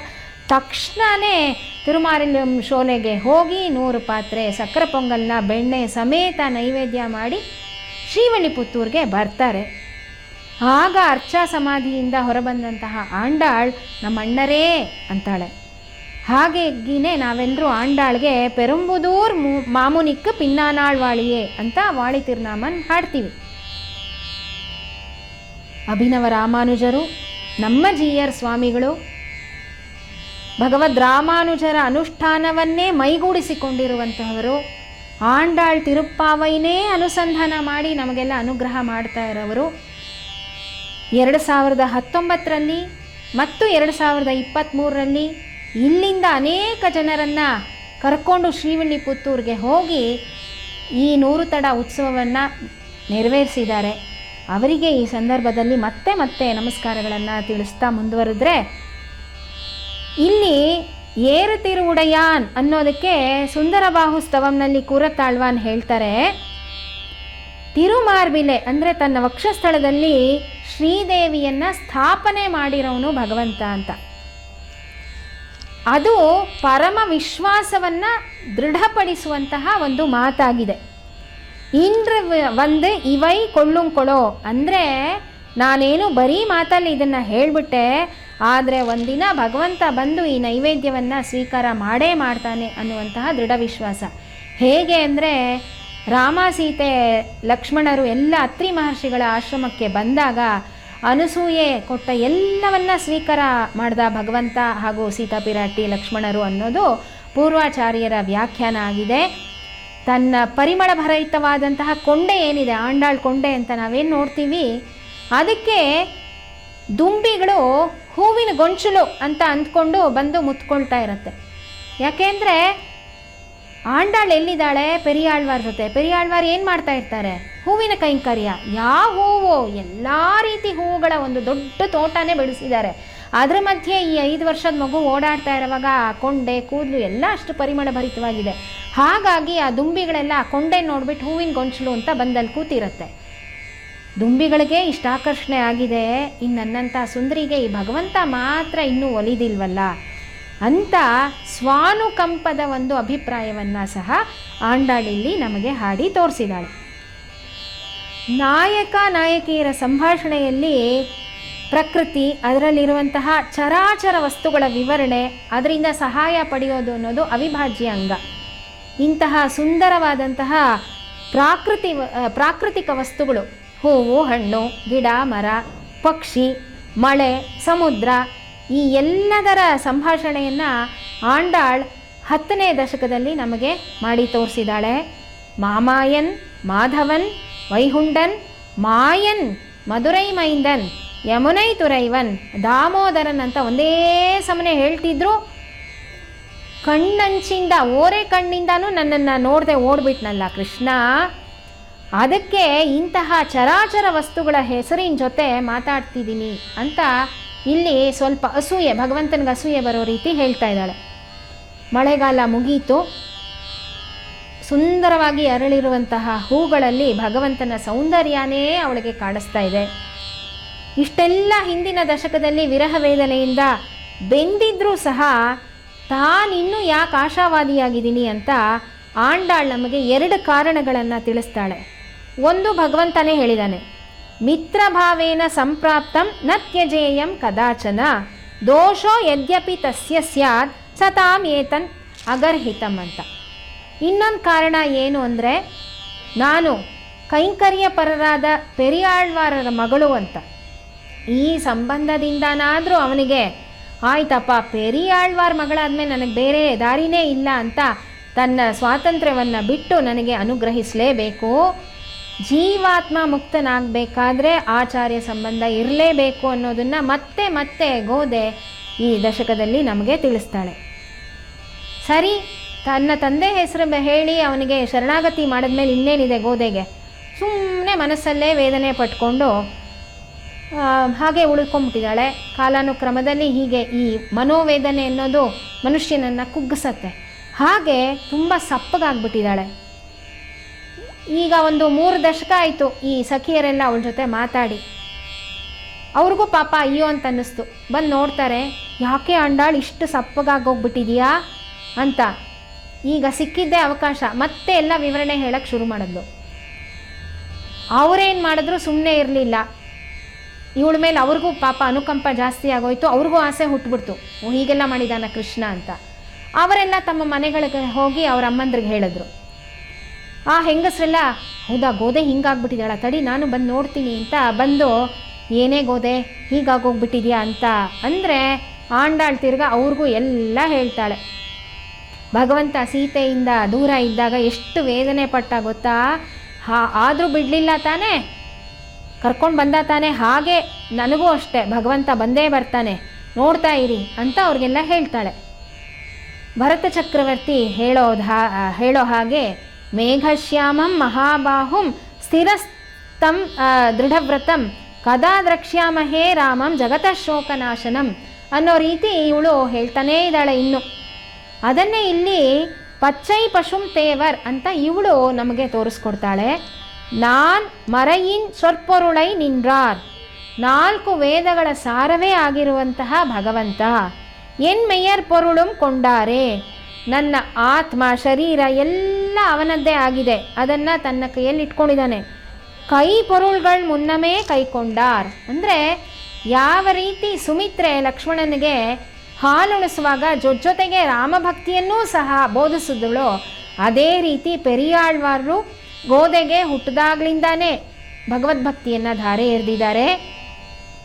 ತಕ್ಷಣವೇ ತಿರುಮಾರಿಲಂ ಶೋಲೆಗೆ ಹೋಗಿ 100 ಪಾತ್ರೆ ಸಕ್ಕರೆ ಪೊಂಗಲ್ನ ಬೆಣ್ಣೆ ಸಮೇತ ನೈವೇದ್ಯ ಮಾಡಿ ಶ್ರೀವಿಲ್ಲಿಪುತ್ತೂರಿಗೆ ಬರ್ತಾರೆ. ಆಗ ಅರ್ಚಾ ಸಮಾಧಿಯಿಂದ ಹೊರಬಂದಂತಹ ಆಂಡಾಳ್ ನಮ್ಮ ಅಣ್ಣರೇ ಅಂತಾಳೆ. ಹಾಗೆಗಿನೇ ನಾವೆಲ್ಲರೂ ಆಂಡಾಳ್ಗೆ ಪೆರುಂಬುದೂರ್ ಮಾಮುನಿಕ್ ಪಿನ್ನಾನಾಳ್ ವಾಳಿಯೇ ಅಂತ ವಾಳಿ ತಿರುನಾಮನ್ ಹಾಡ್ತೀವಿ. ಅಭಿನವ ರಾಮಾನುಜರು, ನಮ್ಮ ಜೀಯರ್ ಸ್ವಾಮಿಗಳು ಭಗವದ್ ರಾಮಾನುಜರ ಅನುಷ್ಠಾನವನ್ನೇ ಮೈಗೂಡಿಸಿಕೊಂಡಿರುವಂತಹವರು, ಆಂಡಾಳ್ ತಿರುಪ್ಪಾವೈನೇ ಅನುಸಂಧಾನ ಮಾಡಿ ನಮಗೆಲ್ಲ ಅನುಗ್ರಹ ಮಾಡ್ತಾ ಇರೋವರು. 2019ರಲ್ಲಿ ಮತ್ತು 2023ರಲ್ಲಿ ಇಲ್ಲಿಂದ ಅನೇಕ ಜನರನ್ನು ಕರ್ಕೊಂಡು ಶ್ರೀವಿಲ್ಲಿಪುತ್ತೂರಿಗೆ ಹೋಗಿ ಈ 100 ತಡ ಉತ್ಸವವನ್ನು ನೆರವೇರಿಸಿದ್ದಾರೆ. ಅವರಿಗೆ ಈ ಸಂದರ್ಭದಲ್ಲಿ ಮತ್ತೆ ಮತ್ತೆ ನಮಸ್ಕಾರಗಳನ್ನು ತಿಳಿಸ್ತಾ ಮುಂದುವರೆದ್ರೆ, ಇಲ್ಲಿ ಏರುತಿರುವುಡಯಾನ್ ಅನ್ನೋದಕ್ಕೆ ಸುಂದರಬಾಹು ಸ್ತವಂನಲ್ಲಿ ಕೂರತಾಳ್ವಾನ್ ಹೇಳ್ತಾರೆ, ತಿರುಮಾರ್ಬಿಲೆ ಅಂದರೆ ತನ್ನ ವಕ್ಷಸ್ಥಳದಲ್ಲಿ ಶ್ರೀದೇವಿಯನ್ನು ಸ್ಥಾಪನೆ ಮಾಡಿರೋನು ಭಗವಂತ ಅಂತ. ಅದು ಪರಮ ವಿಶ್ವಾಸವನ್ನು ದೃಢಪಡಿಸುವಂತಹ ಒಂದು ಮಾತಾಗಿದೆ. ಇಂದ್ರ ಒಂದು ಇವೈ ಕೊಳ್ಳುಂಕೊಳೋ ಅಂದರೆ ನಾನೇನು ಬರೀ ಮಾತಲ್ಲಿ ಇದನ್ನು ಹೇಳಿಬಿಟ್ಟೆ, ಆದರೆ ಒಂದಿನ ಭಗವಂತ ಬಂದು ಈ ನೈವೇದ್ಯವನ್ನು ಸ್ವೀಕಾರ ಮಾಡೇ ಮಾಡ್ತಾನೆ ಅನ್ನುವಂತಹ ದೃಢ ವಿಶ್ವಾಸ. ಹೇಗೆ ಅಂದರೆ, ರಾಮ, ಸೀತೆ, ಲಕ್ಷ್ಮಣರು ಎಲ್ಲ ಅತ್ರಿ ಮಹರ್ಷಿಗಳ ಆಶ್ರಮಕ್ಕೆ ಬಂದಾಗ ಅನಸೂಯೆ ಕೊಟ್ಟ ಎಲ್ಲವನ್ನ ಸ್ವೀಕಾರ ಮಾಡಿದ ಭಗವಂತ ಹಾಗೂ ಸೀತಾ ಪಿರಾಟಿ ಲಕ್ಷ್ಮಣರು ಅನ್ನೋದು ಪೂರ್ವಾಚಾರ್ಯರ ವ್ಯಾಖ್ಯಾನ ಆಗಿದೆ. ತನ್ನ ಪರಿಮಳ ಭರಿತವಾದಂತಹ ಕೊಂಡೆ ಏನಿದೆ, ಆಂಡಾಳ್ ಕೊಂಡೆ ಅಂತ ನಾವೇನು ನೋಡ್ತೀವಿ, ಅದಕ್ಕೆ ದುಂಬಿಗಳು ಹೂವಿನ ಗೊಂಚಲು ಅಂತ ಅಂದ್ಕೊಂಡು ಬಂದು ಮುತ್ಕೊಳ್ತಾ ಇರುತ್ತೆ. ಯಾಕೆಂದರೆ ಆಂಡಾಳ್ ಎಲ್ಲಿದ್ದಾಳೆ, ಪೆರಿಯಾಳ್ವಾರ್ ಜೊತೆ. ಪೆರಿಯಾಳ್ವಾರ್ ಏನು ಮಾಡ್ತಾ ಇರ್ತಾರೆ, ಹೂವಿನ ಕೈಂಕರ್ಯ. ಯಾವ ಹೂವು, ಎಲ್ಲ ರೀತಿ ಹೂವುಗಳ ಒಂದು ದೊಡ್ಡ ತೋಟನೇ ಬೆಳೆಸಿದ್ದಾರೆ. ಅದರ ಮಧ್ಯೆ ಈ 5 ವರ್ಷದ ಮಗು ಓಡಾಡ್ತಾ ಇರುವಾಗ ಆ ಕೊಂಡೆ, ಕೂದಲು ಎಲ್ಲ ಅಷ್ಟು ಪರಿಮಳ ಭರಿತವಾಗಿದೆ. ಹಾಗಾಗಿ ಆ ದುಂಬಿಗಳೆಲ್ಲ ಆ ಕೊಂಡೆ ನೋಡ್ಬಿಟ್ಟು ಹೂವಿನ ಗೊಂಚಲು ಅಂತ ಬಂದಲ್ಲಿ ಕೂತಿರುತ್ತೆ. ದುಂಬಿಗಳಿಗೆ ಇಷ್ಟ ಆಕರ್ಷಣೆ ಆಗಿದೆ, ಇನ್ನು ನನ್ನಂಥ ಸುಂದರಿಗೆ ಈ ಭಗವಂತ ಮಾತ್ರ ಇನ್ನೂ ಒಲಿದಿಲ್ವಲ್ಲ ಅಂತ ಸ್ವಾನುಕಂಪದ ಒಂದು ಅಭಿಪ್ರಾಯವನ್ನು ಸಹ ಆಂಡಾಳಿಲ್ಲಿ ನಮಗೆ ಹಾಡಿ ತೋರಿಸಿದಾಳೆ. ನಾಯಕ ನಾಯಕಿಯರ ಸಂಭಾಷಣೆಯಲ್ಲಿ ಪ್ರಕೃತಿ, ಅದರಲ್ಲಿರುವಂತಹ ಚರಾಚರ ವಸ್ತುಗಳ ವಿವರಣೆ, ಅದರಿಂದ ಸಹಾಯ ಪಡೆಯೋದು ಅನ್ನೋದು ಅವಿಭಾಜ್ಯ ಅಂಗ. ಇಂತಹ ಸುಂದರವಾದಂತಹ ಪ್ರಾಕೃತಿಕ ವಸ್ತುಗಳು, ಹೂವು, ಹಣ್ಣು, ಗಿಡ, ಮರ, ಪಕ್ಷಿ, ಮಳೆ, ಸಮುದ್ರ, ಈ ಎಲ್ಲದರ ಸಂಭಾಷಣೆಯನ್ನು ಆಂಡಾಳ್ 10ನೇ ದಶಕದಲ್ಲಿ ನಮಗೆ ಮಾಡಿ ತೋರಿಸಿದಾಳೆ. ಮಾಮಾಯನ್, ಮಾಧವನ್, ವೈಹುಂಡನ್, ಮಾಯನ್, ಮಧುರೈ ಮೈಂದನ್, ಯಮುನೈ ತುರೈವನ್, ದಾಮೋದರನ್ ಅಂತ ಒಂದೇ ಸಮನೆ ಹೇಳ್ತಿದ್ರು. ಕಣ್ಣಂಚಿಂದ, ಓರೆ ಕಣ್ಣಿಂದನೂ ನನ್ನನ್ನು ನೋಡದೆ ಓಡ್ಬಿಟ್ನಲ್ಲ ಕೃಷ್ಣ, ಅದಕ್ಕೆ ಇಂತಹ ಚರಾಚರ ವಸ್ತುಗಳ ಹೆಸರಿನ ಜೊತೆ ಮಾತಾಡ್ತಿದ್ದೀನಿ ಅಂತ ಇಲ್ಲಿ ಸ್ವಲ್ಪ ಅಸೂಯೆ, ಭಗವಂತನಿಗೆ ಅಸೂಯೆ ಬರೋ ರೀತಿ ಹೇಳ್ತಾ ಇದ್ದಾಳೆ. ಮಳೆಗಾಲ ಮುಗೀತು. ಸುಂದರವಾಗಿ ಅರಳಿರುವಂತಹ ಹೂಗಳಲ್ಲಿ ಭಗವಂತನ ಸೌಂದರ್ಯನೇ ಅವಳಿಗೆ ಕಾಣಿಸ್ತಾ ಇದೆ. ಇಷ್ಟೆಲ್ಲ ಹಿಂದಿನ ದಶಕದಲ್ಲಿ ವಿರಹ ವೇದನೆಯಿಂದ ಬೆಂದಿದ್ರೂ ಸಹ ತಾನಿನ್ನೂ ಯಾಕೆ ಆಶಾವಾದಿಯಾಗಿದ್ದೀನಿ ಅಂತ ಆಂಡಾಳ್ ನಮಗೆ 2 ಕಾರಣಗಳನ್ನು ತಿಳಿಸ್ತಾಳೆ. ಒಂದು, ಭಗವಂತನೇ ಹೇಳಿದ್ದಾನೆ, ಮಿತ್ರಭಾವೇನ ಸಂಪ್ರಾಪ್ತಂ ನ ತ್ಯಜೇಯಂ ಕದಾಚನ ದೋಷೋ ಯದ್ಯಪಿ ತಸ್ಯ ಸ್ಯಾತ್ ಸತಾಂ ಏತನ್ ಅಗರ್ಹಿತಂ ಅಂತ. ಇನ್ನೊಂದು ಕಾರಣ ಏನು ಅಂದರೆ, ನಾನು ಕೈಂಕರ್ಯ ಪರರಾದ ಪೆರಿಯಾಳ್ವಾರರ ಮಗಳು ಅಂತ. ಈ ಸಂಬಂಧದಿಂದನಾದರೂ ಅವನಿಗೆ ಆಯ್ತಪ್ಪ, ಪೆರಿಯಾಳ್ವಾರ್ ಮಗಳಾದ್ಮೇಲೆ ನನಗೆ ಬೇರೆ ದಾರಿನೇ ಇಲ್ಲ ಅಂತ ತನ್ನ ಸ್ವಾತಂತ್ರ್ಯವನ್ನು ಬಿಟ್ಟು ನನಗೆ ಅನುಗ್ರಹಿಸಲೇಬೇಕು. ಜೀವಾತ್ಮ ಮುಕ್ತನಾಗಬೇಕಾದ್ರೆ ಆಚಾರ್ಯ ಸಂಬಂಧ ಇರಲೇಬೇಕು ಅನ್ನೋದನ್ನು ಮತ್ತೆ ಮತ್ತೆ ಗೋದೆ ಈ ದಶಕದಲ್ಲಿ ನಮಗೆ ತಿಳಿಸ್ತಾಳೆ. ಸರಿ, ತನ್ನ ತಂದೆ ಹೆಸರು ಹೇಳಿ ಅವನಿಗೆ ಶರಣಾಗತಿ ಮಾಡಿದ್ಮೇಲೆ ಇನ್ನೇನಿದೆ ಗೋದೆಗೆ? ಸುಮ್ಮನೆ ಮನಸ್ಸಲ್ಲೇ ವೇದನೆ ಪಟ್ಕೊಂಡು ಹಾಗೆ ಉಳ್ಕೊಂಬಿಟ್ಟಿದ್ದಾಳೆ. ಕಾಲಾನುಕ್ರಮದಲ್ಲಿ ಹೀಗೆ ಈ ಮನೋವೇದನೆ ಅನ್ನೋದು ಮನುಷ್ಯನನ್ನು ಕುಗ್ಗಿಸತ್ತೆ. ಹಾಗೆ ತುಂಬ ಸಪ್ಪಗಾಗ್ಬಿಟ್ಟಿದ್ದಾಳೆ. ಈಗ ಒಂದು 3 ದಶಕ ಆಯಿತು ಈ ಸಖಿಯರೆಲ್ಲ ಅವಳ ಜೊತೆ ಮಾತಾಡಿ. ಅವ್ರಿಗೂ ಪಾಪ ಅಯ್ಯೋ ಅಂತ ಅನ್ನಿಸ್ತು. ಬಂದು ನೋಡ್ತಾರೆ, ಯಾಕೆ ಆಂಡಾಳ್ ಇಷ್ಟು ಸಪ್ಪಗಾಗೋಗ್ಬಿಟ್ಟಿದೆಯಾ ಅಂತ. ಈಗ ಸಿಕ್ಕಿದ್ದೇ ಅವಕಾಶ, ಮತ್ತೆ ಎಲ್ಲ ವಿವರಣೆ ಹೇಳಕ್ಕೆ ಶುರು ಮಾಡಿದ್ಲು. ಅವರೇನು ಮಾಡಿದ್ರು ಸುಮ್ಮನೆ ಇರಲಿಲ್ಲ. ಇವಳ ಮೇಲೆ ಅವ್ರಿಗೂ ಪಾಪ ಅನುಕಂಪ ಜಾಸ್ತಿ ಆಗೋಯ್ತು. ಅವ್ರಿಗೂ ಆಸೆ ಹುಟ್ಟುಬಿಡ್ತು, ಹೀಗೆಲ್ಲ ಮಾಡಿದಾನ ಕೃಷ್ಣ ಅಂತ. ಅವರೆಲ್ಲ ತಮ್ಮ ಮನೆಗಳಿಗೆ ಹೋಗಿ ಅವ್ರ ಅಮ್ಮಂದ್ರಿಗೆ ಹೇಳಿದ್ರು. ಆ ಹೆಂಗಸರೆಲ್ಲ, ಹೌದಾ ಗೋದೆ ಹಿಂಗಾಗ್ಬಿಟ್ಟಿದ್ದಾಳ, ತಡಿ ನಾನು ಬಂದು ನೋಡ್ತೀನಿ ಅಂತ ಬಂದು, ಏನೇ ಗೋದೆ ಹೀಗಾಗೋಗ್ಬಿಟ್ಟಿದ್ಯಾ ಅಂತ ಅಂದರೆ ಆಂಡಾಳ್ ತಿರ್ಗ ಅವ್ರಿಗೂ ಎಲ್ಲ ಹೇಳ್ತಾಳೆ. ಭಗವಂತ ಸೀತೆಯಿಂದ ದೂರ ಇದ್ದಾಗ ಎಷ್ಟು ವೇದನೆ ಪಟ್ಟ ಗೊತ್ತಾ? ಆದರೂ ಬಿಡಲಿಲ್ಲ ತಾನೇ, ಕರ್ಕೊಂಡು ಬಂದ ತಾನೆ. ಹಾಗೆ ನನಗೂ ಅಷ್ಟೇ, ಭಗವಂತ ಬಂದೇ ಬರ್ತಾನೆ, ನೋಡ್ತಾ ಇರಿ ಅಂತ ಅವ್ರಿಗೆಲ್ಲ ಹೇಳ್ತಾಳೆ. ಭರತ ಚಕ್ರವರ್ತಿ ಹೇಳೋ ಹಾಗೆ, ಮೇಘಶ್ಯಾಮಂ ಮಹಾಬಾಹುಂ ಸ್ಥಿರಸ್ತಂ ದೃಢವ್ರತಂ ಕದಾ ದ್ರಕ್ಷ್ಯಾಮಹೇ ರಾಮಂ ಜಗತಃ ಶೋಕನಾಶನಂ ಅನ್ನೋ ರೀತಿ ಇವಳು ಹೇಳ್ತಾನೇ ಇದ್ದಾಳೆ. ಇನ್ನು ಅದನ್ನೇ ಇಲ್ಲಿ ಪಚ್ಚೈ ಪಶುಂ ತೇವರ್ ಅಂತ ಇವಳು ನಮಗೆ ತೋರಿಸ್ಕೊಡ್ತಾಳೆ. ನಾನ್ ಮರಯಿನ್ ಸ್ವರ್ಪೊರುಳೈ ನಿನ್ರಾರ್, 4 ವೇದಗಳ ಸಾರವೇ ಆಗಿರುವಂತಹ ಭಗವಂತ. ಎನ್ ಮೆಯ್ಯರ್ ಪೊರುಳುಂ ಕೊಂಡಾರೆ, ನನ್ನ ಆತ್ಮ ಶರೀರ ಎಲ್ಲ ಅವನದ್ದೇ ಆಗಿದೆ, ಅದನ್ನು ತನ್ನ ಕೈಯಲ್ಲಿ ಇಟ್ಕೊಂಡಿದ್ದಾನೆ. ಕೈ ಪೊರುಳ್ಗಳ ಮುನ್ನಮೇ ಕೈಕೊಂಡಾರ್ ಅಂದರೆ, ಯಾವ ರೀತಿ ಸುಮಿತ್ರೆ ಲಕ್ಷ್ಮಣನಿಗೆ ಹಾಲುಣಿಸುವಾಗ ಜೊತೆಗೆ ರಾಮಭಕ್ತಿಯನ್ನೂ ಸಹ ಬೋಧಿಸಿದಳೋ, ಅದೇ ರೀತಿ ಪೆರಿಯಾಳ್ವಾರರು ಗೋದೆಗೆ ಹುಟ್ಟಿದಾಗ್ಲಿಂದಾನೇ ಭಗವದ್ಭಕ್ತಿಯನ್ನು ಧಾರೆ ಎರೆದಿದ್ದಾರೆ.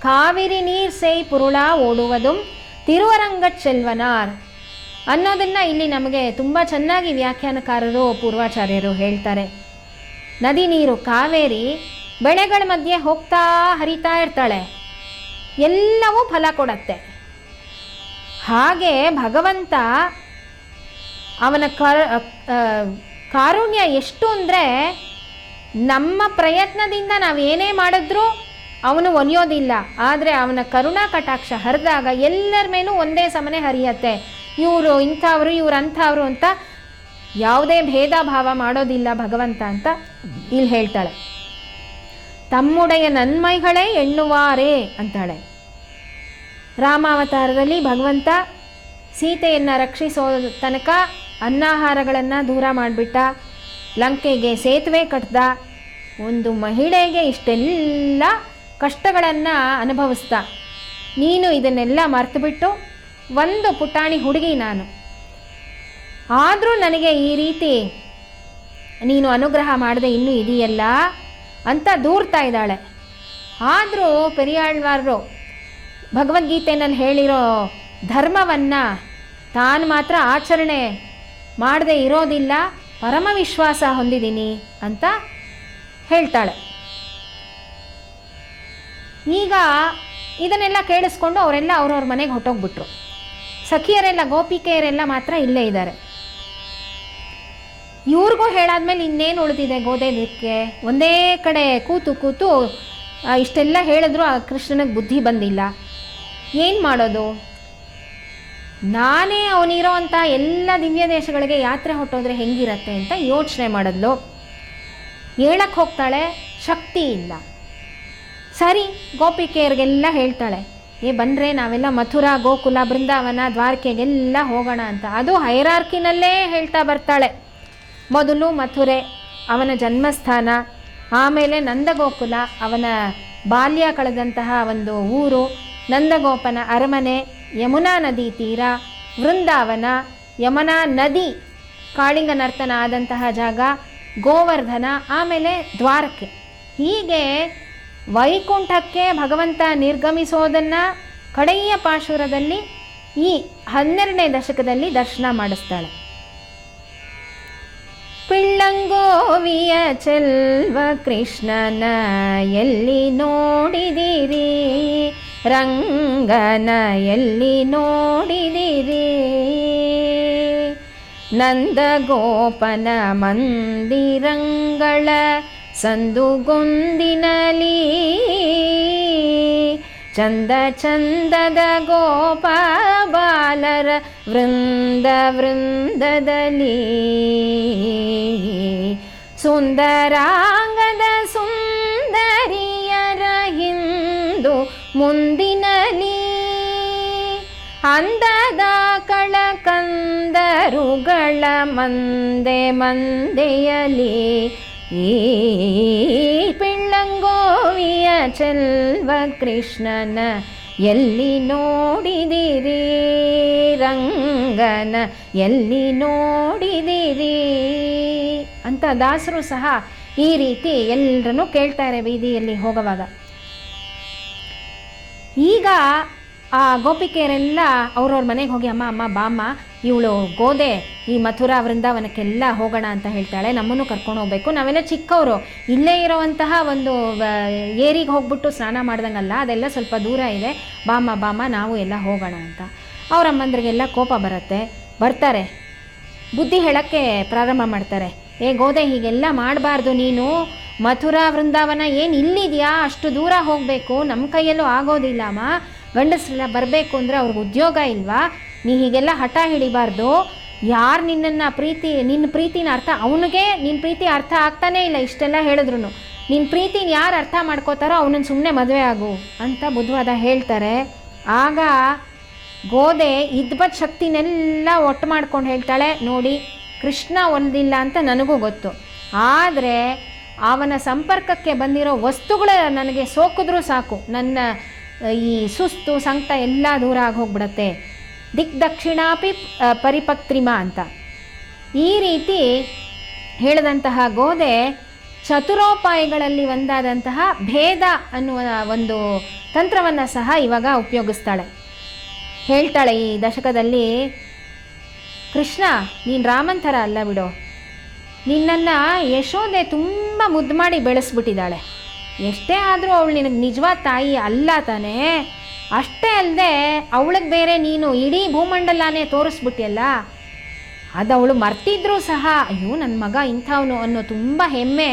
ಕಾವಿರಿ ನೀರ್ ಸೇಯ್ ಪುರುಳ ಓಡುವುದುಂ ತಿರುವರಂಗಟ್ ಚೆಲ್ವನಾರ್ ಅನ್ನೋದನ್ನು ಇಲ್ಲಿ ನಮಗೆ ತುಂಬ ಚೆನ್ನಾಗಿ ವ್ಯಾಖ್ಯಾನಕಾರರು ಪೂರ್ವಾಚಾರ್ಯರು ಹೇಳ್ತಾರೆ. ನದಿ ನೀರು ಕಾವೇರಿ ಬೆಳೆಗಳ ಮಧ್ಯೆ ಹೋಗ್ತಾ ಹರಿತಾ ಇರ್ತಾಳೆ, ಎಲ್ಲವೂ ಫಲ ಕೊಡತ್ತೆ. ಹಾಗೆ ಭಗವಂತ ಅವನ ಕಾರುಣ್ಯ ಎಷ್ಟು ಅಂದರೆ, ನಮ್ಮ ಪ್ರಯತ್ನದಿಂದ ನಾವೇನೇ ಮಾಡಿದ್ರೂ ಅವನು ಒಲಿಯೋದಿಲ್ಲ. ಆದರೆ ಅವನ ಕರುಣಾ ಕಟಾಕ್ಷ ಹರಿದಾಗ ಎಲ್ಲರ ಮೇಲೂ ಒಂದೇ ಸಮನೆ ಹರಿಯತ್ತೆ. ಇವರು ಇಂಥವ್ರು, ಇವ್ರು ಅಂಥವ್ರು ಅಂತ ಯಾವುದೇ ಭೇದ ಭಾವ ಮಾಡೋದಿಲ್ಲ ಭಗವಂತ ಅಂತ ಇಲ್ಲಿ ಹೇಳ್ತಾಳೆ. ತಮ್ಮುಡೆಯ ನನ್ಮೈಗಳೇ ಎಣ್ಣುವಾರೇ ಅಂತಾಳೆ. ರಾಮಾವತಾರದಲ್ಲಿ ಭಗವಂತ ಸೀತೆಯನ್ನು ರಕ್ಷಿಸೋ ತನಕ ಅನ್ನಾಹಾರಗಳನ್ನು ದೂರ ಮಾಡಿಬಿಟ್ಟ, ಲಂಕೆಗೆ ಸೇತುವೆ ಕಟ್ದ. ಒಂದು ಮಹಿಳೆಗೆ ಇಷ್ಟೆಲ್ಲ ಕಷ್ಟಗಳನ್ನು ಅನುಭವಿಸ್ತಾ, ನೀನು ಇದನ್ನೆಲ್ಲ ಮರ್ತುಬಿಟ್ಟು ಒಂದು ಪುಟಾಣಿ ಹುಡುಗಿ ನಾನು, ಆದರೂ ನನಗೆ ಈ ರೀತಿ ನೀನು ಅನುಗ್ರಹ ಮಾಡದೆ ಇನ್ನೂ ಇದೆಯಲ್ಲ ಅಂತ ದೂರ್ತಾ ಇದ್ದಾಳೆ. ಆದರೂ ಪೆರಿಯಾಳ್ವಾರರು ಭಗವದ್ಗೀತೆಯಲ್ಲಿ ಹೇಳಿರೋ ಧರ್ಮವನ್ನು ತಾನು ಮಾತ್ರ ಆಚರಣೆ ಮಾಡದೆ ಇರೋದಿಲ್ಲ, ಪರಮ ವಿಶ್ವಾಸ ಹೊಂದಿದ್ದೀನಿ ಅಂತ ಹೇಳ್ತಾಳೆ. ಈಗ ಇದನ್ನೆಲ್ಲ ಕೇಳಿಸ್ಕೊಂಡು ಅವರೆಲ್ಲ ಅವ್ರವ್ರ ಮನೆಗೆ ಹೊಟ್ಟೋಗ್ಬಿಟ್ರು. ಸಖಿಯರೆಲ್ಲ, ಗೋಪಿಕೆಯರೆಲ್ಲ ಮಾತ್ರ ಇಲ್ಲೇ ಇದ್ದಾರೆ. ಇವ್ರಿಗೂ ಹೇಳಾದ್ಮೇಲೆ ಇನ್ನೇನು ಉಳಿದಿದೆ ಗೋದೆದಕ್ಕೆ? ಒಂದೇ ಕಡೆ ಕೂತು ಕೂತು ಇಷ್ಟೆಲ್ಲ ಹೇಳಿದ್ರು ಆ ಕೃಷ್ಣನಿಗೆ ಬುದ್ಧಿ ಬಂದಿಲ್ಲ. ಏನು ಮಾಡೋದು? ನಾನೇ ಅವನಿರೋ ಅಂಥ ಎಲ್ಲ ದಿವ್ಯ ದೇಶಗಳಿಗೆ ಯಾತ್ರೆ ಹೊಟ್ಟೋದ್ರೆ ಹೆಂಗಿರತ್ತೆ ಅಂತ ಯೋಚನೆ ಮಾಡಿದ್ಲು. ಹೇಳಕ್ಕೆ ಹೋಗ್ತಾಳೆ, ಶಕ್ತಿ ಇಲ್ಲ. ಸರಿ, ಗೋಪಿಕೆಯರಿಗೆಲ್ಲ ಹೇಳ್ತಾಳೆ, ಬನ್ರೆ ನಾವೆಲ್ಲ ಮಥುರಾ, ಗೋಕುಲ, ಬೃಂದಾವನ, ದ್ವಾರಕೆಗೆಲ್ಲ ಹೋಗೋಣ ಅಂತ. ಅದು ಹೈರಾರ್ಕಿನಲ್ಲೇ ಹೇಳ್ತಾ ಬರ್ತಾಳೆ. ಮೊದಲು ಮಥುರೆ, ಅವನ ಜನ್ಮಸ್ಥಾನ, ಆಮೇಲೆ ನಂದಗೋಕುಲ, ಅವನ ಬಾಲ್ಯ ಕಳೆದಂತಹ ಒಂದು ಊರು, ನಂದಗೋಪನ ಅರಮನೆ, ಯಮುನಾ ನದಿ ತೀರ, ವೃಂದಾವನ, ಯಮುನಾ ನದಿ ಕಾಳಿಂಗ ನರ್ತನ ಆದಂತಹ ಜಾಗ, ಗೋವರ್ಧನ, ಆಮೇಲೆ ದ್ವಾರಕೆ. ಹೀಗೆ ವೈಕುಂಠಕ್ಕೆ ಭಗವಂತ ನಿರ್ಗಮಿಸೋದನ್ನು ಕಡೆಯ ಪಾಶುರದಲ್ಲಿ ಈ 12ನೇ ದಶಕದಲ್ಲಿ ದರ್ಶನ ಮಾಡಿಸ್ತಾಳೆ. ಪಿಳ್ಳಂಗೋವಿಯ ಚೆಲ್ವ ಕೃಷ್ಣನ ಎಲ್ಲಿ ನೋಡಿದಿರಿ, ರಂಗನ ಎಲ್ಲಿ ನೋಡಿದಿರಿ, ನಂದಗೋಪನ ಮಂದಿರಂಗಳ ಸಂದುಗೊಂದಿನಲಿ, ಚಂದ ಚಂದದ ಗೋಪ ಬಾಲರ ವೃಂದ ವೃಂದದಲ್ಲಿ, ಸುಂದರಾಂಗದ ಸುಂದರಿಯರ ಹಿಂದು ಮುಂದಿನಲಿ, ಅಂದದ ಕಳಕಂದರುಗಳ ಮಂದೆ ಮಂದೆಯಲಿ, ಈ ಪಿಳ್ಳಂಗೋವಿಯ ಚೆಲ್ವ ಕೃಷ್ಣನ ಎಲ್ಲಿ ನೋಡಿದಿರಿ, ರಂಗನ ಎಲ್ಲಿ ನೋಡಿದಿರಿ ಅಂತ ದಾಸರು ಸಹ ಈ ರೀತಿ ಎಲ್ಲರನ್ನೂ ಕೇಳ್ತಾರೆ ಬೀದಿಯಲ್ಲಿ ಹೋಗುವಾಗ. ಈಗ ಆ ಗೋಪಿಕೆಯರೆಲ್ಲ ಅವ್ರವ್ರ ಮನೆಗೆ ಹೋಗಿ, ಅಮ್ಮ ಅಮ್ಮ ಬಾಮ್ಮ, ಇವಳು ಗೋದೆ ಈ ಮಥುರಾ ವೃಂದಾವನಕ್ಕೆಲ್ಲ ಹೋಗೋಣ ಅಂತ ಹೇಳ್ತಾಳೆ, ನಮ್ಮನ್ನು ಕರ್ಕೊಂಡು ಹೋಗ್ಬೇಕು, ನಾವೆಲ್ಲ ಚಿಕ್ಕವರು, ಇಲ್ಲೇ ಇರೋವಂತಹ ಒಂದು ಏರಿಗೆ ಹೋಗ್ಬಿಟ್ಟು ಸ್ನಾನ ಮಾಡ್ದಂಗಲ್ಲ, ಅದೆಲ್ಲ ಸ್ವಲ್ಪ ದೂರ ಇದೆ, ಬಾಮ್ಮ ಬಾಮ್ಮ ನಾವು ಎಲ್ಲ ಹೋಗೋಣ ಅಂತ. ಅವ್ರ ಅಮ್ಮಂದ್ರಿಗೆಲ್ಲ ಕೋಪ ಬರ್ತಾರೆ, ಬುದ್ಧಿ ಹೇಳೋಕ್ಕೆ ಪ್ರಾರಂಭ ಮಾಡ್ತಾರೆ. ಗೋದೆ ಹೀಗೆಲ್ಲ ಮಾಡಬಾರ್ದು, ನೀನು ಮಥುರಾ ವೃಂದಾವನ ಏನು ಇಲ್ಲಿದೆಯಾ, ಅಷ್ಟು ದೂರ ಹೋಗಬೇಕು, ನಮ್ಮ ಕೈಯಲ್ಲೂ ಆಗೋದಿಲ್ಲ ಅಮ್ಮ, ಗಂಡಸರೆಲ್ಲ ಬರಬೇಕು ಅಂದರೆ ಅವ್ರಿಗೆ ಉದ್ಯೋಗ ಇಲ್ವಾ, ನೀ ಹೀಗೆಲ್ಲ ಹಠ ಹಿಡಿಬಾರ್ದು, ಯಾರು ನಿನ್ನ ಪ್ರೀತಿನ ಅರ್ಥ, ಅವನಿಗೆ ನಿನ್ನ ಪ್ರೀತಿ ಅರ್ಥ ಆಗ್ತಾನೇ ಇಲ್ಲ, ಇಷ್ಟೆಲ್ಲ ಹೇಳಿದ್ರು ನಿನ್ನ ಪ್ರೀತಿನ ಯಾರು ಅರ್ಥ ಮಾಡ್ಕೋತಾರೋ ಅವನನ್ನು ಸುಮ್ಮನೆ ಮದುವೆ ಆಗು ಅಂತ ಬುದ್ಧವಾದ ಹೇಳ್ತಾರೆ. ಆಗ ಗೋದೆ ಇದ್ಬತ್ ಶಕ್ತಿನೆಲ್ಲ ಒಟ್ಟು ಮಾಡ್ಕೊಂಡು ಹೇಳ್ತಾಳೆ, ನೋಡಿ ಕೃಷ್ಣ ಒಲ್ದಿಲ್ಲ ಅಂತ ನನಗೂ ಗೊತ್ತು, ಆದರೆ ಅವನ ಸಂಪರ್ಕಕ್ಕೆ ಬಂದಿರೋ ವಸ್ತುಗಳು ನನಗೆ ಸೋಕಿದ್ರೂ ಸಾಕು, ನನ್ನ ಈ ಸುಸ್ತು ಸಂಕಟ ಎಲ್ಲ ದೂರ ಆಗಿ ಹೋಗ್ಬಿಡತ್ತೆ, ದಿಕ್ದಕ್ಷಿಣಾಪಿ ಪರಿಪಕ್ತ್ರಿಮ ಅಂತ. ಈ ರೀತಿ ಹೇಳಿದಂತಹ ಗೋದೆ ಚತುರೋಪಾಯಗಳಲ್ಲಿ ಒಂದಾದಂತಹ ಭೇದ ಅನ್ನುವ ಒಂದು ತಂತ್ರವನ್ನು ಸಹ ಇವಾಗ ಉಪಯೋಗಿಸ್ತಾಳೆ. ಹೇಳ್ತಾಳೆ ಈ ದಶಕದಲ್ಲಿ, ಕೃಷ್ಣ ನೀನು ರಾಮನ್ ಥರ ಅಲ್ಲ ಬಿಡು, ನಿನ್ನನ್ನು ಯಶೋದೆ ತುಂಬ ಮುದ್ದು ಮಾಡಿ ಬೆಳೆಸ್ಬಿಟ್ಟಿದ್ದಾಳೆ, ಎಷ್ಟೇ ಆದರೂ ಅವಳು ನಿನಗೆ ನಿಜವಾದ ತಾಯಿ ಅಲ್ಲ ತಾನೇ, ಅಷ್ಟೇ ಅಲ್ಲದೆ ಅವಳಿಗೆ ಬೇರೆ ನೀನು ಇಡೀ ಭೂಮಂಡಲನೇ ತೋರಿಸ್ಬಿಟ್ಟಿಯಲ್ಲ, ಅದು ಅವಳು ಮರ್ತಿದ್ರೂ ಸಹ ಅಯ್ಯೋ ನನ್ನ ಮಗ ಇಂಥವನು ಅನ್ನೋ ತುಂಬ ಹೆಮ್ಮೆ,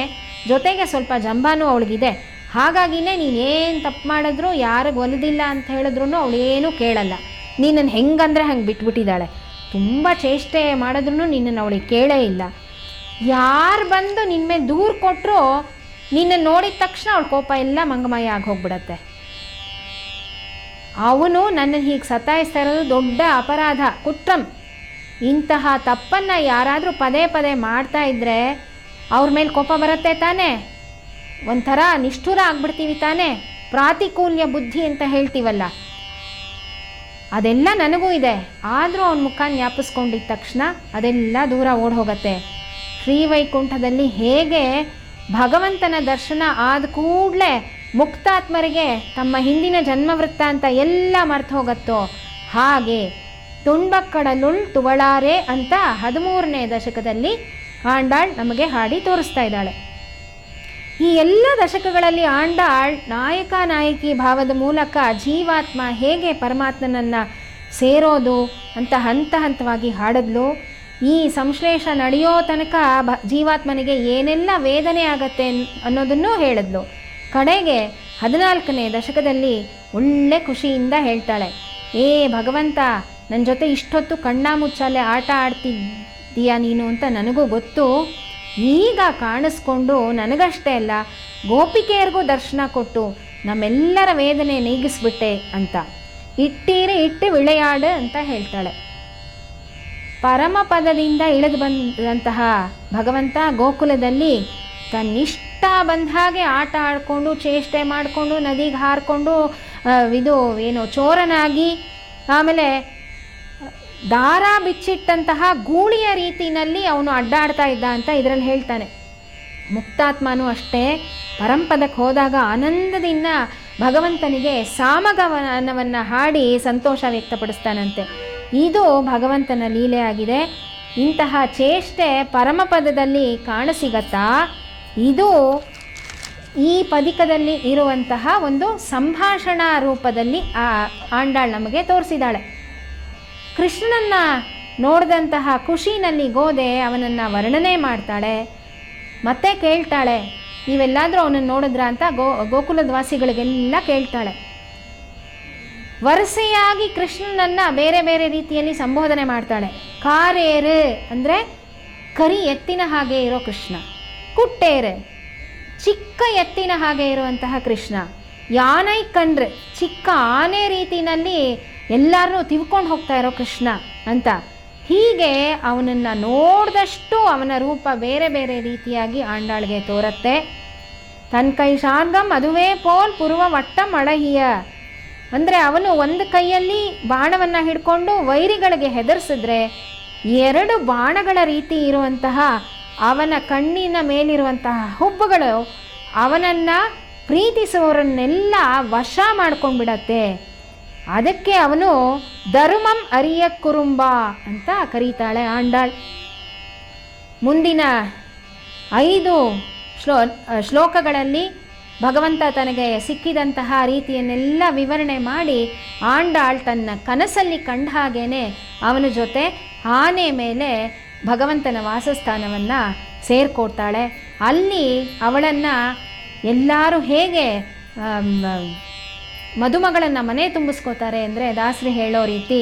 ಜೊತೆಗೆ ಸ್ವಲ್ಪ ಜಂಬಾನೂ ಅವಳಿಗಿದೆ, ಹಾಗಾಗಿನೇ ನೀನೇನು ತಪ್ಪು ಮಾಡಿದ್ರು ಯಾರಿಗೆ ಒಲಿದಿಲ್ಲ ಅಂತ ಹೇಳಿದ್ರು ಅವಳೇನೂ ಕೇಳಲ್ಲ, ನೀನನ್ನು ಹೆಂಗಂದರೆ ಹಂಗೆ ಬಿಟ್ಬಿಟ್ಟಿದ್ದಾಳೆ, ತುಂಬ ಚೇಷ್ಟೆ ಮಾಡಿದ್ರು ನಿನ್ನನ್ನು ಅವಳಿಗೆ ಕೇಳೇ ಇಲ್ಲ, ಯಾರು ಬಂದು ನಿನ್ನ ಮೇಲೆ ದೂರು ಕೊಟ್ಟರು ನಿನ್ನ ನೋಡಿದ ತಕ್ಷಣ ಅವಳ ಕೋಪ ಎಲ್ಲ ಮಂಗಮಯ ಆಗಿ ಹೋಗ್ಬಿಡತ್ತೆ. ಅವನು ನನ್ನನ್ನು ಹೀಗೆ ಸತಾಯಿಸ್ತಾ ಇರೋದು ದೊಡ್ಡ ಅಪರಾಧ, ಕುಟ್ರಂ. ಇಂತಹ ತಪ್ಪನ್ನು ಯಾರಾದರೂ ಪದೇ ಪದೇ ಮಾಡ್ತಾ ಇದ್ದರೆ ಅವ್ರ ಮೇಲೆ ಕೋಪ ಬರುತ್ತೆ ತಾನೇ, ಒಂಥರ ನಿಷ್ಠುರ ಆಗ್ಬಿಡ್ತೀವಿ ತಾನೇ, ಪ್ರಾತಿಕೂಲ್ಯ ಬುದ್ಧಿ ಅಂತ ಹೇಳ್ತೀವಲ್ಲ, ಅದೆಲ್ಲ ನನಗೂ ಇದೆ. ಆದರೂ ಅವನ ಮುಖ ಜ್ಞಾಪಿಸ್ಕೊಂಡಿದ್ದ ತಕ್ಷಣ ಅದೆಲ್ಲ ದೂರ ಓಡಿ ಹೋಗುತ್ತೆ. ಶ್ರೀವೈಕುಂಠದಲ್ಲಿ ಹೇಗೆ ಭಗವಂತನ ದರ್ಶನ ಆದ ಕೂಡಲೇ ಮುಕ್ತಾತ್ಮರಿಗೆ ತಮ್ಮ ಹಿಂದಿನ ಜನ್ಮವೃತ್ತ ಅಂತ ಎಲ್ಲ ಮರ್ತು ಹೋಗುತ್ತೋ, ಹಾಗೆ ತುಂಡ್ಬಕ್ಕಡಲುಳ್ ತುವಳಾರೆ ಅಂತ 13ನೇ ದಶಕದಲ್ಲಿ ಆಂಡಾಳ್ ನಮಗೆ ಹಾಡಿ ತೋರಿಸ್ತಾ ಇದ್ದಾಳೆ. ಈ ಎಲ್ಲ ದಶಕಗಳಲ್ಲಿ ಆಂಡಾಳ್ ನಾಯಕ ನಾಯಕಿ ಭಾವದ ಮೂಲಕ ಜೀವಾತ್ಮ ಹೇಗೆ ಪರಮಾತ್ಮನನ್ನು ಸೇರೋದು ಅಂತ ಹಂತ ಹಂತವಾಗಿ ಹಾಡಿದ್ಲು. ಈ ಸಂಶ್ಲೇಷ ನಡೆಯೋ ತನಕ ಜೀವಾತ್ಮನಿಗೆ ಏನೆಲ್ಲ ವೇದನೆ ಆಗತ್ತೆ ಅನ್ನೋದನ್ನು ಹೇಳಿದ್ಲು. ಕಡೆಗೆ 14ನೇ ದಶಕದಲ್ಲಿ ಒಳ್ಳೆ ಖುಷಿಯಿಂದ ಹೇಳ್ತಾಳೆ, ಭಗವಂತ ನನ್ನ ಜೊತೆ ಇಷ್ಟೊತ್ತು ಕಣ್ಣ ಮುಚ್ಚಾಲೆ ಆಟ ಆಡ್ತಿದ್ದೀಯಾ ನೀನು ಅಂತ ನನಗೂ ಗೊತ್ತು. ಈಗ ಕಾಣಿಸ್ಕೊಂಡು ನನಗಷ್ಟೇ ಅಲ್ಲ ಗೋಪಿಕೆಯರಿಗೂ ದರ್ಶನ ಕೊಟ್ಟು ನಮ್ಮೆಲ್ಲರ ವೇದನೆ ನೀಗಿಸ್ಬಿಟ್ಟೆ ಅಂತ. ಇಟ್ಟೀರಿ ಇಟ್ಟು ವಿಳೆಯಾಡು ಅಂತ ಹೇಳ್ತಾಳೆ. ಪರಮಪದದಿಂದ ಇಳಿದು ಬಂದಂತಹ ಭಗವಂತ ಗೋಕುಲದಲ್ಲಿ ತನ್ನಿಷ್ಟ ಬಂದ ಹಾಗೆ ಆಟ ಆಡಿಕೊಂಡು ಚೇಷ್ಟೆ ಮಾಡಿಕೊಂಡು ನದಿಗೆ ಹಾರಿಕೊಂಡು ಇದು ಏನು ಚೋರನಾಗಿ, ಆಮೇಲೆ ದಾರ ಬಿಚ್ಚಿಟ್ಟಂತಹ ಗೂಳಿಯ ರೀತಿಯಲ್ಲಿ ಅವನು ಅಡ್ಡಾಡ್ತಾ ಇದ್ದ ಅಂತ ಇದರಲ್ಲಿ ಹೇಳ್ತಾನೆ. ಮುಕ್ತಾತ್ಮನೂ ಅಷ್ಟೇ ಪರಂಪದಕ್ಕೆ ಹೋದಾಗ ಆನಂದದಿಂದ ಭಗವಂತನಿಗೆ ಸಾಮಗಾನವನ್ನು ಹಾಡಿ ಸಂತೋಷ ವ್ಯಕ್ತಪಡಿಸ್ತಾನಂತೆ. ಇದು ಭಗವಂತನ ಲೀಲೆಯಾಗಿದೆ. ಇಂತಹ ಚೇಷ್ಟೆ ಪರಮಪದದಲ್ಲಿ ಕಾಣಸಿಗತ್ತಾ? ಇದು ಈ ಪದಿಕದಲ್ಲಿ ಇರುವಂತಹ ಒಂದು ಸಂಭಾಷಣಾ ರೂಪದಲ್ಲಿ ಆಂಡಾಳ್ ನಮಗೆ ತೋರಿಸಿದಾಳೆ. ಕೃಷ್ಣನನ್ನು ನೋಡಿದಂತಹ ಖುಷಿನಲ್ಲಿ ಗೋದೆ ಅವನನ್ನು ವರ್ಣನೆ ಮಾಡ್ತಾಳೆ. ಮತ್ತೆ ಕೇಳ್ತಾಳೆ, ನೀವೆಲ್ಲಾದರೂ ಅವನನ್ನು ನೋಡಿದ್ರ ಅಂತ ಗೋಕುಲದ ವಾಸಿಗಳಿಗೆಲ್ಲ ಕೇಳ್ತಾಳೆ. ವರಸೆಯಾಗಿ ಕೃಷ್ಣನನ್ನು ಬೇರೆ ಬೇರೆ ರೀತಿಯಲ್ಲಿ ಸಂಬೋಧನೆ ಮಾಡ್ತಾಳೆ. ಕಾರೇರು ಅಂದರೆ ಕರಿ ಎತ್ತಿನ ಹಾಗೆ ಇರೋ ಕೃಷ್ಣ, ಕುಟ್ಟೇರು ಚಿಕ್ಕ ಎತ್ತಿನ ಹಾಗೆ ಇರುವಂತಹ ಕೃಷ್ಣ, ಯಾನೈ ಕಂಡ್ರೆ ಚಿಕ್ಕ ಆನೆ ರೀತಿಯಲ್ಲಿ ಎಲ್ಲರನ್ನೂ ತಿವ್ಕೊಂಡು ಹೋಗ್ತಾ ಇರೋ ಕೃಷ್ಣ ಅಂತ. ಹೀಗೆ ಅವನನ್ನು ನೋಡಿದಷ್ಟು ಅವನ ರೂಪ ಬೇರೆ ಬೇರೆ ರೀತಿಯಾಗಿ ಆಂಡಾಳ್ಗೆ ತೋರತ್ತೆ. ತನ್ನ ಕೈ ಶಾರ್ಗಂ ಅದುವೇ ಪೋಲ್ ಪುರುವ ವಟ್ಟಂ ಅಳಹಿಯ ಅಂದರೆ ಅವನು ಒಂದು ಕೈಯಲ್ಲಿ ಬಾಣವನ್ನು ಹಿಡ್ಕೊಂಡು ವೈರಿಗಳಿಗೆ ಹೆದರಿಸಿದ್ರೆ 2 ಬಾಣಗಳ ರೀತಿ ಇರುವಂತಹ ಅವನ ಕಣ್ಣಿನ ಮೇಲಿರುವಂತಹ ಹುಬ್ಬುಗಳು ಅವನನ್ನು ಪ್ರೀತಿಸುವವರನ್ನೆಲ್ಲ ವಶ ಮಾಡ್ಕೊಂಡ್ಬಿಡತ್ತೆ. ಅದಕ್ಕೆ ಅವನು ಧರ್ಮಂ ಅರಿಯ ಕುರುಂಬ ಅಂತ ಕರೀತಾಳೆ ಆಂಡಾಳ್. ಮುಂದಿನ 5 ಶ್ಲೋಕಗಳಲ್ಲಿ ಭಗವಂತ ತನಗೆ ಸಿಕ್ಕಿದಂತಹ ರೀತಿಯನ್ನೆಲ್ಲ ವಿವರಣೆ ಮಾಡಿ ಆಂಡಾಳ್ ತನ್ನ ಕನಸಲ್ಲಿ ಕಂಡ ಹಾಗೇನೆ ಅವನ ಜೊತೆ ಆನೆ ಮೇಲೆ ಭಗವಂತನ ವಾಸಸ್ಥಾನವನ್ನು ಸೇರಿಕೊಡ್ತಾಳೆ. ಅಲ್ಲಿ ಅವಳನ್ನು ಎಲ್ಲರೂ ಹೇಗೆ ಮದುಮಗಳನ್ನು ಮನೆ ತುಂಬಿಸ್ಕೋತಾರೆ ಅಂದರೆ ದಾಸರಿ ಹೇಳೋ ರೀತಿ,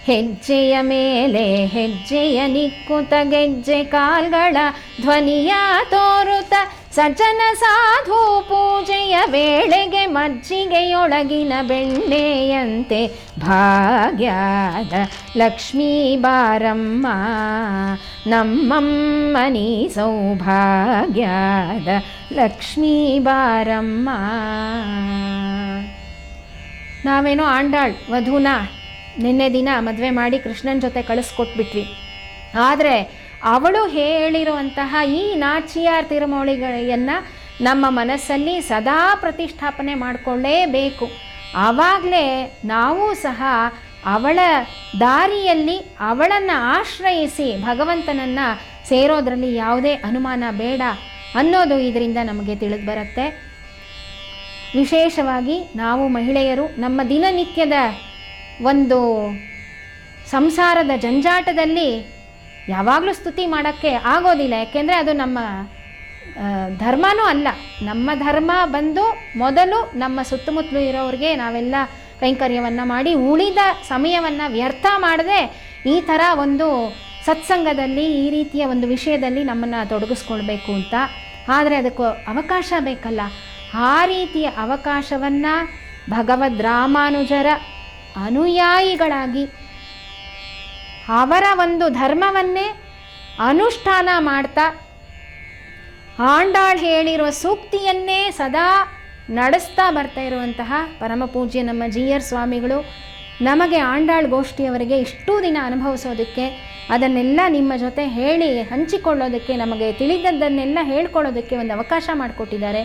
ಹೆಜ್ಜೆಯ ಮೇಲೆ ಹೆಜ್ಜೆಯ ನಿಕ್ಕುತ ಗೆಜ್ಜೆ ಕಾಲ್ಗಳ ಧ್ವನಿಯ ತೋರುತ ಸಜ್ಜನ ಸಾಧು ಪೂಜೆಯ ವೇಳೆಗೆ ಮಜ್ಜಿಗೆಯೊಳಗಿನ ಬೆಣ್ಣೆಯಂತೆ ಭಾಗ್ಯದ ಲಕ್ಷ್ಮೀ ಬಾರಮ್ಮ ನಮ್ಮಮ್ಮನಿ ಸೌಭಾಗ್ಯದ ಲಕ್ಷ್ಮೀ ಬಾರಮ್ಮ. ನಾವೇನೋ ಆಂಡಾಳ್ ವಧುನ ನಿನ್ನೆ ದಿನ ಮದುವೆ ಮಾಡಿ ಕೃಷ್ಣನ ಜೊತೆ ಕಳಿಸ್ಕೊಟ್ಬಿಟ್ವಿ. ಆದರೆ ಅವಳು ಹೇಳಿರುವಂತಹ ಈ ನಾಚಿಯಾರ್ ತಿರುಮೌಳಿಗಳನ್ನು ನಮ್ಮ ಮನಸ್ಸಲ್ಲಿ ಸದಾ ಪ್ರತಿಷ್ಠಾಪನೆ ಮಾಡಿಕೊಳ್ಳೇಬೇಕು. ಆವಾಗಲೇ ನಾವು ಸಹ ಅವಳ ದಾರಿಯಲ್ಲಿ ಅವಳನ್ನು ಆಶ್ರಯಿಸಿ ಭಗವಂತನನ್ನು ಸೇರೋದ್ರಲ್ಲಿ ಯಾವುದೇ ಅನುಮಾನ ಬೇಡ ಅನ್ನೋದು ಇದರಿಂದ ನಮಗೆ ತಿಳಿದು ಬರುತ್ತೆ. ವಿಶೇಷವಾಗಿ ನಾವು ಮಹಿಳೆಯರು ನಮ್ಮ ದಿನನಿತ್ಯದ ಒಂದು ಸಂಸಾರದ ಜಂಜಾಟದಲ್ಲಿ ಯಾವಾಗಲೂ ಸ್ತುತಿ ಮಾಡೋಕ್ಕೆ ಆಗೋದಿಲ್ಲ. ಯಾಕೆಂದರೆ ಅದು ನಮ್ಮ ಧರ್ಮನೂ ಅಲ್ಲ. ನಮ್ಮ ಧರ್ಮ ಬಂದು ಮೊದಲು ನಮ್ಮ ಸುತ್ತಮುತ್ತಲು ಇರೋರಿಗೆ ನಾವೆಲ್ಲ ಕೈಂಕರ್ಯವನ್ನು ಮಾಡಿ ಉಳಿದ ಸಮಯವನ್ನು ವ್ಯರ್ಥ ಮಾಡದೆ ಈ ಥರ ಒಂದು ಸತ್ಸಂಗದಲ್ಲಿ ಈ ರೀತಿಯ ಒಂದು ವಿಷಯದಲ್ಲಿ ನಮ್ಮನ್ನು ತೊಡಗಿಸ್ಕೊಳ್ಬೇಕು ಅಂತ. ಆದರೆ ಅದಕ್ಕೂ ಅವಕಾಶ ಬೇಕಲ್ಲ. ಆ ರೀತಿಯ ಅವಕಾಶವನ್ನು ಭಗವದ್ ರಾಮಾನುಜರ ಅನುಯಾಯಿಗಳಾಗಿ ಅವರ ಒಂದು ಧರ್ಮವನ್ನೇ ಅನುಷ್ಠಾನ ಮಾಡ್ತಾ ಆಂಡಾಳ್ ಹೇಳಿರುವ ಸೂಕ್ತಿಯನ್ನೇ ಸದಾ ನಡೆಸ್ತಾ ಬರ್ತಾ ಇರುವಂತಹ ಪರಮಪೂಜ್ಯ ನಮ್ಮ GR ಸ್ವಾಮಿಗಳು ನಮಗೆ ಆಂಡಾಳ್ ಗೋಷ್ಠಿಯವರಿಗೆ ಇಷ್ಟೂ ದಿನ ಅನುಭವಿಸೋದಕ್ಕೆ, ಅದನ್ನೆಲ್ಲ ನಿಮ್ಮ ಜೊತೆ ಹೇಳಿ ಹಂಚಿಕೊಳ್ಳೋದಕ್ಕೆ, ನಮಗೆ ತಿಳಿದದ್ದನ್ನೆಲ್ಲ ಹೇಳ್ಕೊಳ್ಳೋದಕ್ಕೆ ಒಂದು ಅವಕಾಶ ಮಾಡಿಕೊಟ್ಟಿದ್ದಾರೆ.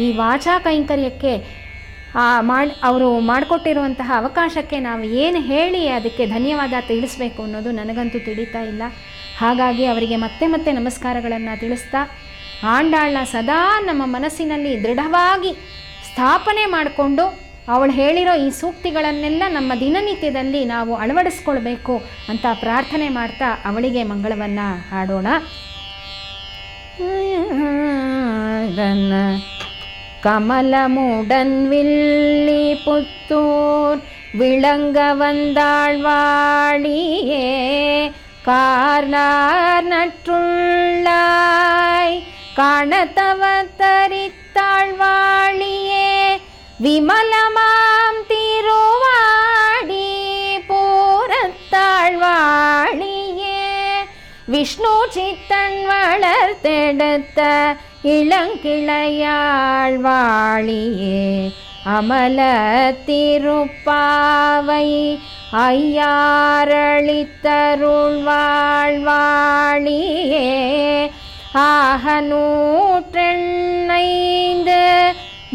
ಈ ವಾಚಾ ಕೈಂಕರ್ಯಕ್ಕೆ ಅವರು ಮಾಡಿಕೊಟ್ಟಿರುವಂತಹ ಅವಕಾಶಕ್ಕೆ ನಾವು ಏನು ಹೇಳಿ ಅದಕ್ಕೆ ಧನ್ಯವಾದ ತಿಳಿಸ್ಬೇಕು ಅನ್ನೋದು ನನಗಂತೂ ತಿಳಿತಾ ಇಲ್ಲ. ಹಾಗಾಗಿ ಅವರಿಗೆ ಮತ್ತೆ ಮತ್ತೆ ನಮಸ್ಕಾರಗಳನ್ನು ತಿಳಿಸ್ತಾ ಆಂಡಾಳನ್ನ ಸದಾ ನಮ್ಮ ಮನಸ್ಸಿನಲ್ಲಿ ದೃಢವಾಗಿ ಸ್ಥಾಪನೆ ಮಾಡಿಕೊಂಡು ಅವಳು ಹೇಳಿರೋ ಈ ಸೂಕ್ತಿಗಳನ್ನೆಲ್ಲ ನಮ್ಮ ದಿನನಿತ್ಯದಲ್ಲಿ ನಾವು ಅಳವಡಿಸ್ಕೊಳ್ಬೇಕು ಅಂತ ಪ್ರಾರ್ಥನೆ ಮಾಡ್ತಾ ಅವಳಿಗೆ ಮಂಗಳವನ್ನು ಹಾಡೋಣ. கமலமுடன் வில்லி புத்தூர் விளங்க வந்தாழ்வாழியே கார்னார் நற்றுள்ளாய் காணத்தவ தரித்தாழ்வாழியே விமலமாம் திருவாடி பூரத்தாழ்வாழியே விஷ்ணு சித்தன் வளர்த்தெடுத்த இளங்கிளையாழ்வாழியே அமல திருப்பாவை ஐயாரளித்தருள்வாழ்வாழியே ஆக 105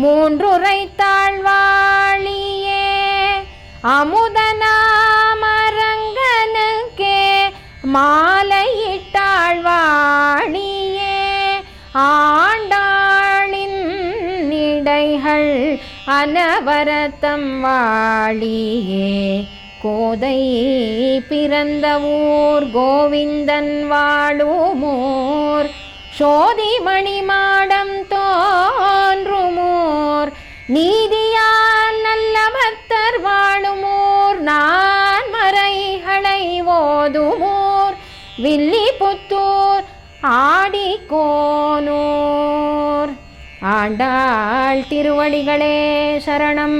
மூன்றுரைத்தாழ்வாழியே அமுதனாமரங்கனுக்கே மாலையிட்டாழ்வாழியே ஆண்டாளின் இடைகள் அனவரத்தம் வாழியே கோதை பிறந்த ஊர் கோவிந்தன் வாழுமோர் சோதி மணிமாடம் தோன்றுமோர் நீதியால் நல்ல பக்தர் வாழுமோர் நான் மறைகளை ஓதுமோர் வில்லிபுத்தூர் ஆடிக்கோனூர் ஆண்டாள் திருவடிகளே சரணம்.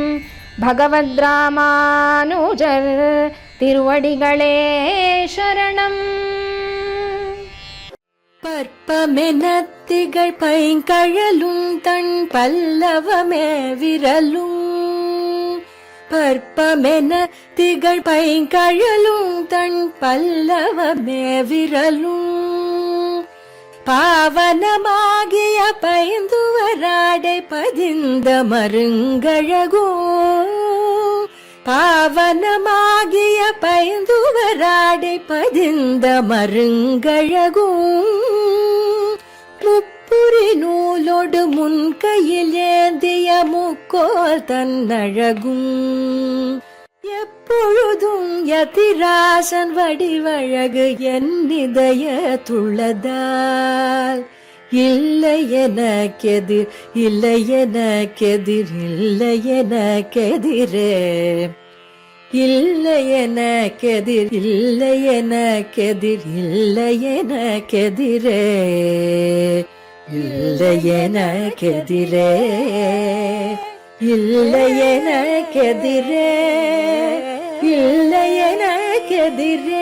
பகவத் ராமானுஜர் திருவடிகளே சரணம். பற்பமென திகழ் பைங்கழலும் தன் பல்லவமே விரலும் பற்பமென திகழ் பைங்கழலும் தன் பல்லவமே விரலும் பாவனமாகிய பைந்துவராடை பதிந்த மருங்கழகோ பாவனமாகிய பைந்துவராடை பதிந்த மருங்கழகும் முப்புரி நூலோடு முன் கையில் ஏந்திய முக்கோல் தன்னழகும் எப்பொழுதும் யதிராசன் வடிவழகு என் இதய துள்ளதால் இல்லை எனக்கெதிர் இல்லை எனக்கெதிர் இல்லை எனக்கெதிரே இல்லை எனக்கெதிர் இல்லை எனக்கெதிர் இல்லை எனக்கெதிரே இல்லை எனக்கெதிரே இல்லை எனக்கெதிரே இல்லை எனக்கெதிரே